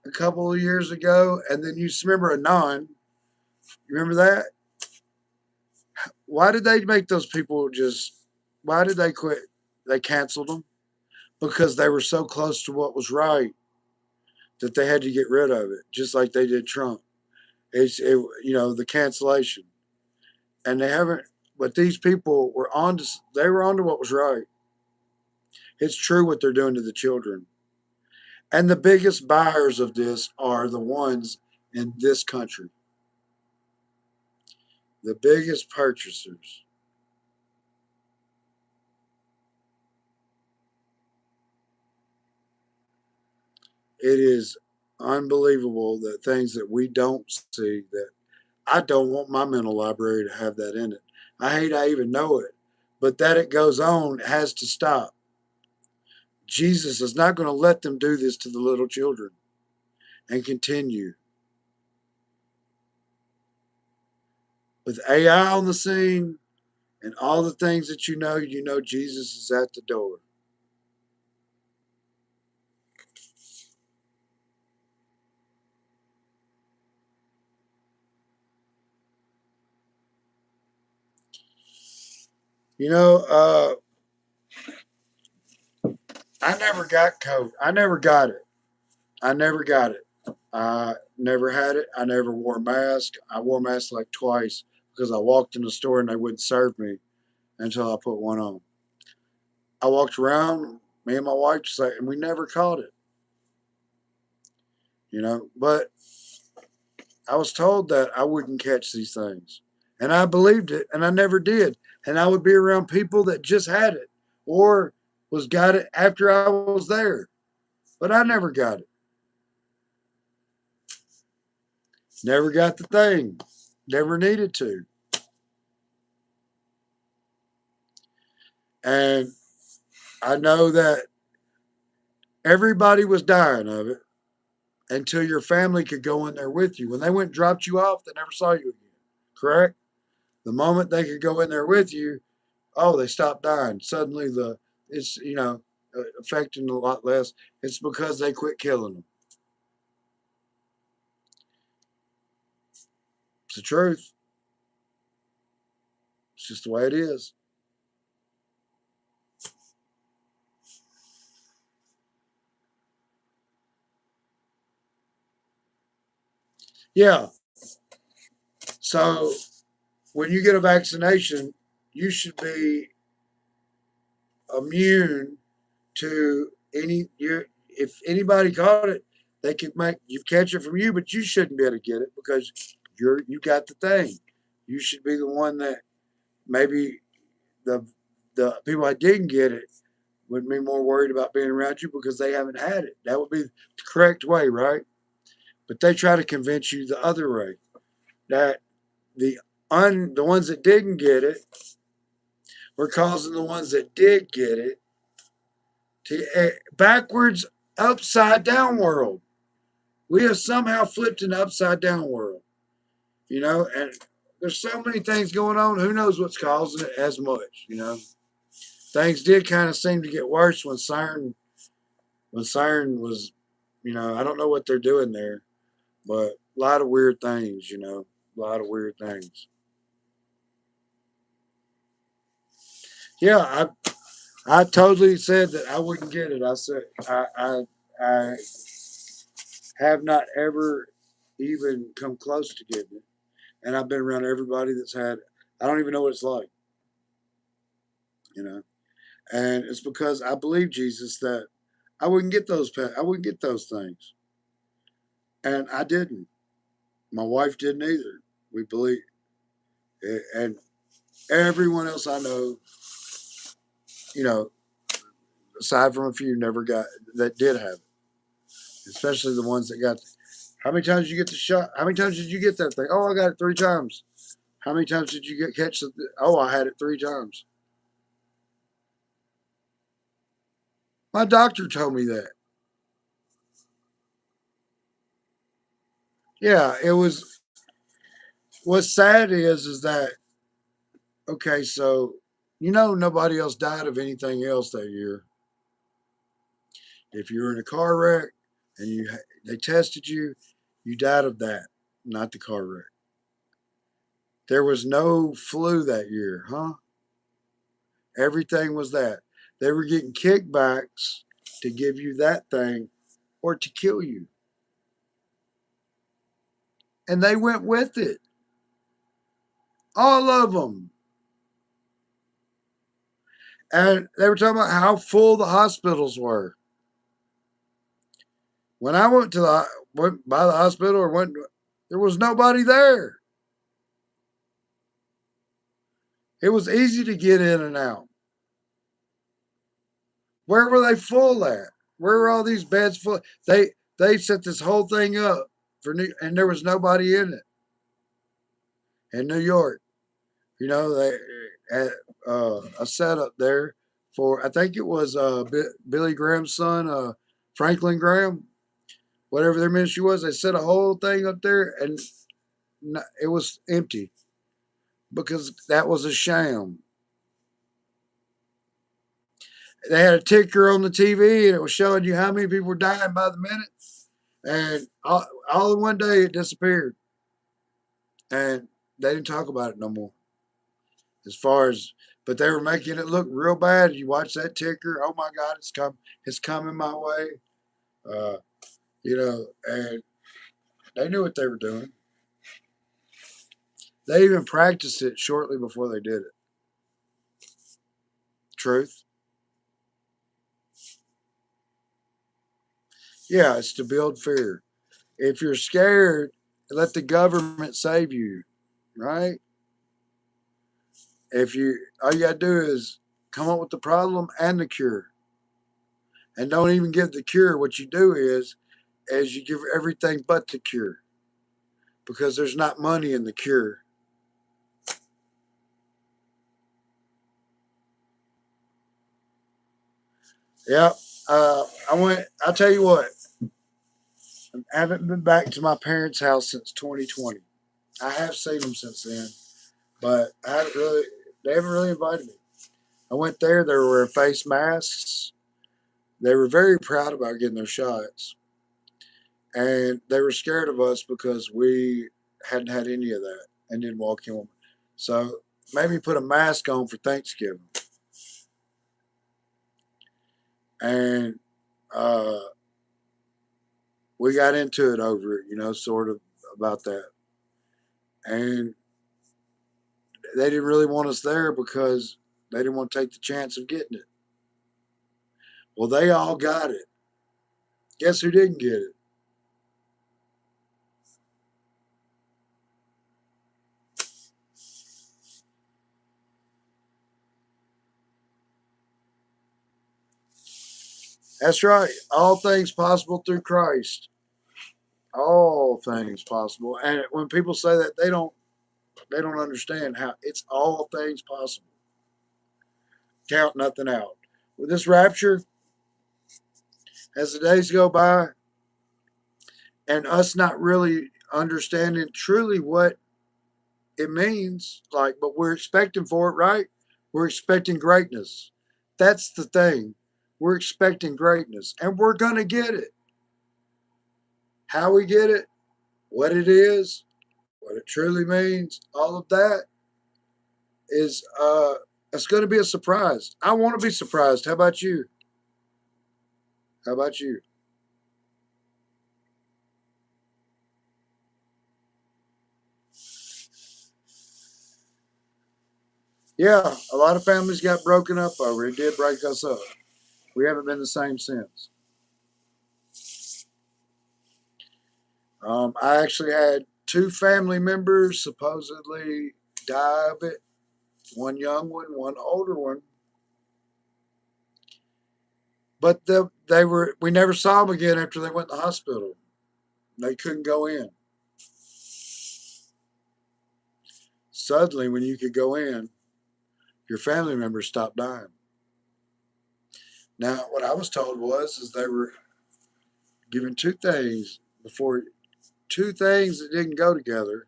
a couple of years ago, and then you remember Anon. You remember that? Why did they make those people just? Why did they quit? They canceled them because they were so close to what was right that they had to get rid of it, just like they did Trump. The cancellation, and they haven't. But these people were on to. They were on to what was right. It's true what they're doing to the children. And the biggest buyers of this are the ones in this country. The biggest purchasers. It is unbelievable that things that we don't see that I don't want my mental library to have that in it. I hate I even know it. But that it goes on has to stop. Jesus is not going to let them do this to the little children and continue. With AI on the scene and all the things that you know Jesus is at the door. You know, I never got COVID. I never got it. I never got it. I never had it. I never wore a mask. I wore a mask like twice because I walked in the store and they wouldn't serve me until I put one on. I walked around, me and my wife, just like, and we never caught it. But I was told that I wouldn't catch these things. And I believed it, and I never did. And I would be around people that just had it or got it after I was there. But I never got it. Never got the thing. Never needed to. And I know that everybody was dying of it. until your family could go in there with you. When they went and dropped you off, they never saw you again. Correct? The moment they could go in there with you, oh, they stopped dying. Suddenly it's affecting a lot less. It's because they quit killing them. It's the truth. It's just the way it is. Yeah. So when you get a vaccination, you should be immune to any you if anybody caught it, they could make you catch it from you, but you shouldn't be able to get it because you got the thing. You should be the one that maybe the the people that didn't get it would be more worried about being around you because they haven't had it. That would be the correct way, right? But they try to convince you the other way that the ones that didn't get it were causing the ones that did get it to backwards, upside down world. We have somehow flipped an upside down world, and there's so many things going on. Who knows what's causing it as much. Things did kind of seem to get worse when Siren was, I don't know what they're doing there, but a lot of weird things. A lot of weird things. Yeah, I totally said that I wouldn't get it. I said I have not ever even come close to getting it, and I've been around everybody that's had. I don't even know what it's like, you know. And it's because I believe Jesus that I wouldn't get those. I wouldn't get those things, and I didn't. My wife didn't either. We believe, and everyone else I know, you know, aside from a few, never got that did have it. Especially the ones that got. How many times did you get the shot? How many times did you get that thing? Oh, I got it 3 times. How many times did you catch the? Oh, I had it 3 times. My doctor told me that. Yeah, it was. What's sad is that okay, so nobody else died of anything else that year. If you were in a car wreck and they tested you, you died of that, not the car wreck. There was no flu that year, huh? Everything was that. They were getting kickbacks to give you that thing or to kill you. And they went with it. All of them. And they were talking about how full the hospitals were. When I went by the hospital or there was nobody there. It was easy to get in and out. Where were they full at? Where were all these beds full? They set this whole thing up and there was nobody in it in New York. They had a setup there for I think it was Billy Graham's son, Franklin Graham, whatever their ministry was. They set a whole thing up there and it was empty because that was a sham. They had a ticker on the TV and it was showing you how many people were dying by the minute, and all in one day it disappeared, and they didn't talk about it no more. As far as, but they were making it look real bad. You watch that ticker, oh my God, it's coming my way. Uh, and they knew what they were doing. They even practiced it shortly before they did it. Truth, yeah, it's to build fear. If you're scared, let the government save you, right? If you all you gotta do is come up with the problem and the cure, and don't even give the cure. What you do is you give everything but the cure because there's not money in the cure. Yeah, I went. I'll tell you what. I haven't been back to my parents' house since 2020. I have seen them since then, but they haven't really invited me. I went there, they were wearing face masks. They were very proud about getting their shots. And they were scared of us because we hadn't had any of that and didn't walk in. So made me put a mask on for Thanksgiving. And uh, we got into it over it, sort of about that. And they didn't really want us there because they didn't want to take the chance of getting it. Well, they all got it. Guess who didn't get it? That's right. All things possible through Christ. All things possible. And when people say that, they don't understand how it's all things possible. Count nothing out. With this rapture, as the days go by, and us not really understanding truly what it means, but we're expecting for it, right? We're expecting greatness. That's the thing. We're expecting greatness, and we're going to get it. How we get it, what it is, what it truly means, all of that is it's going to be a surprise. I want to be surprised. How about you? How about you? Yeah, a lot of families got broken up over it. It did break us up. We haven't been the same since. I actually had two family members supposedly die of it. One young one older one. But we never saw them again after they went to the hospital. They couldn't go in. Suddenly, when you could go in, your family members stopped dying. Now, what I was told is they were given two things that didn't go together.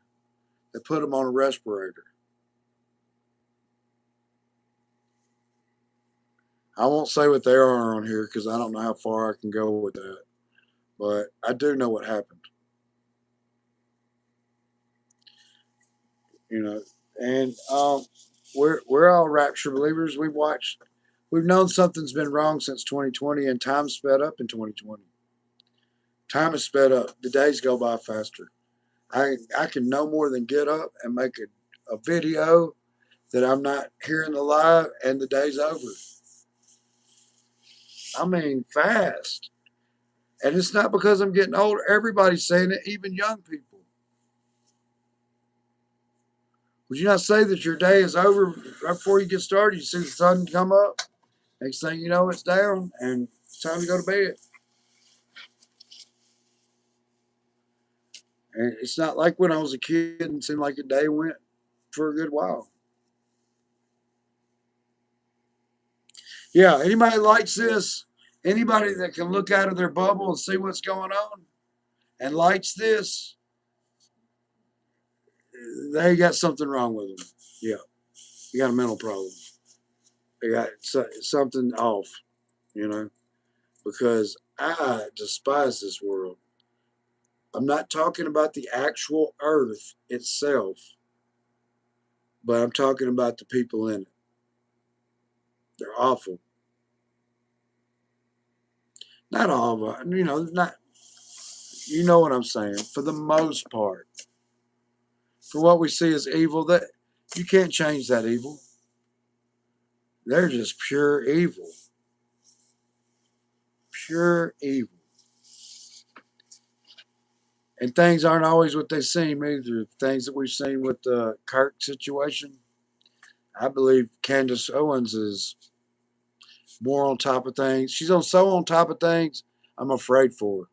They put them on a respirator. I won't say what they are on here because I don't know how far I can go with that. But I do know what happened. You know, and we're all rapture believers. We've known something's been wrong since 2020, and time sped up in 2020. Time is sped up. The days go by faster. I can no more than get up and make a video that I'm not hearing the live, and the day's over. I mean, fast. And it's not because I'm getting older. Everybody's saying it, even young people. Would you not say that your day is over right before you get started? You see the sun come up. Next thing you know, it's down, and it's time to go to bed. And it's not like when I was a kid and it seemed like a day went for a good while. Yeah, anybody likes this? Anybody that can look out of their bubble and see what's going on and likes this, they got something wrong with them. Yeah, you got a mental problem. They got something off, you know, because I despise this world. I'm not talking about the actual earth itself, but I'm talking about the people in it. They're awful. Not all of them, not, you know what I'm saying, for the most part. For what we see as evil, that you can't change that evil. They're just pure evil. Pure evil. And things aren't always what they seem either. Things that we've seen with the Kirk situation. I believe Candace Owens is more on top of things. She's so on top of things, I'm afraid for her.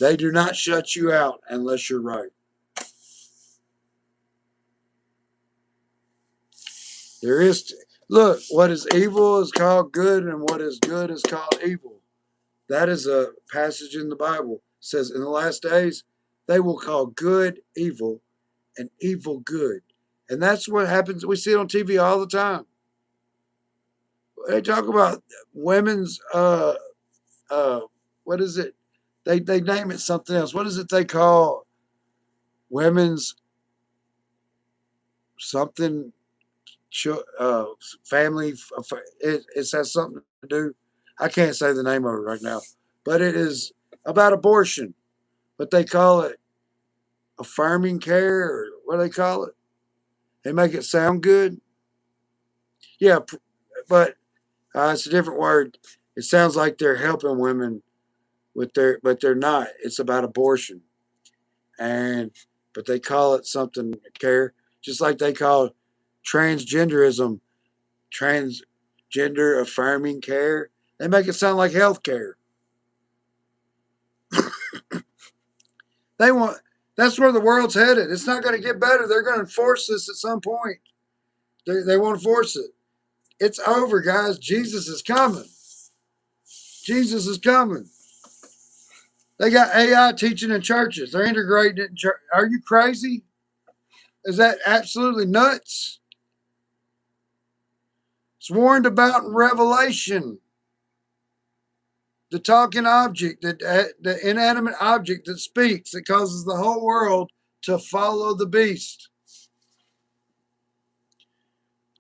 They do not shut you out unless you're right. There is, look, what is evil is called good, and what is good is called evil. That is a passage in the Bible. It says, in the last days, they will call good evil and evil good. And that's what happens. We see it on TV all the time. They talk about women's, uh, what is it? They name it something else. What is it they call women's something uh, family? It has something to do. I can't say the name of it right now, but it is about abortion. But they call it affirming care, or what do they call it? They make it sound good. Yeah, but it's a different word. It sounds like they're helping women with their, but they're not. It's about abortion, and but they call it something care, just like they call transgenderism transgender affirming care. They make it sound like health care. They want. That's where the world's headed. It's not going to get better. They're going to force this at some point. They want to force it. It's over, guys. Jesus is coming. Jesus is coming. They got AI teaching in churches. They're integrating it in church. Are you crazy? Is that absolutely nuts? It's warned about in Revelation. The talking object, the inanimate object that speaks, that causes the whole world to follow the beast.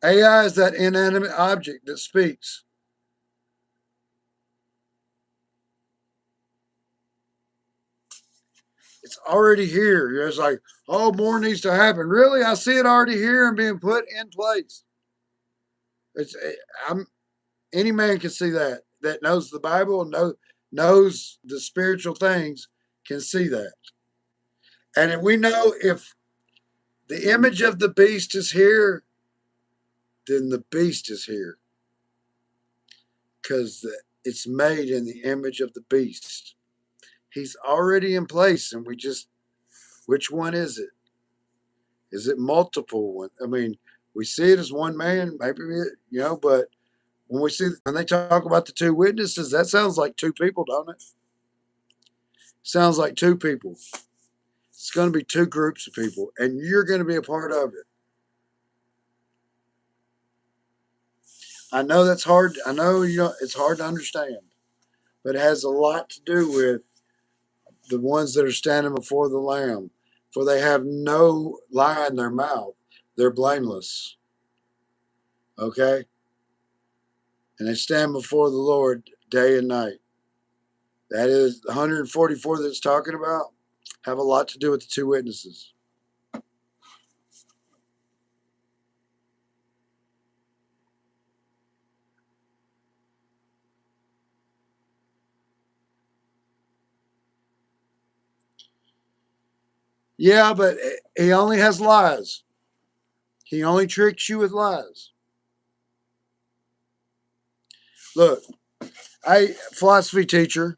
AI is that inanimate object that speaks. It's already here. You're just like, oh, more needs to happen. Really? I see it already here and being put in place. It's, I'm, any man can see that. That knows the Bible and knows the spiritual things can see that. And if we know if the image of the beast is here, then the beast is here. Because it's made in the image of the beast. He's already in place, and we just, which one is it? Is it multiple? I mean, we see it as one man, maybe, but when they talk about the two witnesses, that sounds like two people, don't it? Sounds like two people. It's going to be two groups of people, and you're going to be a part of it. I know that's hard. I know it's hard to understand, but it has a lot to do with the ones that are standing before the Lamb, for they have no lie in their mouth. They're blameless. Okay? And they stand before the Lord day and night. That is the 144 that it's talking about, have a lot to do with the two witnesses. Yeah, but he only has lies. He only tricks you with lies. Look, philosophy teacher,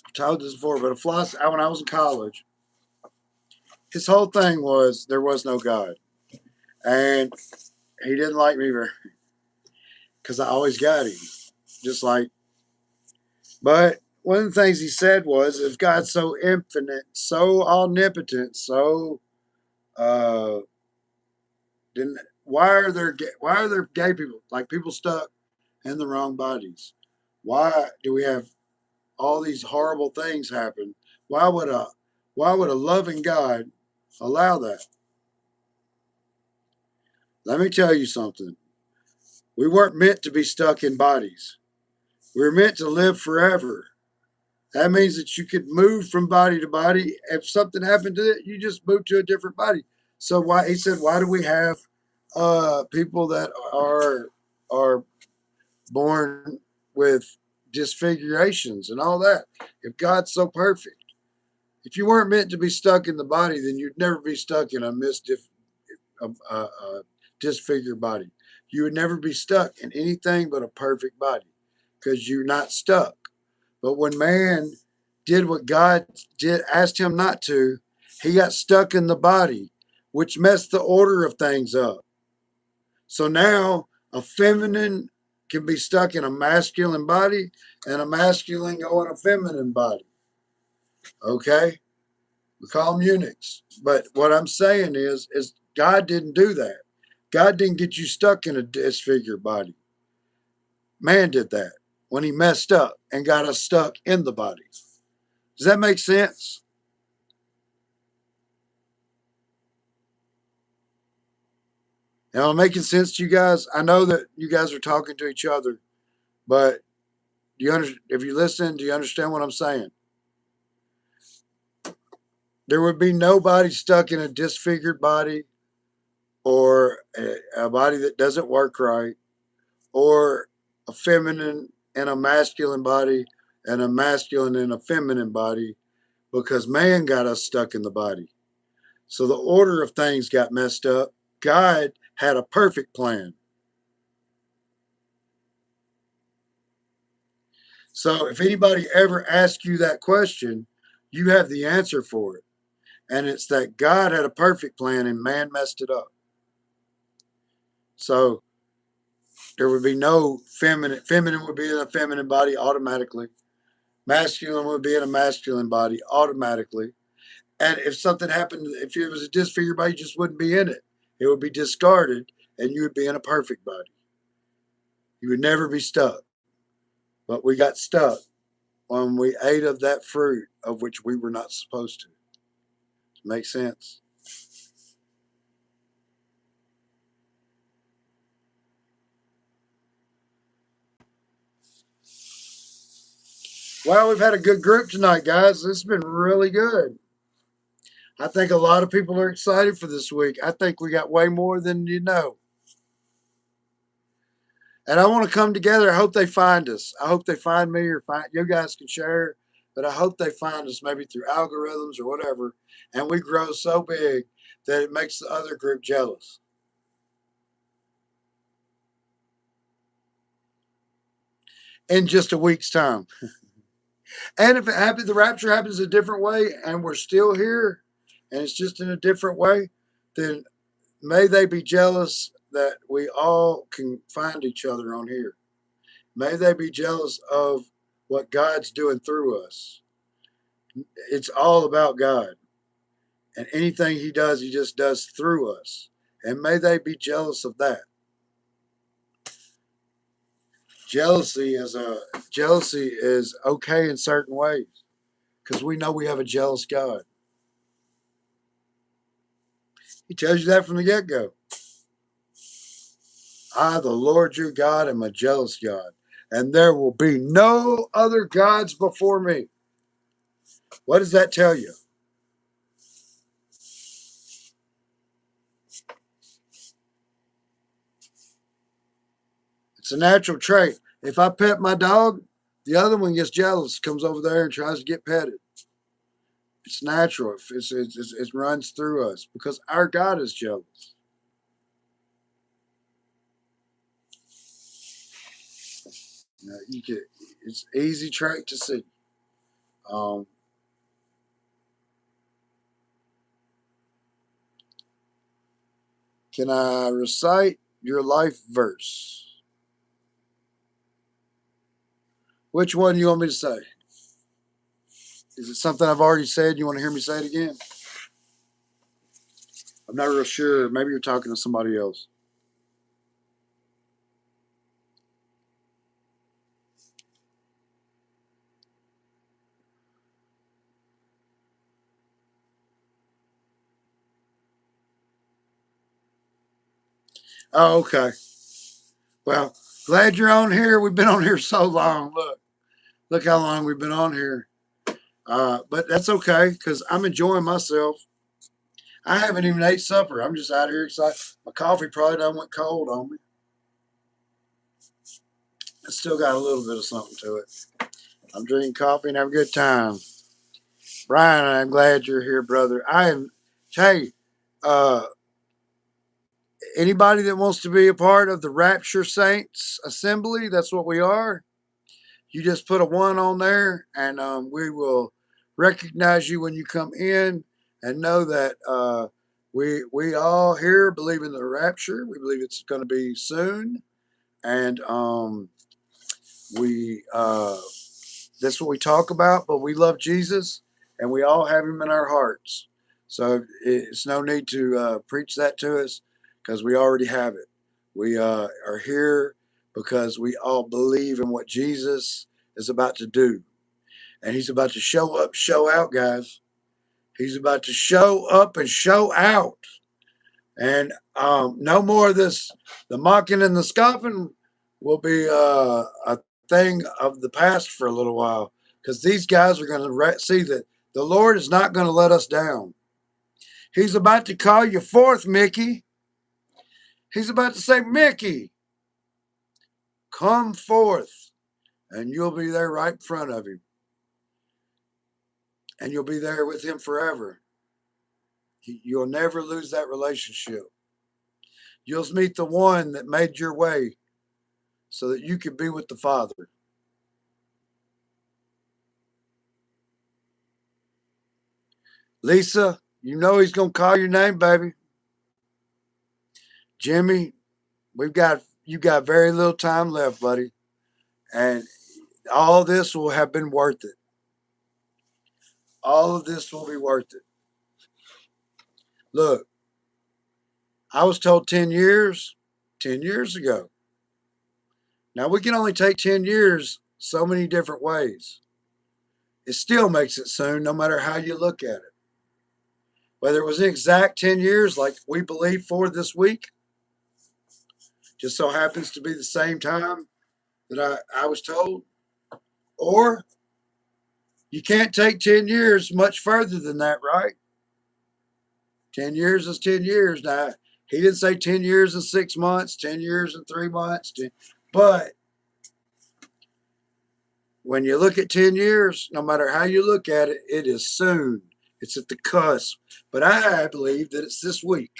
I've told this before, but when I was in college, his whole thing was there was no God. And he didn't like me very, because I always got him. Just like, but one of the things he said was, if God's so infinite, so omnipotent, so uh, then why are there gay people, like people stuck in the wrong bodies? Why do we have all these horrible things happen? Why would a why would a loving God allow that? Let me tell you something. We weren't meant to be stuck in bodies. We were meant to live forever. That means that you could move from body to body. If something happened to it, you just move to a different body. So he said, why do we have people that are born with disfigurations and all that? If God's so perfect, if you weren't meant to be stuck in the body, then you'd never be stuck in a disfigured body. You would never be stuck in anything but a perfect body, because you're not stuck. But when man did what God asked him not to, he got stuck in the body, which messed the order of things up. So now a feminine can be stuck in a masculine body and a masculine go in a feminine body. Okay? We call them eunuchs. But what I'm saying is God didn't do that. God didn't get you stuck in a disfigured body. Man did that when he messed up and got us stuck in the body. Does that make sense? Am I making sense to you guys? I know that you guys are talking to each other, but if you listen, do you understand what I'm saying? There would be nobody stuck in a disfigured body or a body that doesn't work right, or a feminine and a masculine body and a masculine and a feminine body, because man got us stuck in the body. So the order of things got messed up. God had a perfect plan. So if anybody ever asks you that question, you have the answer for it. And it's that God had a perfect plan and man messed it up. So there would be no feminine. Feminine would be in a feminine body automatically. Masculine would be in a masculine body automatically. And if something happened, if it was a disfigured body, you just wouldn't be in it. It would be discarded and you would be in a perfect body. You would never be stuck. But we got stuck when we ate of that fruit of which we were not supposed to. Make sense? Well, we've had a good group tonight, guys. This has been really good. I think a lot of people are excited for this week. I think we got way more than you know. And I want to come together. I hope they find us. I hope they find me or find you guys can share. But I hope they find us maybe through algorithms or whatever. And we grow so big that it makes the other group jealous. In just a week's time. And if it happens, the rapture happens a different way and we're still here and it's just in a different way, then may they be jealous that we all can find each other on here. May they be jealous of what God's doing through us. It's all about God. And anything he does, he just does through us. And may they be jealous of that. Jealousy is okay in certain ways because we know we have a jealous God. He tells you that from the get-go. I, the Lord your God, am a jealous God, and there will be no other gods before me. What does that tell you? It's a natural trait. If I pet my dog, the other one gets jealous, comes over there and tries to get petted. It's natural. It runs through us because our God is jealous. You can, it's easy trait to see. Um, can I recite your life verse? Which one do you want me to say? Is it something I've already said? You want to hear me say it again? I'm not real sure. Maybe you're talking to somebody else. Oh, okay. Well, glad you're on here. We've been on here so long. Look how long we've been on here. But that's okay because I'm enjoying myself. I haven't even ate supper. I'm just out here excited. My coffee probably done went cold on me. It's still got a little bit of something to it. I'm drinking coffee and having a good time. Brian, I'm glad you're here, brother. I am. Hey, uh, anybody that wants to be a part of the Rapture Saints Assembly, that's what we are. You just put a one on there, and we will recognize you when you come in, and know that We all here believe in the rapture. We believe it's going to be soon, and we that's what we talk about. But we love Jesus, and we all have Him in our hearts. So it's no need to preach that to us because we already have it. We are here because we all believe in what Jesus is about to do, and He's about to show up, show out, guys. He's about to show up and show out. And no more of this. The mocking and the scoffing will be a thing of the past for a little while because these guys are going to see that the Lord is not going to let us down. He's about to call you forth, Mickey. He's about to say, Mickey, come forth. And you'll be there right in front of him. And you'll be there with him forever. You'll never lose that relationship. You'll meet the one that made your way so that you could be with the Father. Lisa, you know he's gonna call your name, baby. Jimmy, you got very little time left, buddy. And all this will have been worth it. All of this will be worth it. Look, I was told 10 years, 10 years ago. Now we can only take 10 years so many different ways. It still makes it soon, no matter how you look at it. Whether it was an exact 10 years, like we believe for this week, just so happens to be the same time that I was told, or you can't take 10 years much further than that, right? 10 years is 10 years. Now, he didn't say 10 years and 6 months, 10 years and 3 months, but when you look at 10 years, no matter how you look at it, it is soon. It's at the cusp. But I believe that it's this week.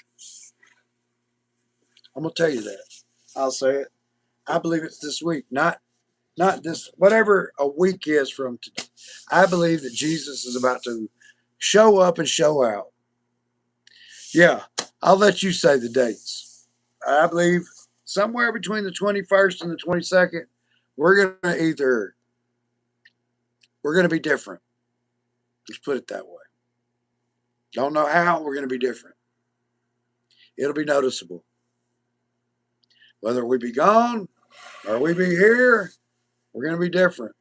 I'm going to tell you that. I'll say it. I believe it's this week, not this, whatever a week is from today. I believe that Jesus is about to show up and show out. Yeah, I'll let you say the dates. I believe somewhere between the 21st and the 22nd, we're going to be different. Let's put it that way. Don't know how we're going to be different. It'll be noticeable. Whether we be gone or we be here, we're going to be different.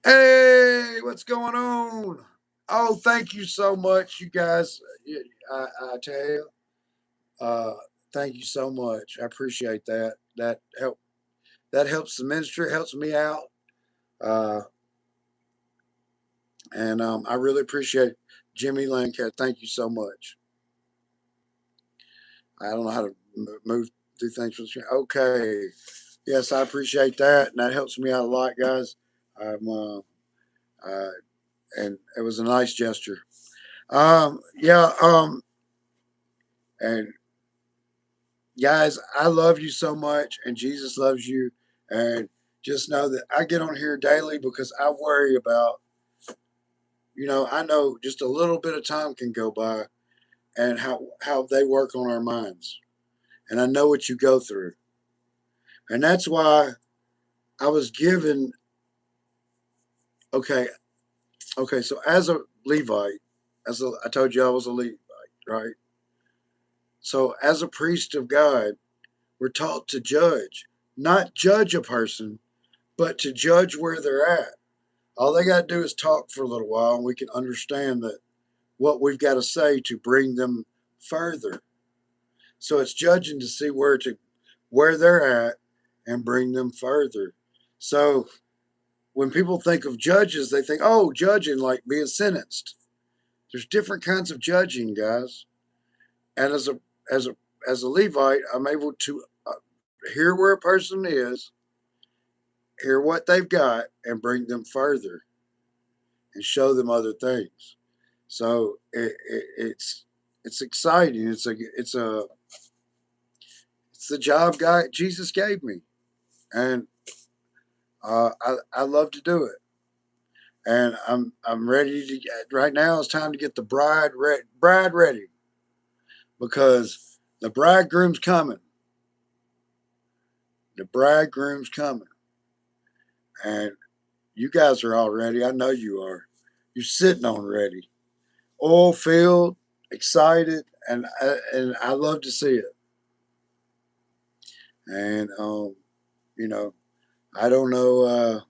Hey, what's going on? Oh, thank you so much, you guys. I tell you, uh, thank you so much. I appreciate that. That helps the ministry, helps me out, uh, and I really appreciate Jimmy Lancaster. Thank you so much. I don't know how to move through things. Okay, yes, I appreciate that, and that helps me out a lot, guys. I'm, uh, and it was a nice gesture. Yeah, and guys, I love you so much, and Jesus loves you, and just know that I get on here daily because I worry about, I know just a little bit of time can go by, and how they work on our minds, and I know what you go through, and that's why I was given. Okay, okay, so as a Levite, I told you I was a Levite, right? So as a priest of God, we're taught to judge, not judge a person, but to judge where they're at. All they got to do is talk for a little while, and we can understand that what we've got to say to bring them further. So it's judging to see where they're at and bring them further. So when people think of judges, they think, oh, judging like being sentenced. There's different kinds of judging, guys. And as a as a Levite, I'm able to hear where a person is, hear what they've got, and bring them further and show them other things. So it's exciting. It's the job guy Jesus gave me, and I love to do it. and I'm ready to get. Right now, it's time to get the bride ready because the bridegroom's coming. The bridegroom's coming, and you guys are all ready. I know you are. You're sitting on ready, oil filled, excited, and I love to see it. And you know, I don't know.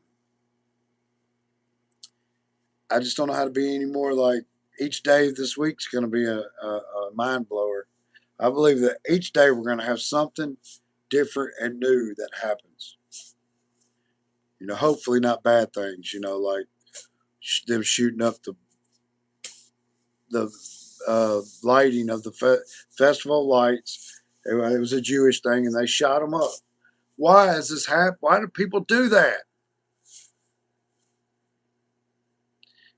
I just don't know how to be anymore. Like each day this week's going to be a mind blower. I believe that each day we're going to have something different and new that happens. Hopefully not bad things. Like them shooting up the lighting of the festival lights. It was a Jewish thing, and they shot them up. Why is this happen? Why do people do that?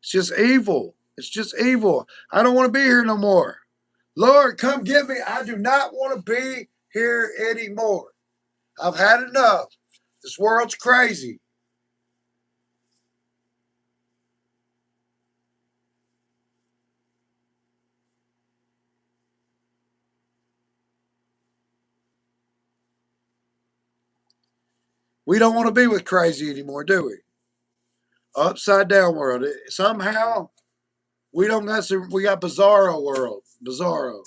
It's just evil. It's just evil. I don't want to be here no more. Lord, come get me. I do not want to be here anymore. I've had enough. This world's crazy. We don't want to be with crazy anymore, do we? Upside down world. Somehow we don't necessarily. We got bizarro world. Bizarro.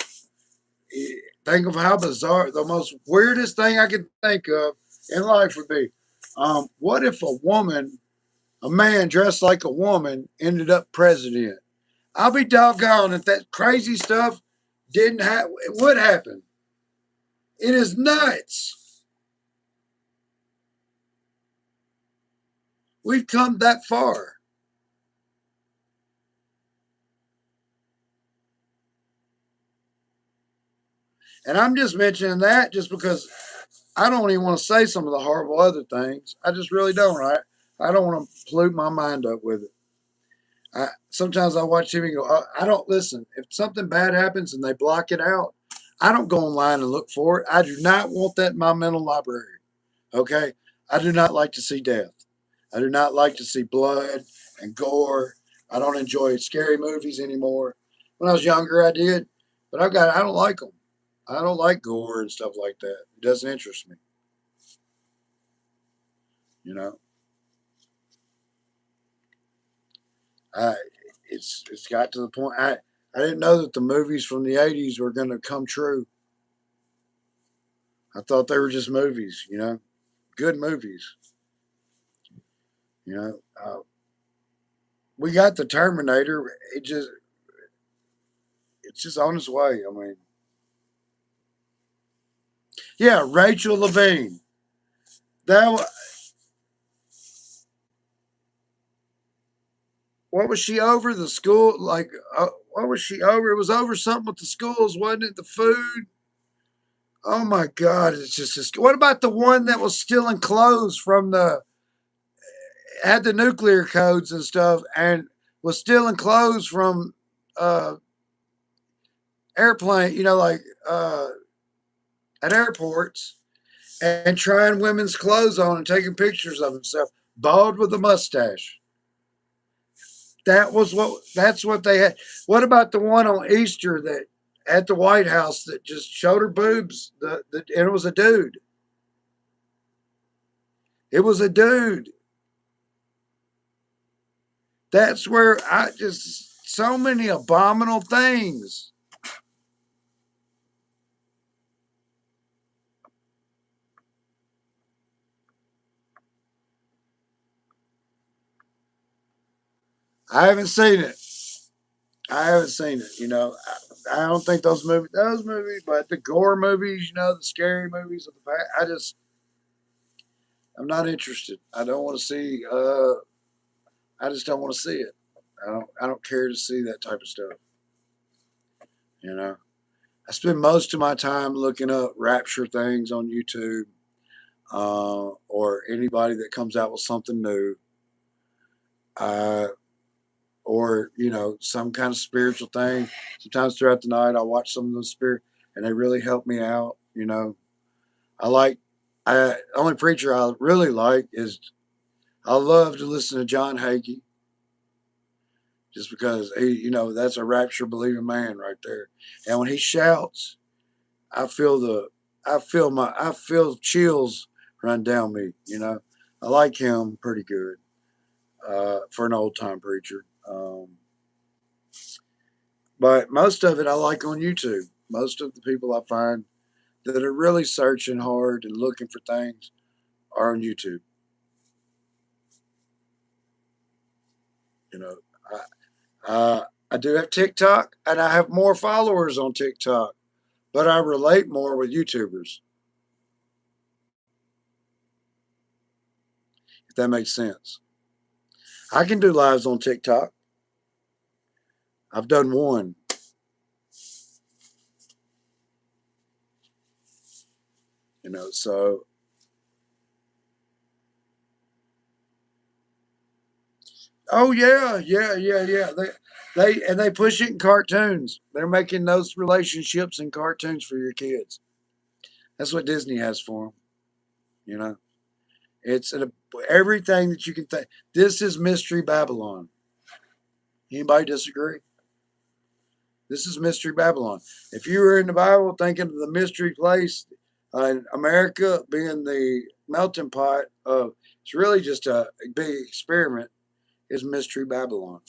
Think of how bizarre. The most weirdest thing I could think of in life would be, what if a man dressed like a woman, ended up president? I'll be doggone if that crazy stuff didn't happen. It would happen. It is nuts. We've come that far. And I'm just mentioning that just because I don't even want to say some of the horrible other things. I just really don't, right? I don't want to pollute my mind up with it. Sometimes I watch TV and go, I don't listen. If something bad happens and they block it out, I don't go online and look for it. I do not want that in my mental library. Okay? I do not like to see death. I do not like to see blood and gore. I don't enjoy scary movies anymore. When I was younger, I did, but I don't like them. I don't like gore and stuff like that. It doesn't interest me. You know, I it's got to the point. I didn't know that the movies from the '80s were going to come true. I thought they were just movies. Good movies. You know, we got the Terminator. It's just on its way. I mean, yeah, Rachel Levine. That what was she over the school? Like, what was she over? It was over something with the schools, wasn't it? The food. Oh my God! It's just. What about the one that was stealing clothes from the had the nuclear codes and stuff, and was stealing clothes from uh, airplane? Like at airports and trying women's clothes on and taking pictures of himself, bald with a mustache. That's what they had. What about the one on Easter that at the White House that just showed her boobs? And it was a dude. It was a dude. That's where I just so many abominable things. I haven't seen it. I haven't seen it. I don't think those movies, but the gore movies, the scary movies of the past. I'm not interested. I don't want to see. I just don't want to see it. I don't care to see that type of stuff. You know. I spend most of my time looking up Rapture things on YouTube, or anybody that comes out with something new, uh, or some kind of spiritual thing. Sometimes throughout the night, I watch some of those spirit, and they really help me out. I like. Only preacher I really like is I love to listen to John Hagee. just because that's a rapture believing man right there. And when he shouts, I feel I feel chills run down me. I like him pretty good for an old time preacher. But most of it I like on YouTube. Most of the people I find that are really searching hard and looking for things are on YouTube. You know, I do have TikTok, and I have more followers on TikTok, but I relate more with YouTubers, if that makes sense. I can do lives on TikTok. I've done one. So oh yeah. They push it in cartoons. They're making those relationships in cartoons for your kids. That's what Disney has for them. You know, it's everything that you can think. This is Mystery Babylon. Anybody disagree? This is Mystery Babylon. If you were in the Bible thinking of the mystery place, America being the melting pot of, it's really just a big experiment, is Mystery Babylon.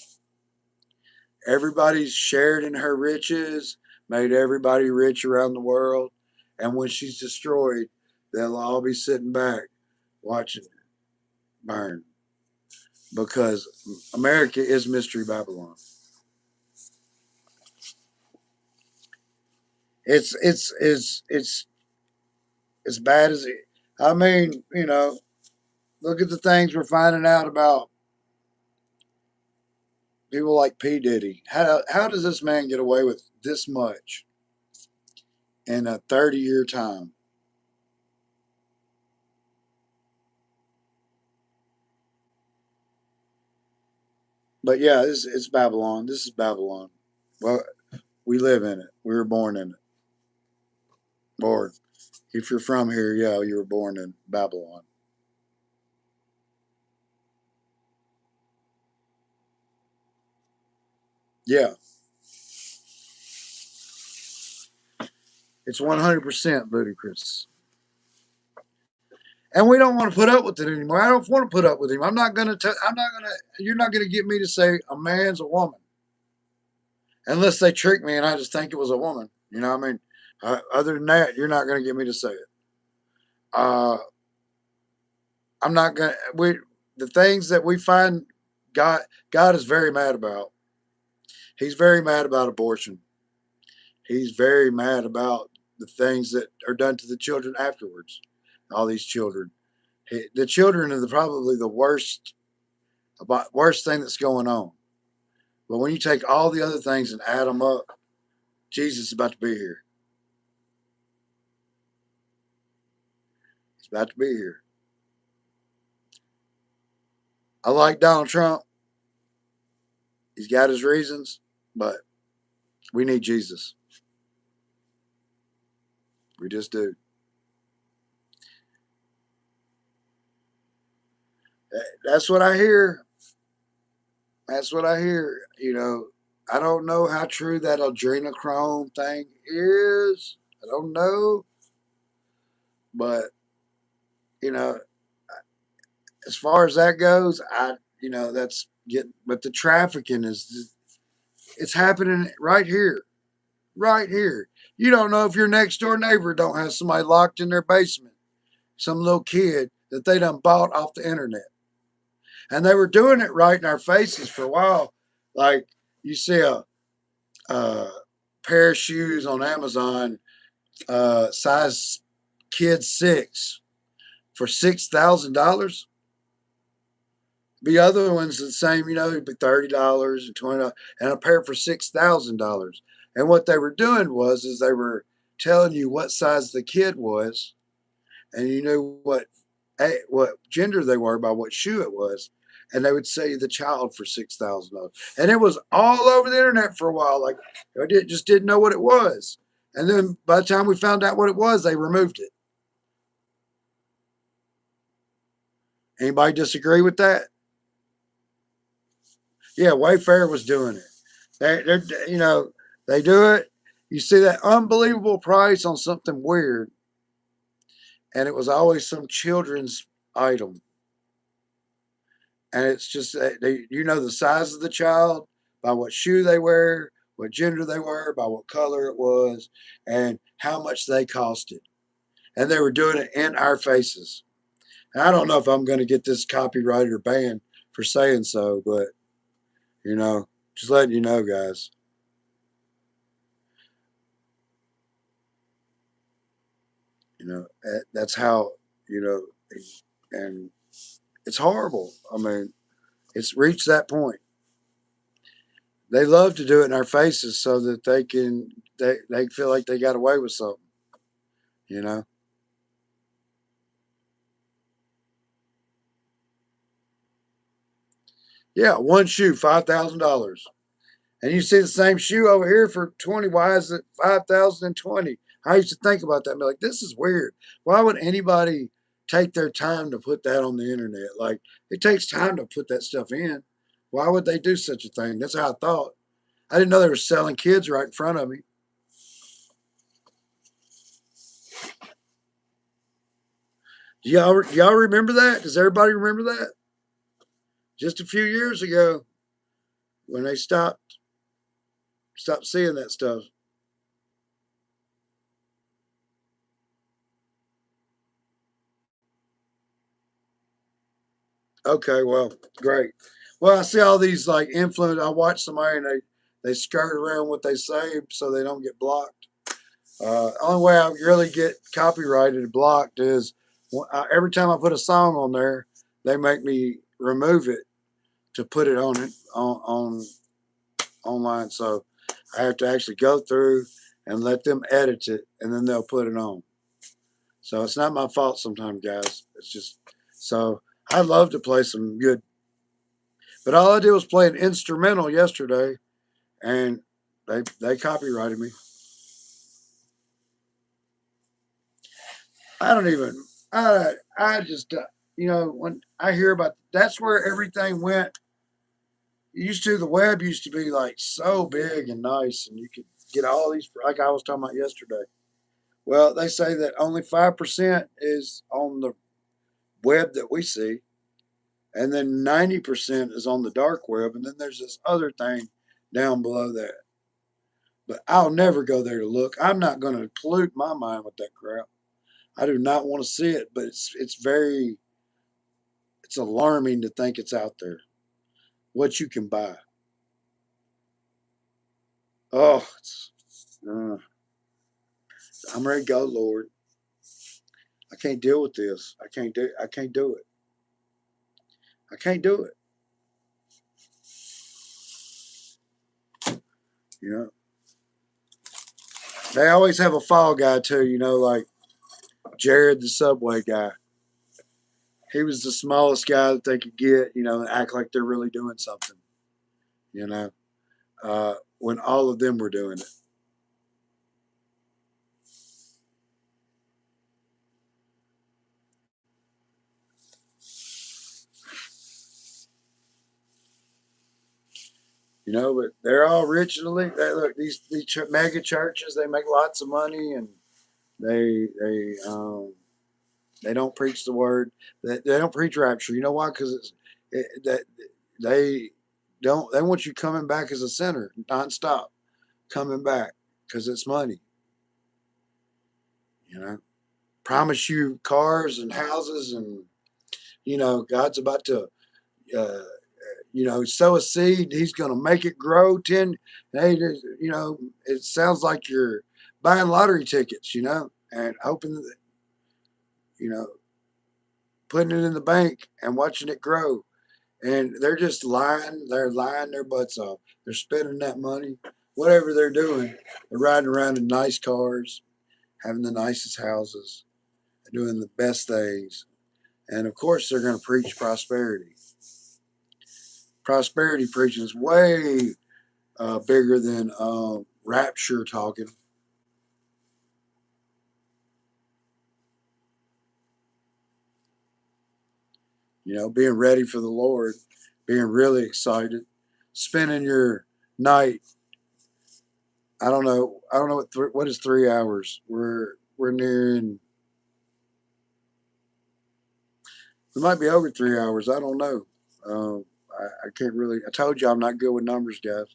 Everybody's shared in her riches, made everybody rich around the world. And when she's destroyed, they'll all be sitting back watching it burn because America is Mystery Babylon. It's as bad as it. I mean, look at the things we're finding out about people like P Diddy. How does this man get away with this much in a 30-year time? But yeah, it's Babylon. This is Babylon. Well, we live in it. We were born in it. Or if you're from here, yeah, you were born in Babylon. Yeah, it's 100% ludicrous. And we don't want to put up with it anymore. I don't want to put up with him. I'm not gonna. I'm not gonna. You're not gonna get me to say a man's a woman unless they trick me and I just think it was a woman. What I mean? Other than that, you're not gonna get me to say it. Uh, I'm not gonna. The things that we find God is very mad about. He's very mad about abortion. He's very mad about the things that are done to the children afterwards. All these children. The children are probably the worst thing that's going on. But when you take all the other things and add them up, Jesus is about to be here. He's about to be here. I like Donald Trump. He's got his reasons, but we need Jesus. We just do. That's what I hear. That's what I hear. I don't know how true that adrenochrome thing is. I don't know. But, you know, as far as that goes, that's getting, but the trafficking it's happening right here. Right here. You don't know if your next door neighbor don't have somebody locked in their basement, some little kid that they done bought off the internet. And they were doing it right in our faces for a while. Like you see a pair of shoes on Amazon, size kid 6 for $6,000. The other one's the same, it'd be $30 and $20, and a pair for $6,000. And what they were doing is they were telling you what size the kid was, and you knew what gender they were by what shoe it was, and they would sell you the child for $6,000. And it was all over the internet for a while. Like just didn't know what it was, and then by the time we found out what it was, they removed it. Anybody disagree with that? Yeah, Wayfair was doing it. They're they do it. You see that unbelievable price on something weird, and it was always some children's item, and it's just the size of the child by what shoe they wear, what gender they were, by what color it was, and how much they costed, and they were doing it in our faces. And I don't know if I'm going to get this copyrighted or banned for saying so, but you know, just letting you know, guys. That's how you know, and it's horrible. I mean, it's reached that point. They love to do it in our faces so that they feel like they got away with something. You know, yeah, one shoe, $5,000, and you see the same shoe over here for 20. Why is it 5,020? I used to think about that and be like, this is weird. Why would anybody take their time to put that on the internet? Like, it takes time to put that stuff in. Why would they do such a thing? That's how I thought. I didn't know they were selling kids right in front of me. Do y'all remember that? Does everybody remember that? Just a few years ago, when they stopped seeing that stuff. Okay, well, great. Well, I see all these like influence. I watch somebody and they skirt around what they say so they don't get blocked. Only way I really get copyrighted and blocked is every time I put a song on there, they make me remove it to put it on online. So I have to actually go through and let them edit it, and then they'll put it on. So it's not my fault sometimes, guys. It's just so I'd love to play some good, but all I did was play an instrumental yesterday, and they copyrighted me. I don't even. I just when I hear about that's where everything went. Used to the web used to be like so big and nice, and you could get all these like I was talking about yesterday. Well, they say that only 5% is on the web that we see, and then 90% is on the dark web, and then there's this other thing down below that. But I'll never go there to look. I'm not going to pollute my mind with that crap. I do not want to see it, but it's alarming to think it's out there. What you can buy. Oh, I'm ready to go, Lord. I can't deal with this. I can't do it. I can't do it. You know. They always have a fall guy too, like Jared the Subway guy. He was the smallest guy that they could get, and act like they're really doing something, you know, when all of them were doing it. But they're all rich and elite. Look, these mega churches, they make lots of money, and they they um, they don't preach the word. They don't preach rapture. You know why? Because that they don't. They want you coming back as a sinner, nonstop, coming back because it's money. You know, promise you cars and houses, and God's about to uh, sow a seed. He's going to make it grow 10. Hey, it sounds like you're buying lottery tickets, and hoping that, you know, putting it in the bank and watching it grow. And they're just lying. They're lying their butts off. They're spending that money, whatever they're doing. They're riding around in nice cars, having the nicest houses, doing the best things. And of course, they're going to preach prosperity. Prosperity preaching is way bigger than Rapture talking. Being ready for the Lord, being really excited. spending your night. I don't know. I don't know what is 3 hours. We're nearing. We might be over 3 hours. I don't know. I can't really. I told you I'm not good with numbers, guys.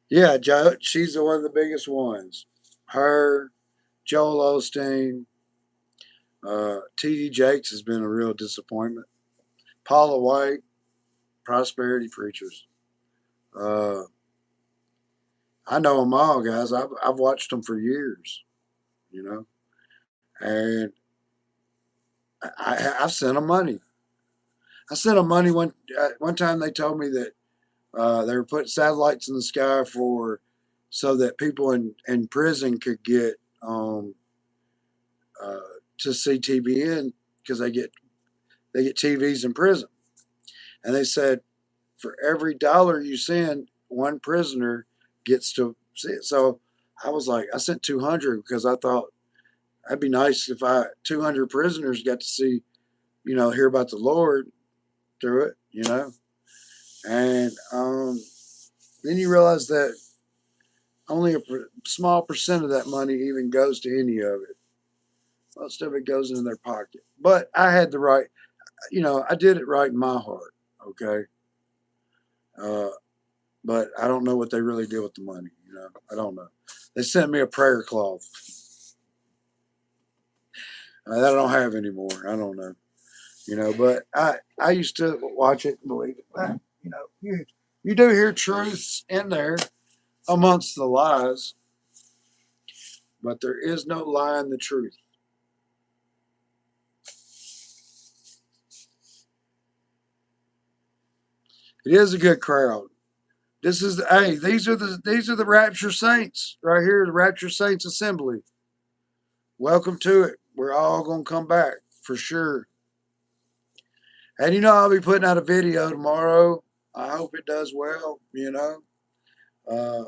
Yeah, she's one of the biggest ones. Her, Joel Osteen, T.D. Jakes has been a real disappointment. Paula White, prosperity preachers. Uh, I know them all, guys. I've watched them for years, you know, and I've sent them money. I sent them money one time. They told me that they were putting satellites in the sky for so that people in prison could get uh, to see TBN because they get TVs in prison, and they said for every dollar you send, one prisoner gets to see it. So I was like, I sent 200 because I thought that'd be nice if 200 prisoners got to see, hear about the Lord through it. And then you realize that only a small percent of that money even goes to any of it. Most of it goes into their pocket. But I had the right, I did it right in my heart. Okay. Uh, but I don't know what they really did with the money. I don't know. They sent me a prayer cloth that I don't have anymore. I don't know. But I used to watch it and believe it. But, you do hear truths in there amongst the lies, but there is no lie in the truth. It is a good crowd. These are the Rapture Saints right here, the Rapture Saints Assembly. Welcome to it. We're all gonna come back for sure. And I'll be putting out a video tomorrow. I hope it does well. Uh,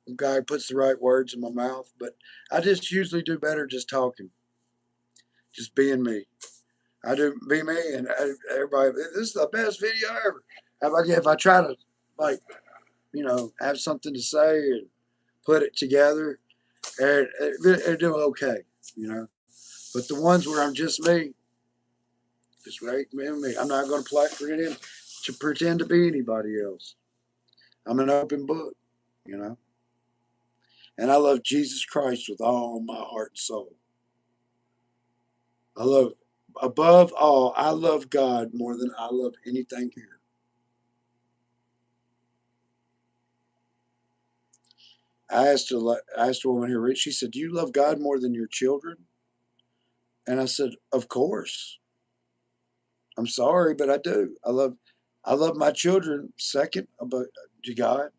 the guy puts the right words in my mouth, but I just usually do better just talking, just being me. I do be me, and everybody. This is the best video ever. If I try to like have something to say and put it together, and it do okay, you know. But the ones where I'm just me, just right me. I'm not going to pretend to pretend to be anybody else. I'm an open book, you know. And I love Jesus Christ with all my heart and soul. Above all, I love God more than I love anything here. I asked a woman here, she said, "Do you love God more than your children?" And I said, "Of course. I'm sorry, but I do. I love my children second to God,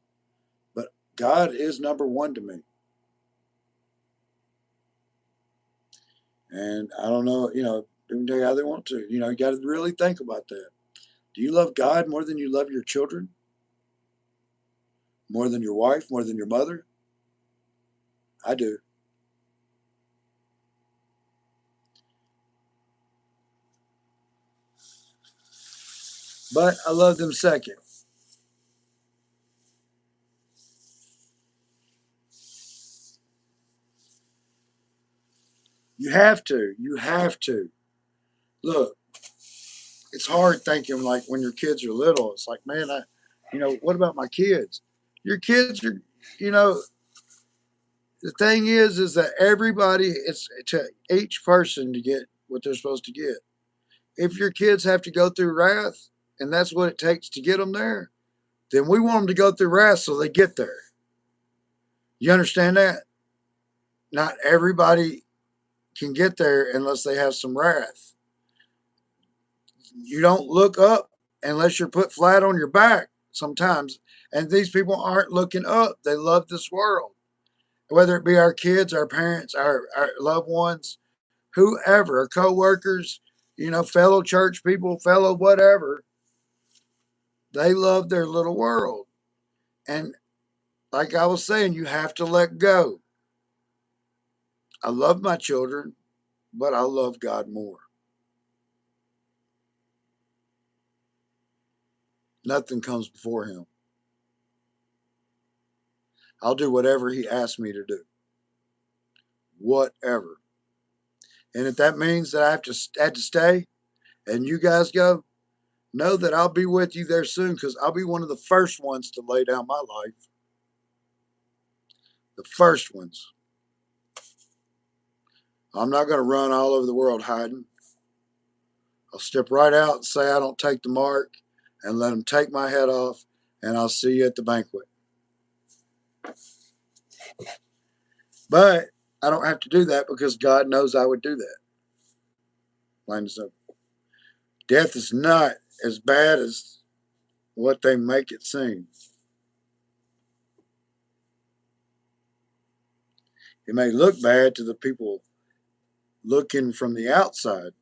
but God is number one to me." And I don't know, they can do how they want to. You got to really think about that. Do you love God more than you love your children? More than your wife? More than your mother? I do. But I love them second. You have to. You have to. Look, it's hard thinking like when your kids are little. It's like, man, what about my kids? Your kids are, you know, the thing is that everybody, it's to each person to get what they're supposed to get. If your kids have to go through wrath, and that's what it takes to get them there, then we want them to go through wrath so they get there. You understand that? Not everybody can get there unless they have some wrath. You don't look up unless you're put flat on your back sometimes. And these people aren't looking up. They love this world. Whether it be our kids, our parents, our loved ones, whoever, our co-workers, fellow church people, fellow whatever, they love their little world. And like I was saying, you have to let go. I love my children, but I love God more. Nothing comes before him. I'll do whatever he asks me to do. Whatever. And if that means that I had to stay and you guys go, know that I'll be with you there soon because I'll be one of the first ones to lay down my life. The first ones. I'm not going to run all over the world hiding. I'll step right out and say I don't take the mark and let them take my head off, and I'll see you at the banquet. But I don't have to do that because God knows I would do that. Plain and simple. Death is not as bad as what they make it seem. It may look bad to the people looking from the outside,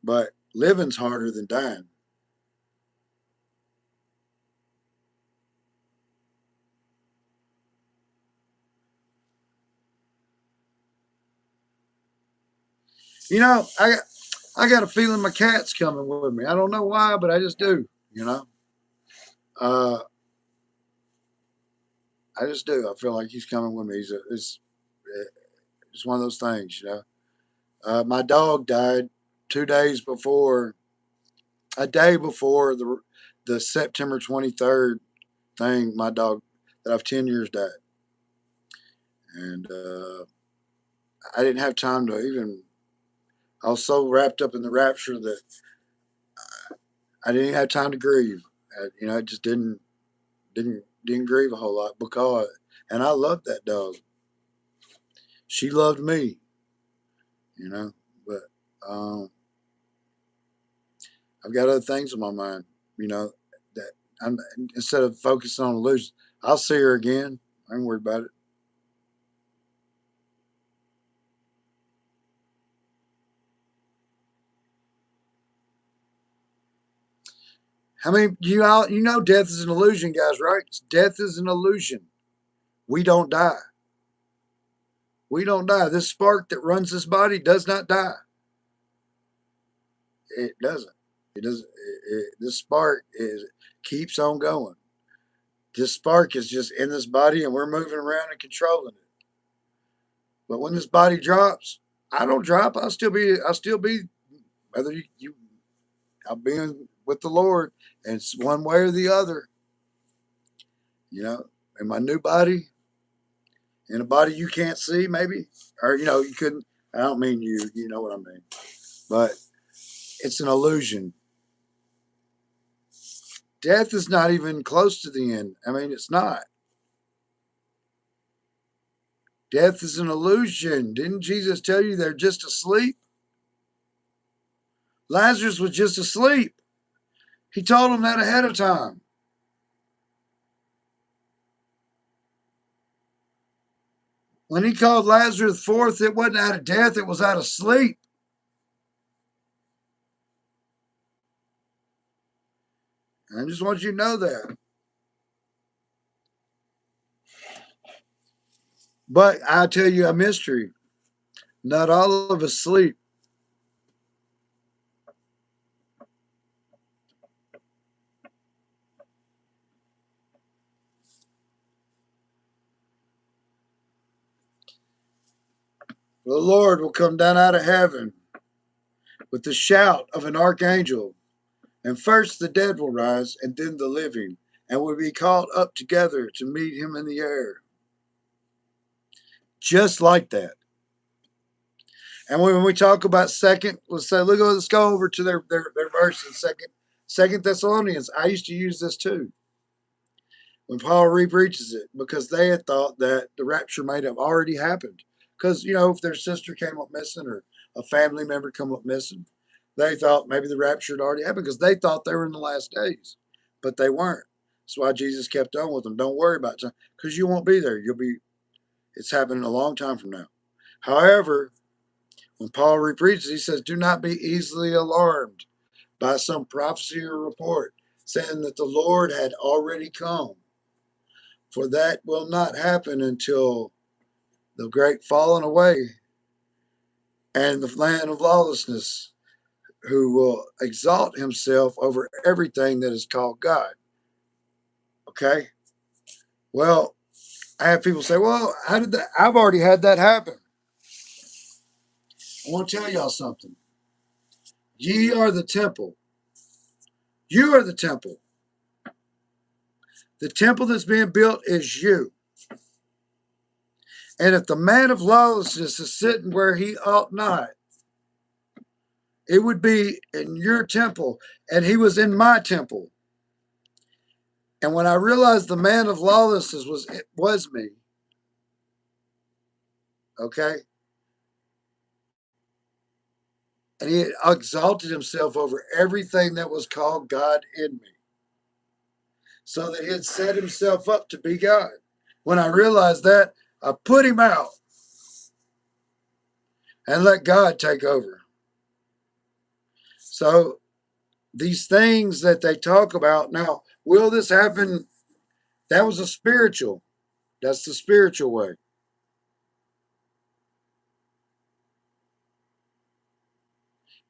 but living's harder than dying. You know, I got a feeling my cat's coming with me. I don't know why, but I just do. You know, uh, I just do. I feel like he's coming with me. It's one of those things. You know, my dog died 2 days before, a day before the September 23rd thing. My dog that I've 10 years died, and I didn't have time to even. I was so wrapped up in the rapture that I didn't have time to grieve. I just didn't grieve a whole lot because, and I loved that dog. She loved me, you know. But um, I've got other things in my mind, you know, that I'm instead of focusing on illusions, I'll see her again. I ain't worried about it. How many you know death is an illusion, guys, right? Death is an illusion. We don't die. We don't die. This spark that runs this body does not die. It doesn't. It doesn't. This spark is keeps on going. This spark is just in this body, and we're moving around and controlling it. But when this body drops, I don't drop. I'll still be. I'll still be. Whether I'll be with the Lord, and it's one way or the other. You know, in my new body, in a body you can't see, maybe, or you couldn't. I don't mean you. You know what I mean. But it's an illusion. Death is not even close to the end. I mean, it's not. Death is an illusion. Didn't Jesus tell you they're just asleep? Lazarus was just asleep. He told them that ahead of time. When he called Lazarus forth, it wasn't out of death, it was out of sleep. I just want you to know that. But I'll tell you a mystery. Not all of us sleep. The Lord will come down out of heaven with the shout of an archangel. And first the dead will rise, and then the living, and will be called up together to meet him in the air. Just like that. And when we talk about second, let's go over to their verse in second Thessalonians. I used to use this too when Paul repreaches it because they had thought that the rapture might have already happened. Because if their sister came up missing or a family member come up missing, they thought maybe the rapture had already happened because they thought they were in the last days, but they weren't. That's why Jesus kept on with them. Don't worry about it because you won't be there. You'll be. It's happening a long time from now. However, when Paul repreaches, he says, "Do not be easily alarmed by some prophecy or report saying that the Lord had already come. For that will not happen until the great falling away and the land of lawlessness who will exalt himself over everything that is called God. Okay? Well, I have people say, well, how did that? I've already had that happen. I want to tell y'all something. Ye are the temple. You are the temple. The temple that's being built is you. And if the man of lawlessness is sitting where he ought not, it would be in your temple, and he was in my temple. And when I realized the man of lawlessness was me, okay, and he exalted himself over everything that was called God in me, so that he had set himself up to be God. When I realized that, I put him out and let God take over. So these things that they talk about now, will this happen? That was a spiritual. That's the spiritual way.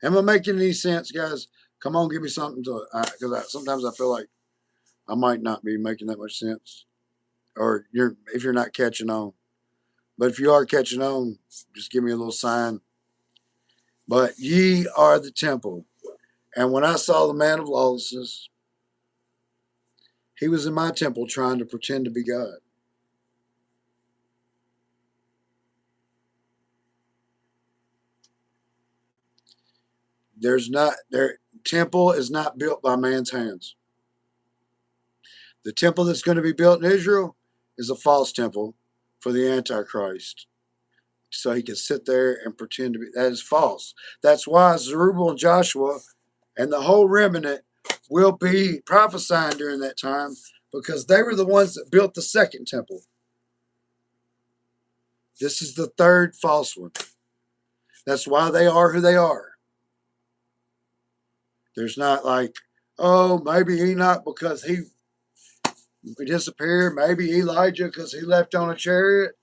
Am I making any sense, guys? Come on, give me something to, because sometimes I feel like I might not be making that much sense, or if you're not catching on. But if you are catching on, just give me a little sign. But ye are the temple, and when I saw the man of lawlessness, he was in my temple trying to pretend to be God. Their temple is not built by man's hands. The temple that's going to be built in Israel is a false temple for the Antichrist. So he can sit there and pretend to be. That is false. That's why Zerubbabel and Joshua and the whole remnant will be prophesying during that time, because they were the ones that built the second temple. This is the third false one. That's why they are who they are. There's not like, oh, maybe Enoch because he disappeared, maybe Elijah because he left on a chariot.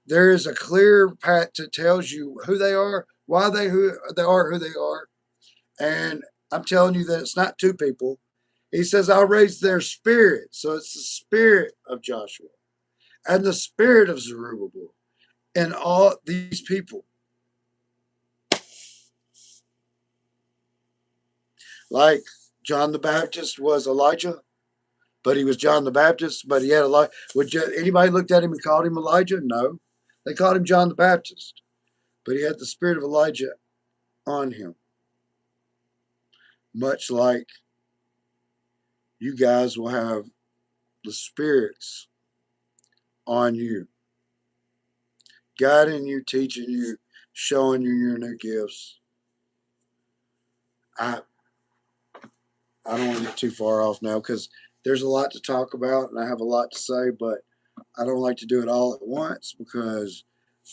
There is a clear path that tells you who they are, why they are who they are. And I'm telling you that it's not two people. He says, I'll raise their spirit. So it's the spirit of Joshua and the spirit of Zerubbabel and all these people. Like John the Baptist was Elijah, but he was John the Baptist, but he had Elijah. Anybody looked at him and called him Elijah? No. They called him John the Baptist, but he had the spirit of Elijah on him. Much like you guys will have the spirits on you, guiding you, teaching you, showing you your new gifts. I I don't want to get too far off now, because there's a lot to talk about and I have a lot to say, but I don't like to do it all at once because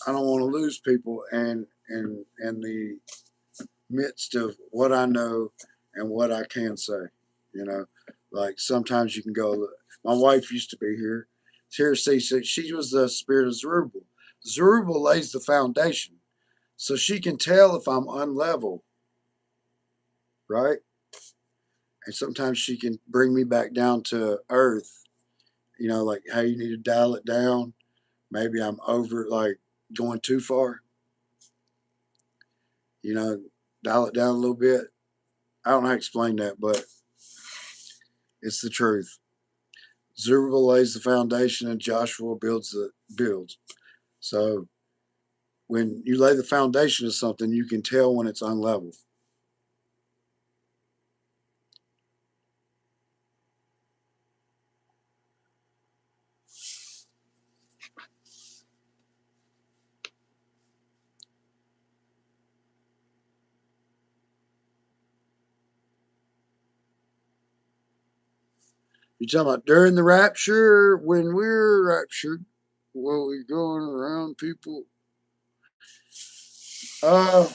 I don't want to lose people and in the midst of what I know and what I can say. You know, like sometimes you can go. My wife used to be here. Here, see, she was the spirit of Zerubbabel. Zerubbabel lays the foundation, so she can tell if I'm unlevel, right? And sometimes she can bring me back down to earth. You know, like, hey, you need to dial it down. Maybe I'm over, like going too far. You know, dial it down a little bit. I don't know how to explain that, but it's the truth. Zerubbabel lays the foundation and Joshua builds. So when you lay the foundation of something, you can tell when it's unlevel. You talking about during the rapture, when we're raptured, will we going around people? Uh,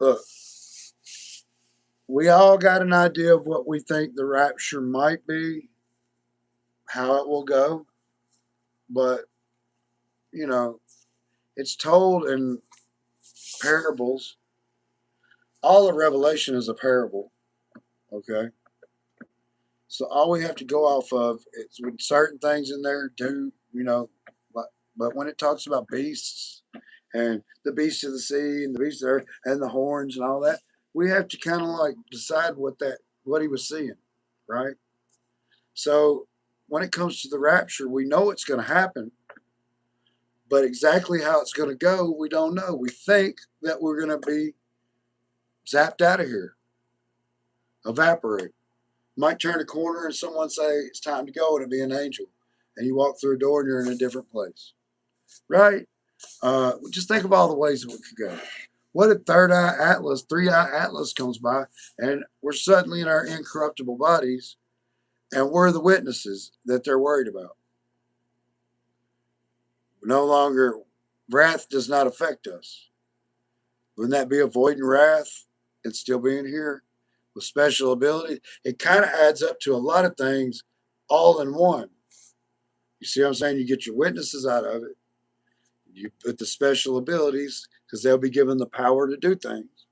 Look, we all got an idea of what we think the rapture might be, how it will go, but you know, it's told in parables. All of Revelation is a parable. Okay. So all we have to go off of is when certain things in there do, but when it talks about beasts and the beasts of the sea and the beasts of the earth and the horns and all that, we have to kind of like decide what he was seeing, right? So when it comes to the rapture, we know it's going to happen, but exactly how it's going to go, we don't know. We think that we're going to be zapped out of here, evaporate. Might turn a corner and someone say it's time to go, and it'll be an angel, and you walk through a door and you're in a different place, right? Just think of all the ways that we could go. What if three eye Atlas comes by, and we're suddenly in our incorruptible bodies, and we're the witnesses that they're worried about? No longer, wrath does not affect us. Wouldn't that be avoiding wrath and still being here with special ability? It kind of adds up to a lot of things all in one. You see what I'm saying? You get your witnesses out of it. You put the special abilities because they'll be given the power to do things.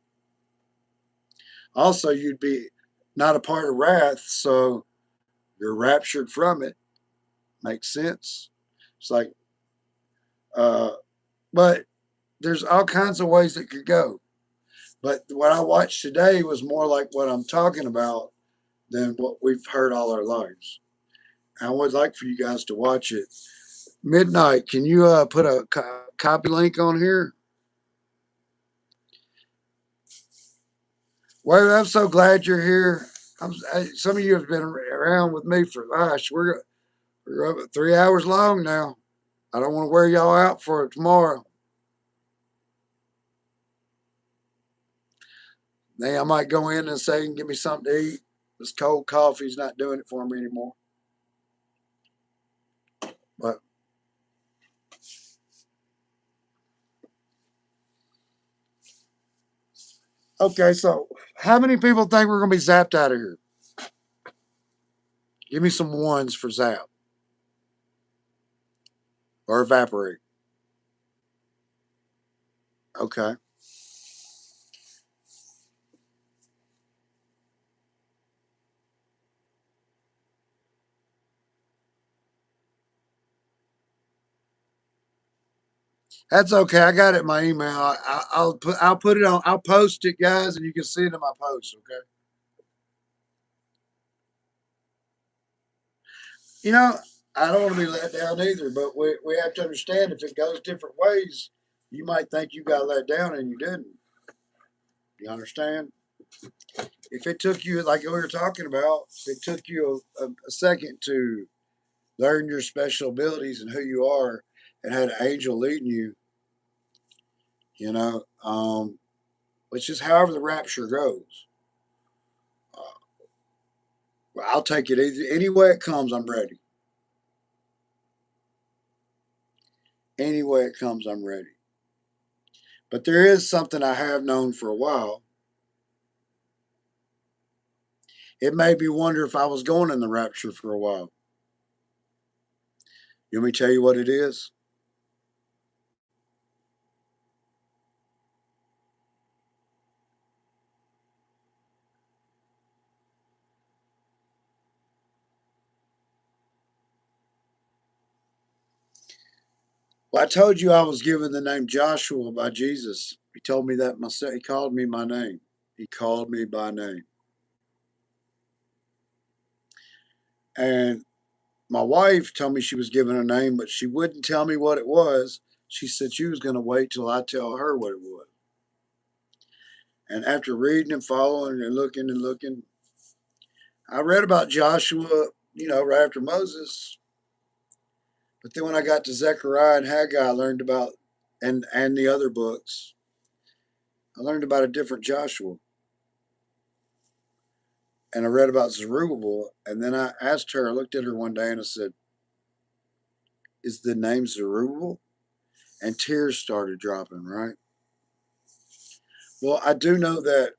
Also, you'd be not a part of wrath, so you're raptured from it. Makes sense. It's like, uh, but there's all kinds of ways it could go. But what I watched today was more like what I'm talking about than what we've heard all our lives. I would like for you guys to watch it. Midnight, can you put a copy link on here? Well, I'm so glad you're here. Some of you have been around with me for, gosh, we're up at 3 hours long now. I don't want to wear y'all out for tomorrow. Now I might go in and say, give me something to eat. This cold coffee's not doing it for me anymore. But okay, so how many people think we're going to be zapped out of here? Give me some ones for zap or evaporate. Okay. That's okay. I got it in my email. I'll put it on. I'll post it, guys, and you can see it in my post. Okay. You know, I don't want to be let down either, but we have to understand if it goes different ways, you might think you got let down and you didn't. You understand? If it took you, like we were talking about, if it took you a second to learn your special abilities and who you are, and had an angel leading you, you know, which is however the rapture goes. Well, I'll take it any way it comes. I'm ready. Any way it comes, I'm ready. But there is something I have known for a while. It made me wonder if I was going in the rapture for a while. You want me to tell you what it is? Well, I told you I was given the name Joshua by Jesus. He told me that myself. He called me my name. He called me by name. And my wife told me she was given a name, but she wouldn't tell me what it was. She said she was going to wait till I tell her what it was. And after reading and following and looking, I read about Joshua, right after Moses. But then when I got to Zechariah and Haggai, I learned about, and the other books, I learned about a different Joshua. And I read about Zerubbabel. And then I asked her, I looked at her one day and I said, is the name Zerubbabel? And tears started dropping, right? Well, I do know that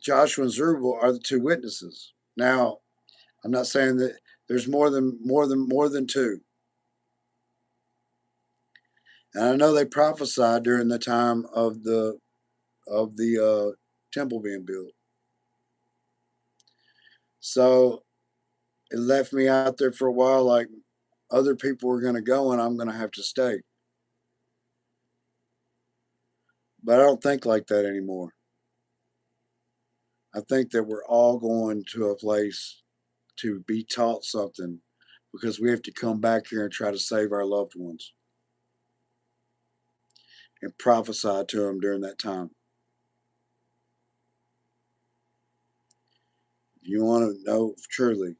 Joshua and Zerubbabel are the two witnesses. Now, I'm not saying that there's more than two. And I know they prophesied during the time of the temple being built. So it left me out there for a while, like other people were going to go and I'm going to have to stay. But I don't think like that anymore. I think that we're all going to a place to be taught something because we have to come back here and try to save our loved ones and prophesy to them during that time. If you want to know truly,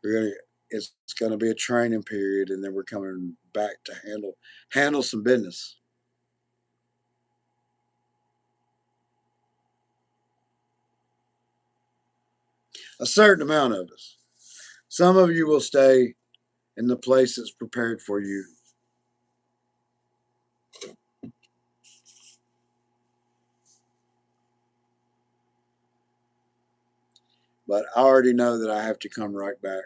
we're gonna, it's going to be a training period, and then we're coming back to handle some business. A certain amount of us. Some of you will stay in the place that's prepared for you. But I already know that I have to come right back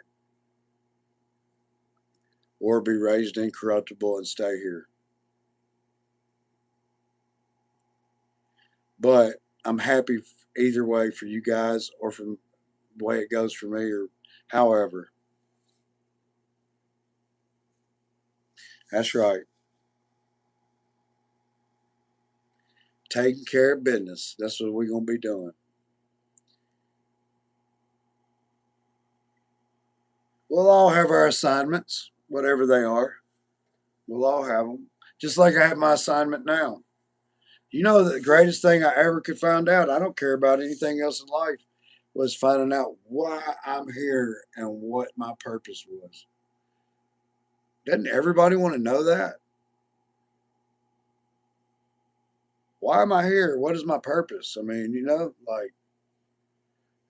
or be raised incorruptible and stay here. But I'm happy either way for you guys or from the way it goes for me or however. That's right. Taking care of business. That's what we're going to be doing. We'll all have our assignments, whatever they are. We'll all have them. Just like I have my assignment now. You know, the greatest thing I ever could find out, I don't care about anything else in life, was finding out why I'm here and what my purpose was. Doesn't everybody want to know that? Why am I here? What is my purpose? I mean, like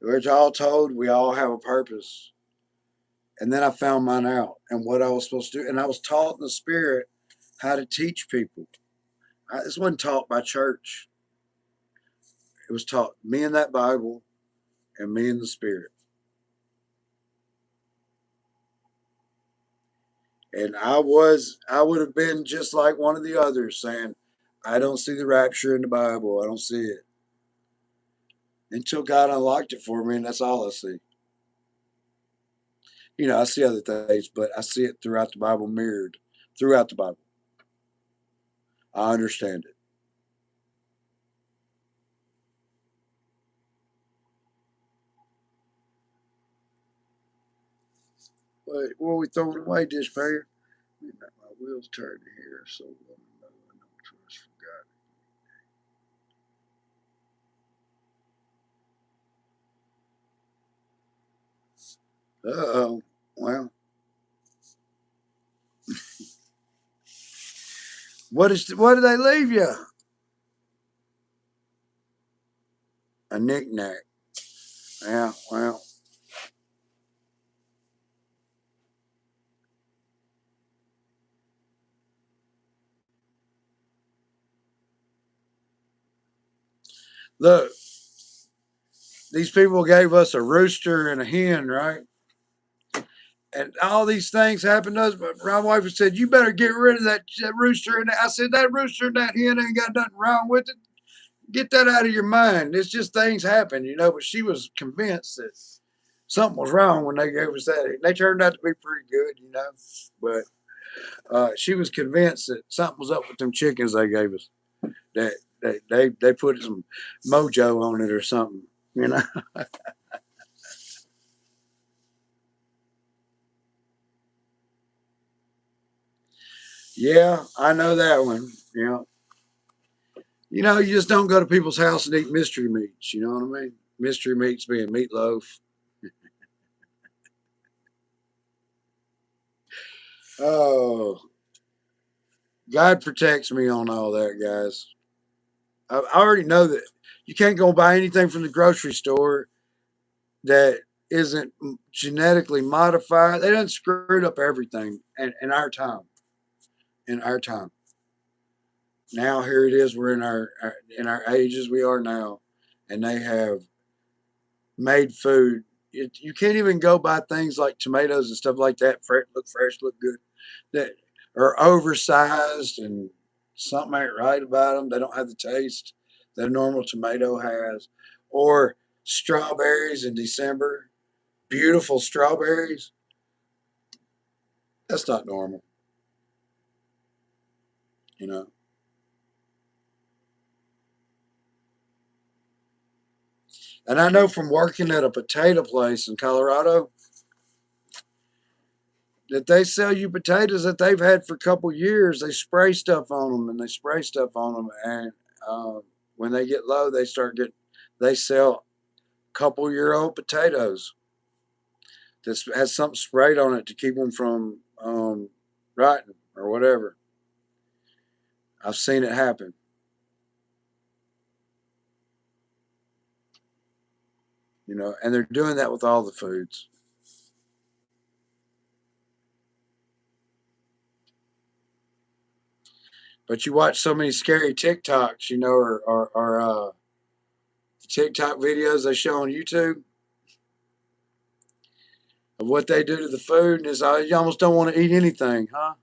we're all told we all have a purpose. And then I found mine out and what I was supposed to do. And I was taught in the spirit how to teach people. This wasn't taught by church. It was taught me in that Bible and me in the spirit. And I would have been just like one of the others saying, I don't see the rapture in the Bible. I don't see it. Until God unlocked it for me, and that's all I see. I see other things, but I see it throughout the Bible, mirrored throughout the Bible. I understand it. But what are we throwing away, dishpayer? My wheels turn here, so let me know I don't trust for God. Uh-oh. Well, what do they leave you? A knick-knack. Yeah, well. Look, these people gave us a rooster and a hen, right? And all these things happened to us. But my wife said, "You better get rid of that rooster." And I said, "That rooster and that hen ain't got nothing wrong with it. Get that out of your mind. It's just things happen." But she was convinced that something was wrong when they gave us that. They turned out to be pretty good. But she was convinced that something was up with them chickens they gave us. That they put some mojo on it or something. You know. Yeah, I know that one. You just don't go to people's house and eat mystery meats. You know what I mean? Mystery meats being meatloaf. Oh, God protects me on all that, guys. I already know that you can't go buy anything from the grocery store that isn't genetically modified. They done screwed up everything in our time. In our time. Now here it is. We're in our ages we are now, and they have made food. You can't even go buy things like tomatoes and stuff like that. Look fresh, look good. That are oversized and something ain't right about them. They don't have the taste that a normal tomato has. Or strawberries in December, beautiful strawberries. That's not normal, you know. And I know from working at a potato place in Colorado that they sell you potatoes that they've had for a couple years. They spray stuff on them and they spray stuff on them, and when they get low, they sell couple-year-old potatoes that has something sprayed on it to keep them from rotting or whatever. I've seen it happen. You know, and they're doing that with all the foods. But you watch so many scary TikToks, you know, or TikTok videos they show on YouTube of what they do to the food, and it's you almost don't want to eat anything, huh?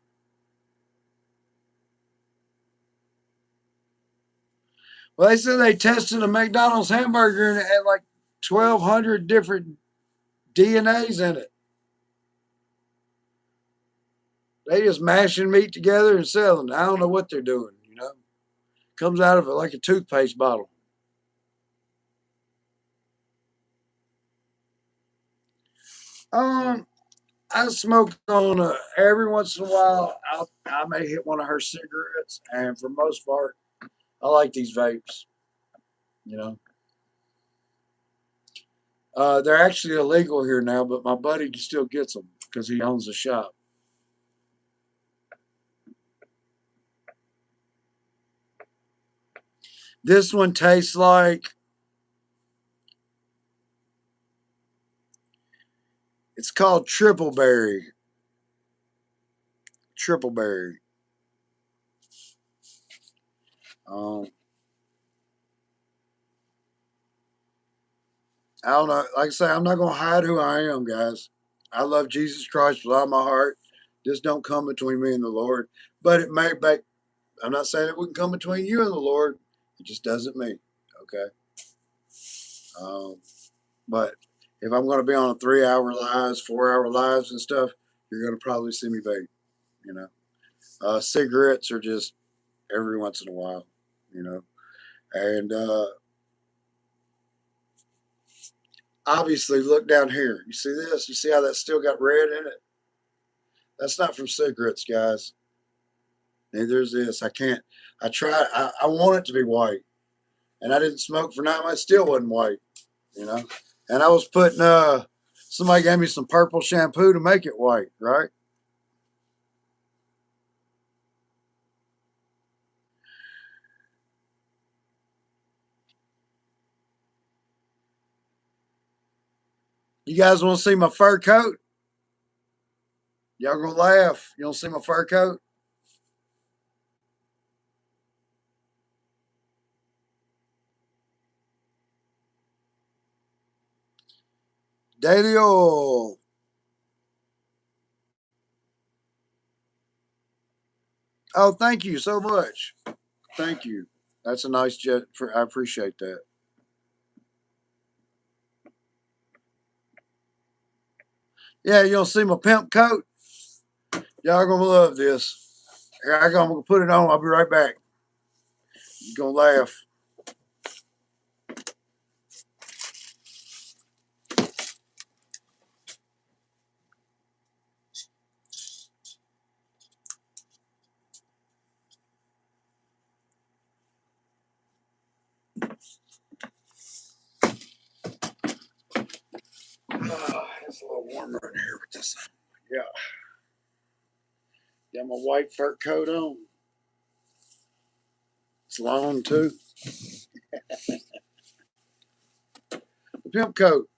Well, they said they tested a McDonald's hamburger and it had like 1,200 different DNAs in it. They just mashing meat together and selling it. I don't know what they're doing, you know. Comes out of it like a toothpaste bottle. Um, I smoke on every once in a while. I may hit one of her cigarettes, and for the most part, I like these vapes. You know, they're actually illegal here now, but my buddy still gets them because he owns a shop. This one tastes like it's called triple berry. Triple berry. Um, I don't know. Like I say, I'm not gonna hide who I am, guys. I love Jesus Christ with all my heart. Just don't come between me and the Lord. But it may back. I'm not saying it wouldn't come between you and the Lord. It just doesn't mean. Okay. Um, but if I'm going to be on a 3 hour lives, 4 hour lives and stuff, you're going to probably see me vape. You know, cigarettes are just every once in a while. You know, and obviously look down here. You see this? You see how that still got red in it? That's not from cigarettes, guys. Neither is this. I can't. I tried. I want it to be white, and I didn't smoke for 9 months. Still wasn't white. You know, and I was putting. Somebody gave me some purple shampoo to make it white. Right. You guys want to see my fur coat? Y'all gonna laugh. You don't see my fur coat? Daily oil. Oh, thank you so much. Thank you. That's a nice jet. I appreciate that. Yeah, you don't see my pimp coat? Y'all gonna love this. Here I'm gonna put it on. I'll be right back. You're gonna laugh. Oh, it's a little warmer in here with this. Yeah, got my white fur coat on. It's long too. The pimp coat.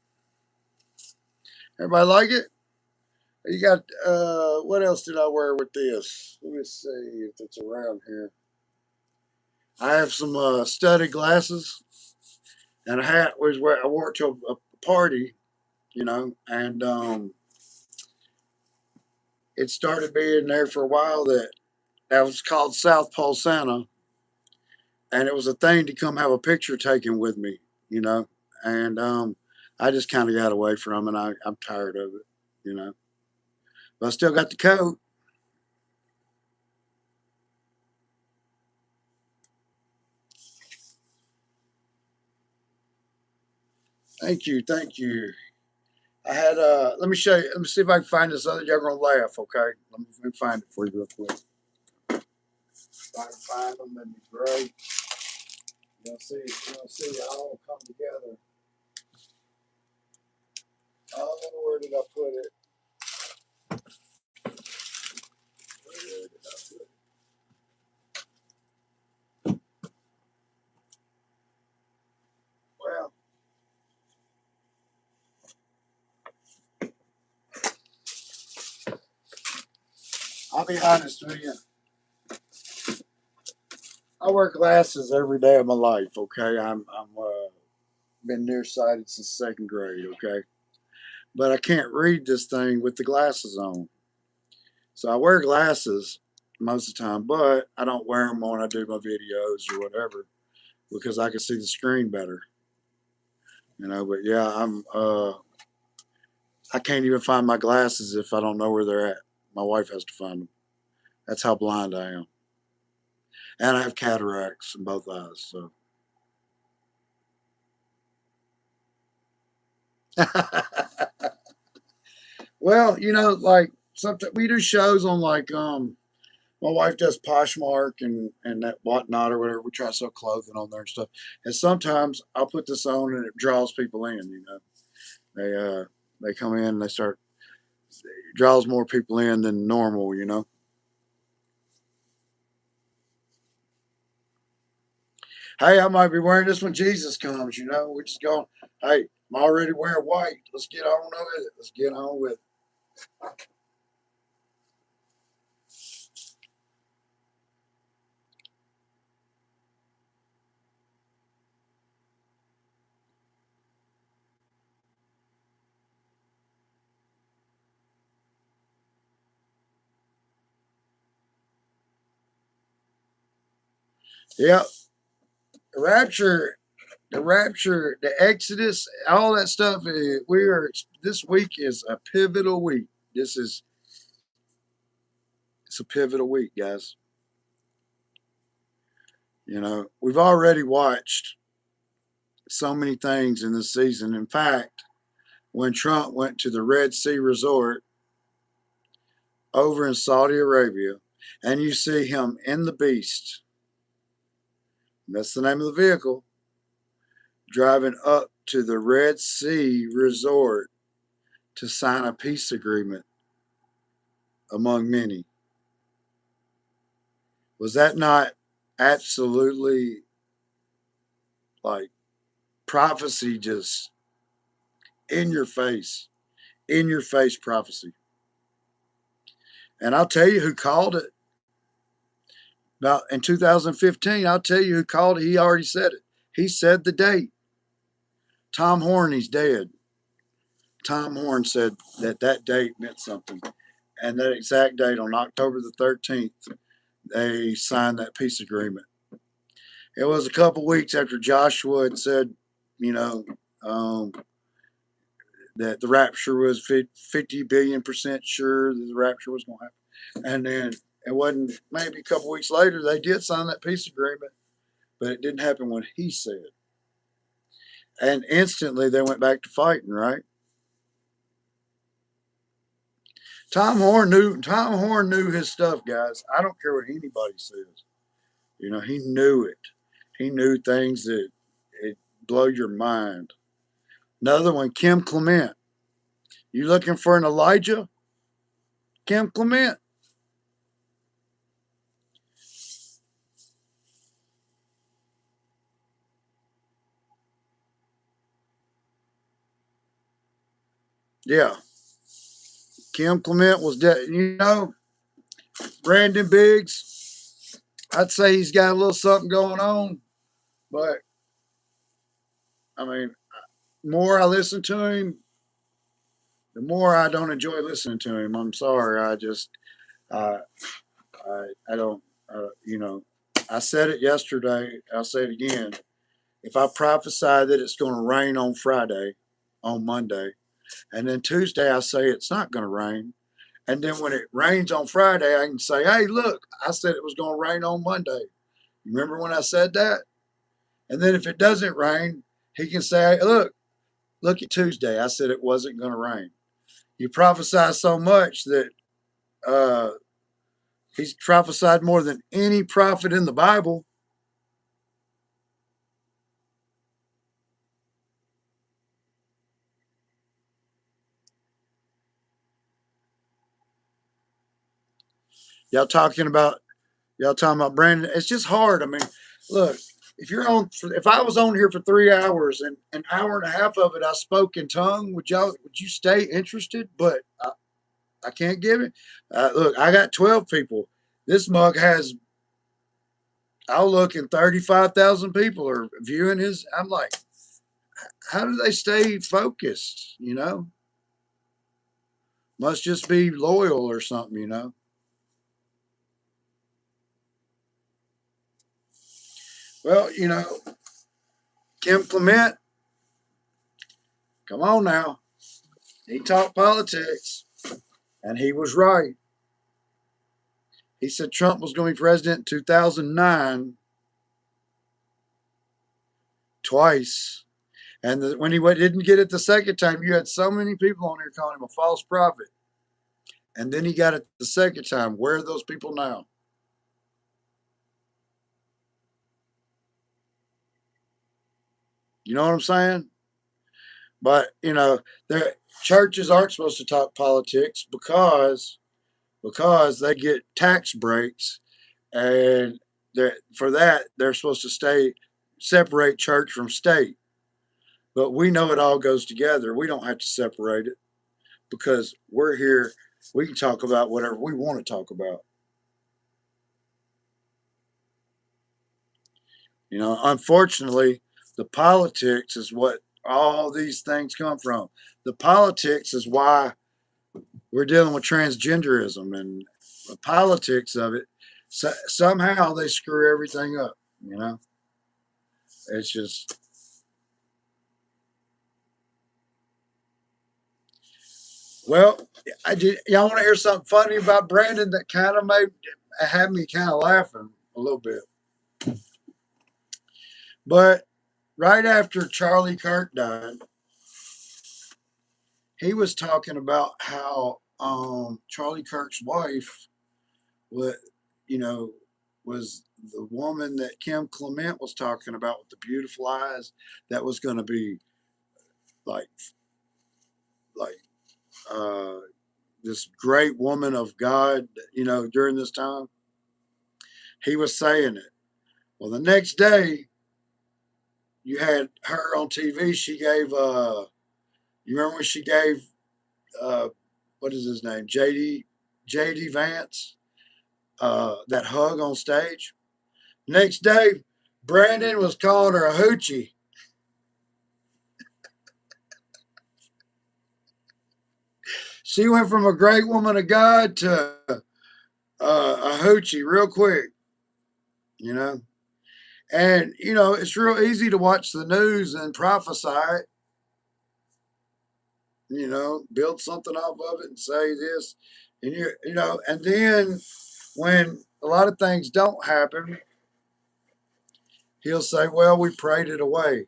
Everybody like it? You got what else did I wear with this? Let me see if it's around here. I have some studded glasses and a hat. Was where I wore it to a party, you know, and it started being there for a while that was called South Pole Santa, and it was a thing to come have a picture taken with me, you know. And I just kind of got away from it. I'm tired of it, you know. But I still got the coat. Thank you, thank you. I had let me show you. Let me see if I can find this other. You're gonna laugh, okay? Let me find it for you real quick. If I can find them, that'd be great. You'll see it all come together. Oh, where did I put it? Where did I put it? Well, I'll be honest with you. I wear glasses every day of my life. Okay, I'm been nearsighted since second grade. Okay, but I can't read this thing with the glasses on. So I wear glasses most of the time, but I don't wear them when I do my videos or whatever because I can see the screen better. You know, but yeah, I can't even find my glasses if I don't know where they're at. My wife has to find them. That's how blind I am. And I have cataracts in both eyes. So, well, you know, like sometimes we do shows on like my wife does Poshmark and that whatnot or whatever. We try to sell clothing on there and stuff. And sometimes I'll put this on and it draws people in. You know, they come in and they start it draws more people in than normal. You know. Hey, I might be wearing this when Jesus comes. You know, we're just going. Hey, I'm already wearing white. Let's get on with it. Let's get on with it. Yeah, Rapture the rapture, the Exodus, all that stuff. We are this week is a pivotal week. This is it's a pivotal week, guys. You know, we've already watched so many things in this season. In fact, when Trump went to the Red Sea resort over in Saudi Arabia, and you see him in the Beast, that's the name of the vehicle, driving up to the Red Sea resort to sign a peace agreement among many. Was that not absolutely like prophecy, just in your face prophecy? And I'll tell you who called it about in 2015. I'll tell you who called it. He already said it. He said the date. Tom Horn, he's dead. Tom Horn said that that date meant something. And that exact date on October the 13th, they signed that peace agreement. It was a couple weeks after Joshua had said, you know, um, that the rapture was 50 billion% sure that the rapture was going to happen. And then it wasn't maybe a couple weeks later, they did sign that peace agreement, but it didn't happen when he said. And instantly they went back to fighting, right? Tom Horn knew his stuff, guys. I don't care what anybody says. You know, he knew it. He knew things that it blow your mind. Another one, Kim Clement. You looking for an Elijah? Kim Clement. Yeah. Kim Clement was dead. You know, Brandon Biggs, I'd say he's got a little something going on, but I mean, more I listen to him, the more I don't enjoy listening to him. I'm sorry. Uh, I don't, you know, I said it yesterday. I'll say it again. If I prophesy that it's going to rain on Friday, on Monday, and then Tuesday I say it's not going to rain, and then when it rains on Friday, I can say, hey, look, I said it was going to rain on Monday. You remember when I said that? And then if it doesn't rain, he can say, hey, look at Tuesday. I said it wasn't going to rain. You prophesy so much that uh, he's prophesied more than any prophet in the Bible. Y'all talking about y'all talking about Brandon? It's just hard. I mean, look, if I was on here for 3 hours and an hour and a half of it I spoke in tongue, would you stay interested? But I can't give it. Look, I got 12 people. This mug has, I'll look, and 35,000 people are viewing his. I'm like, how do they stay focused? Must just be loyal or something. Well, Kim Clement, come on now. He talked politics, and he was right. He said Trump was going to be president in 2009 twice. And when he didn't get it the second time, you had so many people on here calling him a false prophet. And then he got it the second time. Where are those people now? You know what I'm saying? But their churches aren't supposed to talk politics because they get tax breaks, and for that they're supposed to separate church from state. But we know it all goes together. We don't have to separate it because we're here. We can talk about whatever we want to talk about. Unfortunately, the politics is what all these things come from. The politics is why we're dealing with transgenderism and the politics of it. Somehow they screw everything up. You know, it's just, well, y'all want to hear something funny about Brandon that kind of had me kind of laughing a little bit. But right after Charlie Kirk died, he was talking about how Charlie Kirk's wife, what you know, was the woman that Kim Clement was talking about with the beautiful eyes. That was going to be like like uh, this great woman of God. During this time, he was saying it. Well, the next day, you had her on TV. She gave. You remember when she gave? Uh, what is his name? JD Vance. That hug on stage. Next day, Brandon was calling her a hoochie. She went from a great woman of God to a hoochie real quick, you know. And it's real easy to watch the news and prophesy it, build something off of it and say this, and and then when a lot of things don't happen, he'll say, "Well, we prayed it away."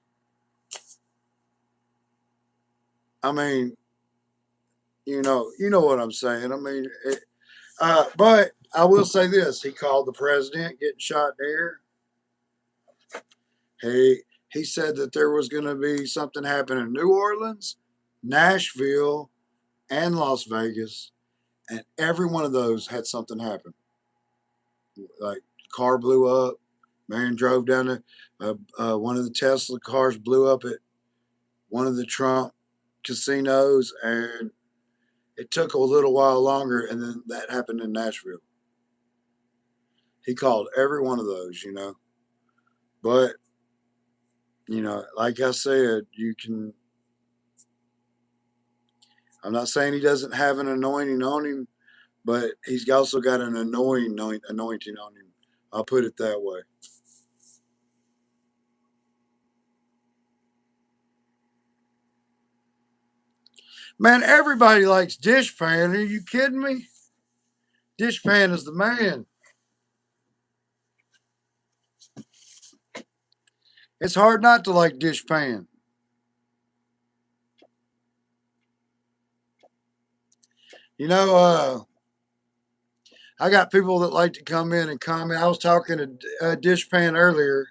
I mean, you know what I'm saying. I mean, but I will say this: he called the president getting shot in the air. He said that there was going to be something happen in New Orleans, Nashville, and Las Vegas, and every one of those had something happen. Like car blew up, man drove down there. One of the Tesla cars blew up at one of the Trump casinos, and it took a little while longer, and then that happened in Nashville. He called every one of those. But like I said, you can. I'm not saying he doesn't have an anointing on him, but he's also got an anointing on him. I'll put it that way. Man, everybody likes Dishpan. Are you kidding me? Dishpan is the man. It's hard not to like Dishpan. You know, I got people that like to come in and comment. I was talking to Dishpan earlier.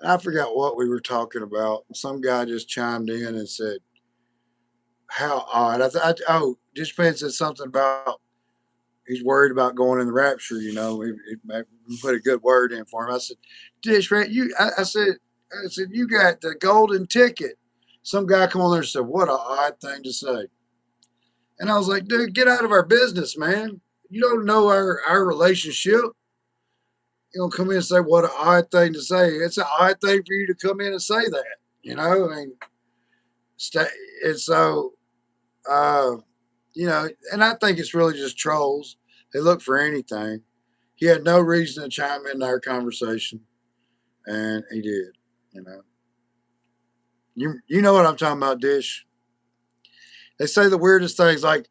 I forgot what we were talking about. Some guy just chimed in and said, "How odd!" Dishpan said something about he's worried about going in the rapture. You know, he put a good word in for him. I said, Dishpan, I said, you got the golden ticket. Some guy come on there and said, "What an odd thing to say." And I was like, dude, get out of our business, man. You don't know our relationship. You don't come in and say what an odd thing to say. It's an odd thing for you to come in and say that. You know, I mean, stay, and so uh, you know, and I think it's really just trolls. They look for anything. He had no reason to chime into our conversation, and he did. You know, you know what I'm talking about, Dish. They say the weirdest things. Like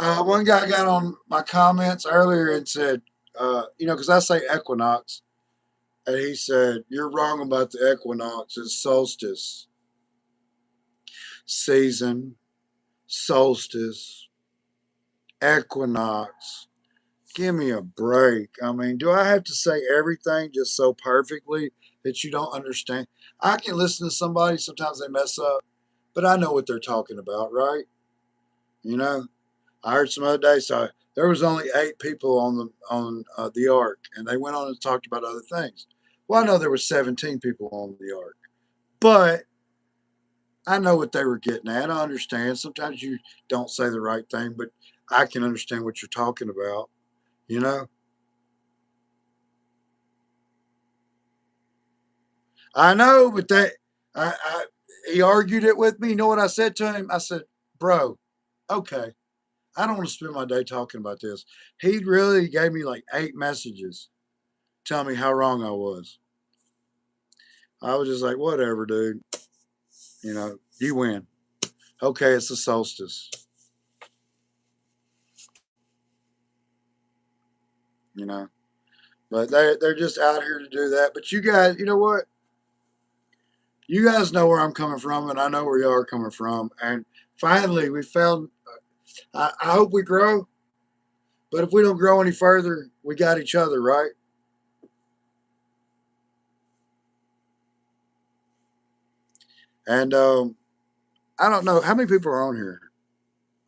one guy got on my comments earlier and said, you know, because I say equinox, and he said, "You're wrong about the equinox. It's solstice season, solstice, equinox. Give me a break. I mean, do I have to say everything just so perfectly that you don't understand? I can listen to somebody, sometimes they mess up, but I know what they're talking about, right? You know, I heard some other day, so there was only 8 people on the ark, and they went on and talked about other things. Well, I know there were 17 people on the ark, but I know what they were getting at. I understand. Sometimes you don't say the right thing, but I can understand what you're talking about. You know, I know, but he argued it with me. You know what I said to him? I said, "Bro, okay, I don't want to spend my day talking about this." He really gave me like 8 messages telling me how wrong I was. I was just like, "Whatever, dude. You know, you win. Okay, it's the solstice. You know." But they're just out here to do that. But you guys, you know what? You guys know where I'm coming from, and I know where you are coming from. And finally, we found. I hope we grow, but if we don't grow any further, we got each other, right? And I don't know how many people are on here.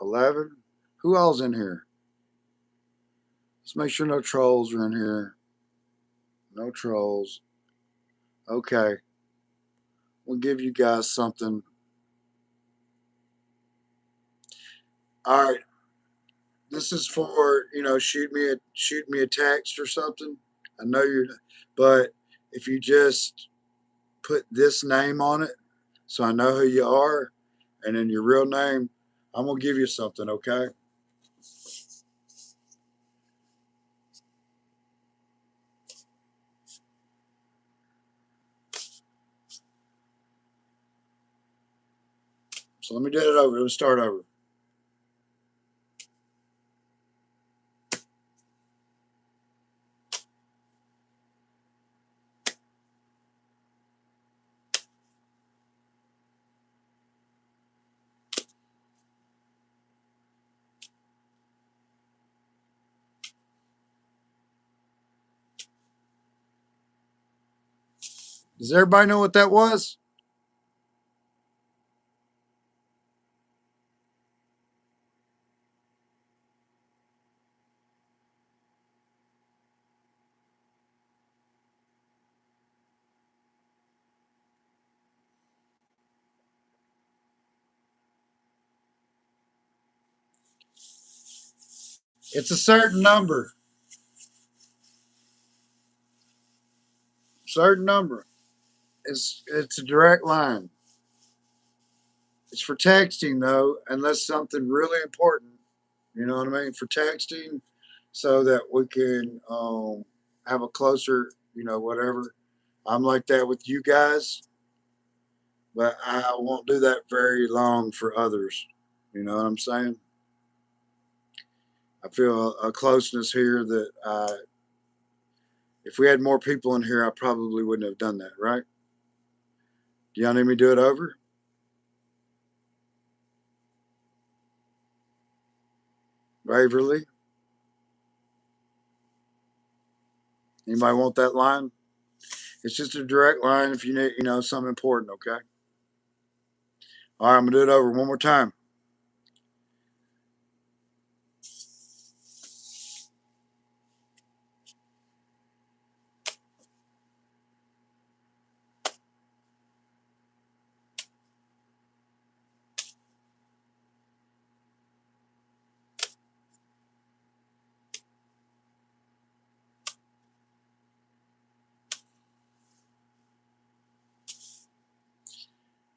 11. Who all's in here? Let's make sure no trolls are in here. No trolls. Okay, we'll give you guys something. All right, this is for shoot me a text or something. I know you're, but if you just put this name on it, so I know who you are, and then your real name, I'm gonna give you something. Okay. So let me do it over. Let's start over. Does everybody know what that was? It's a certain number. Certain number. It's a direct line. It's for texting though, unless something really important. You know what I mean? For texting, so that we can have a closer, whatever. I'm like that with you guys, but I won't do that very long for others. You know what I'm saying? I feel a closeness here that if we had more people in here, I probably wouldn't have done that, right? Do y'all need me to do it over? Waverly? Anybody want that line? It's just a direct line if you need, something important, okay? All right, I'm going to do it over one more time.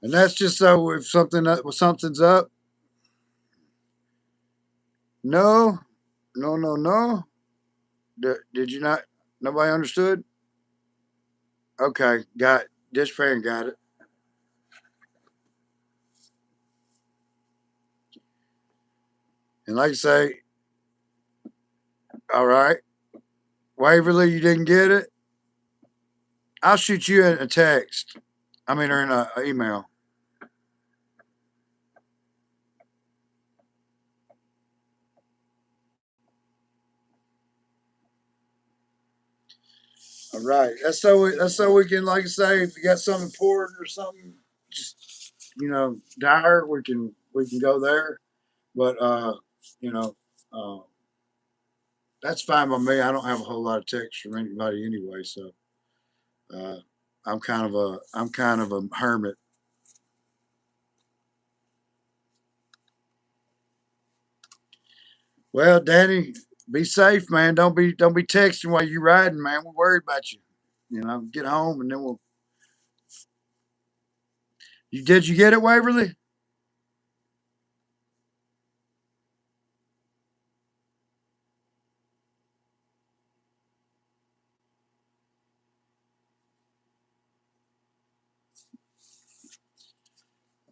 And that's just so if something's up. No, no, no, no. Did you not? Nobody understood? Okay, got Dish Parent got it. And like I say, all right, Waverly, you didn't get it. I'll shoot you a text. I mean, or in a email. All right, that's so we can, like I say, if you got something important or something, just dire, we can go there. But you know, uh, that's fine by me. I don't have a whole lot of text from anybody anyway, so uh, I'm kind of a hermit. Well, Danny, be safe, man. Don't be texting while you riding, man. We're worried about you. Get home and then we'll. Did you get it, Waverly?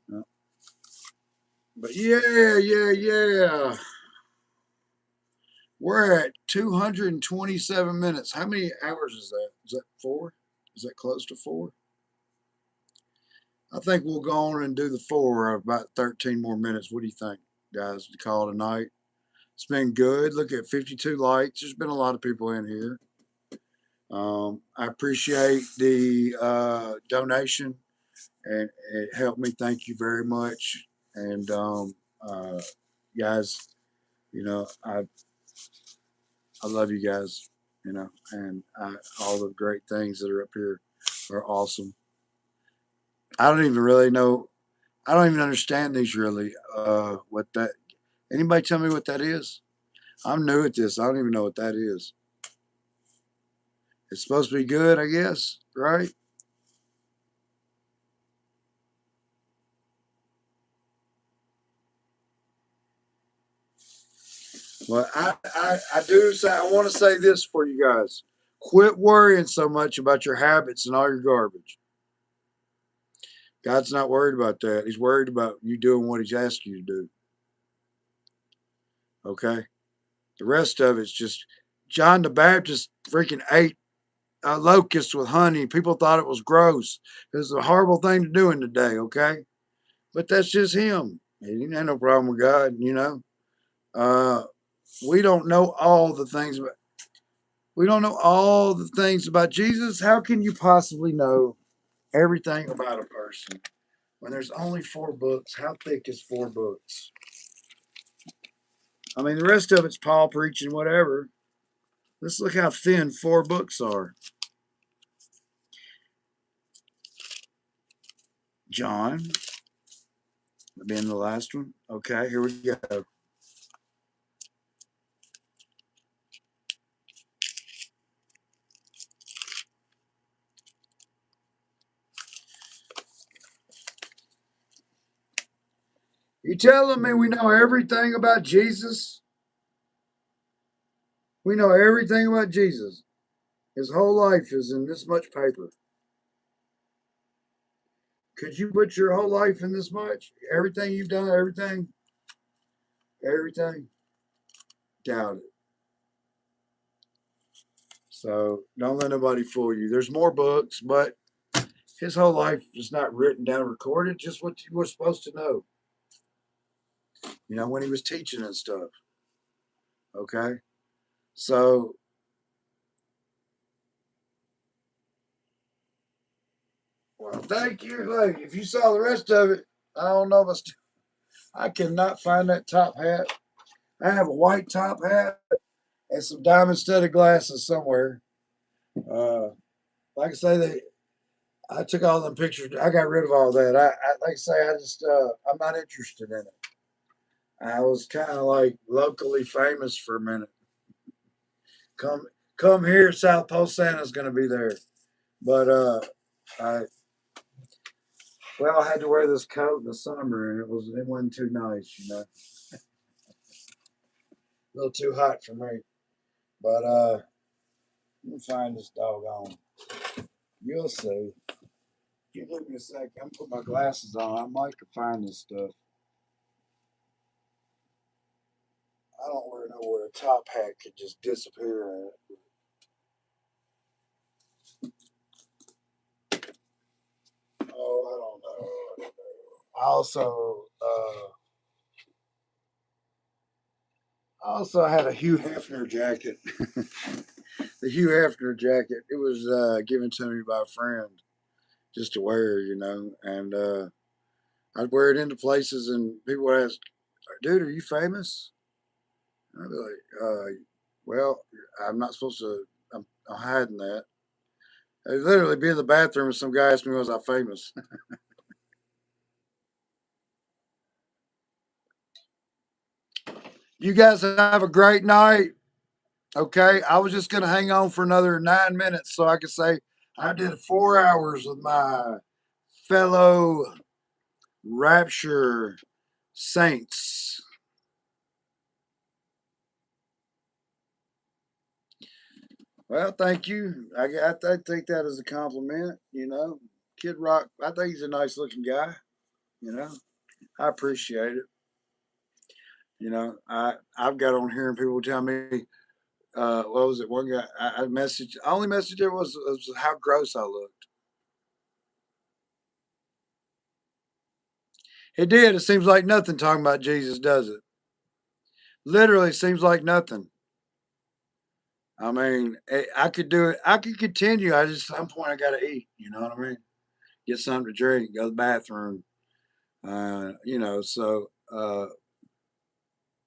No. But yeah, yeah, yeah. We're at 227 minutes. How many hours is that? Is that four? Is that close to four? I think we'll go on and do the four about 13 more minutes. What do you think, guys? To call it a night. It's been good. Look at 52 likes. There's been a lot of people in here. I appreciate the donation, and it helped me. Thank you very much. And guys, I love you guys. And all the great things that are up here are awesome. I don't even really know. I don't even understand these really. What that? Anybody tell me what that is? I'm new at this. I don't even know what that is. It's supposed to be good, I guess, right? Well, I do say I want to say this for you guys. Quit worrying so much about your habits and all your garbage. God's not worried about that. He's worried about you doing what He's asked you to do. Okay. The rest of it's just John the Baptist freaking ate locusts with honey. People thought it was gross. It was a horrible thing to do in the day. Okay. But that's just him. He didn't have no problem with God. Uh, we don't know all the things about we don't know all the things about Jesus. How can you possibly know everything about a person when there's only four books? How thick is four books? I mean, the rest of it's Paul preaching whatever. Let's look how thin four books are. John, being the last one. Okay, here we go. telling me we know everything about Jesus? We know everything about Jesus. His whole life is in this much paper. Could you put your whole life in this much? Everything you've done, everything? Doubt it. So don't let nobody fool you. There's more books, but his whole life is not written down, recorded, just what you were supposed to know, when he was teaching and stuff. Okay? So, well, thank you. Look, if you saw the rest of it, I don't know if I cannot find that top hat. I have a white top hat and some diamond studded glasses somewhere. Uh, like I say, I took all them pictures. I got rid of all that. Like I say, I'm not interested in it. I was kind of like locally famous for a minute. Come, come here, South Pole Santa's going to be there. But I I had to wear this coat in the summer, and it wasn't too nice, a little too hot for me. But let me find this doggone. You'll see. You give me a sec. I'm put my glasses on. I might could find this stuff. I don't really know where a top hat could just disappear. Oh, I don't know. I also had a Hugh Hefner jacket. The Hugh Hefner jacket. It was given to me by a friend just to wear, and I'd wear it into places, and people would ask, "Dude, are you famous?" And I'd be like, "Well, I'm not supposed to. I'm hiding that." I'd literally be in the bathroom, and some guy asked me, "Was I famous?" You guys have a great night. Okay, I was just gonna hang on for another 9 minutes so I could say I did 4 hours with my fellow Rapture saints. Well, thank you. I take that as a compliment. Kid Rock. I think he's a nice looking guy. You know, I appreciate it. I've got on here and people tell me, what was it? One guy I messaged. Only message there was how gross I looked. It did. It seems like nothing talking about Jesus, does it? Literally seems like nothing. I mean, I could do it. I could continue. I just at some point I got to eat. You know what I mean? Get something to drink. Go to the bathroom. So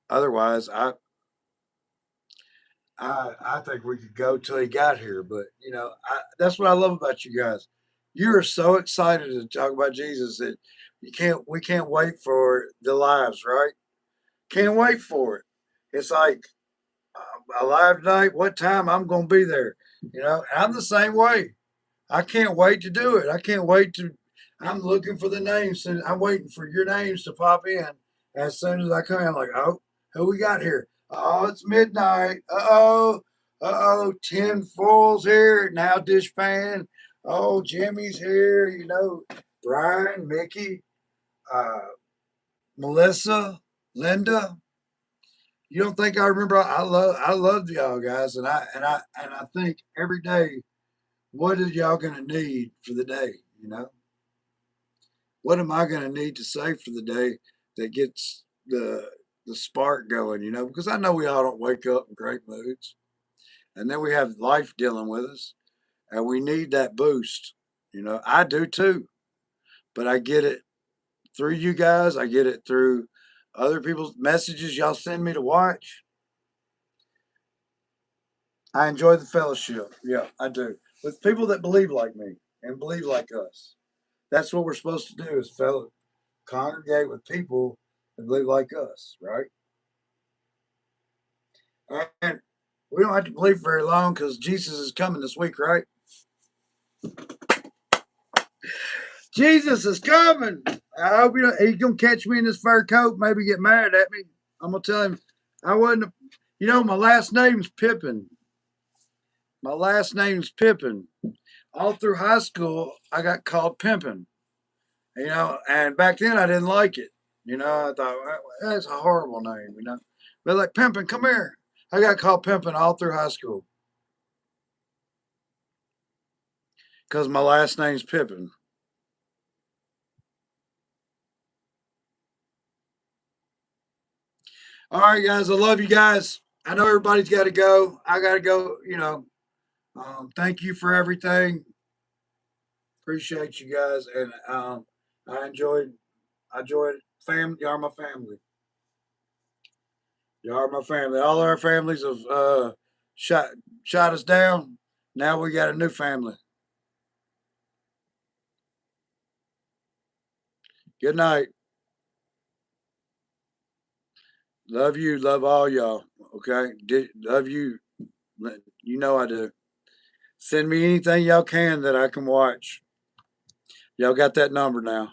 otherwise, I think we could go till he got here. But that's what I love about you guys. You are so excited to talk about Jesus that we can't wait for the lives, right? Can't wait for it. It's like a live night. What time I'm going to be there? I'm the same way. I can't wait to do it. I can't wait to. I'm looking for the names, and I'm waiting for your names to pop in as soon as I come. I'm like, oh, who we got here? Oh, it's midnight. Uh oh, 10 fools here now. Dishpan. Oh, Jimmy's here. Brian, Mickey, uh, Melissa, Linda. You don't think I remember? I love y'all guys, and I think every day, what are y'all gonna need for the day? What am I gonna need to say for the day that gets the spark going? Because I know we all don't wake up in great moods, and then we have life dealing with us, and we need that boost. I do too, but I get it through you guys. I get it through other people's messages y'all send me to watch. I enjoy the fellowship. Yeah, I do. With people that believe like me and believe like us. That's what we're supposed to do is congregate with people that believe like us, right? And we don't have to believe very long because Jesus is coming this week, right? Jesus is coming. I hope he's gonna catch me in this fur coat. Maybe get mad at me. I'm gonna tell him I wasn't. You know, my last name's Pippin. My last name's Pippin. All through high school, I got called Pimpin'. You know, and back then I didn't like it. You know, I thought that's a horrible name. You know, but like Pimpin', come here. I got called Pimpin' all through high school because my last name's Pippin. All right, guys. I love you guys. I know everybody's got to go. I got to go. You know, thank you for everything. Appreciate you guys, and I enjoyed. I enjoyed family. You are my family. You are my family. All our families have shot shot us down. Now we got a new family. Good night. Love you. Love all y'all. Okay. Love you. You know I do. Send me anything y'all can that I can watch. Y'all got that number now.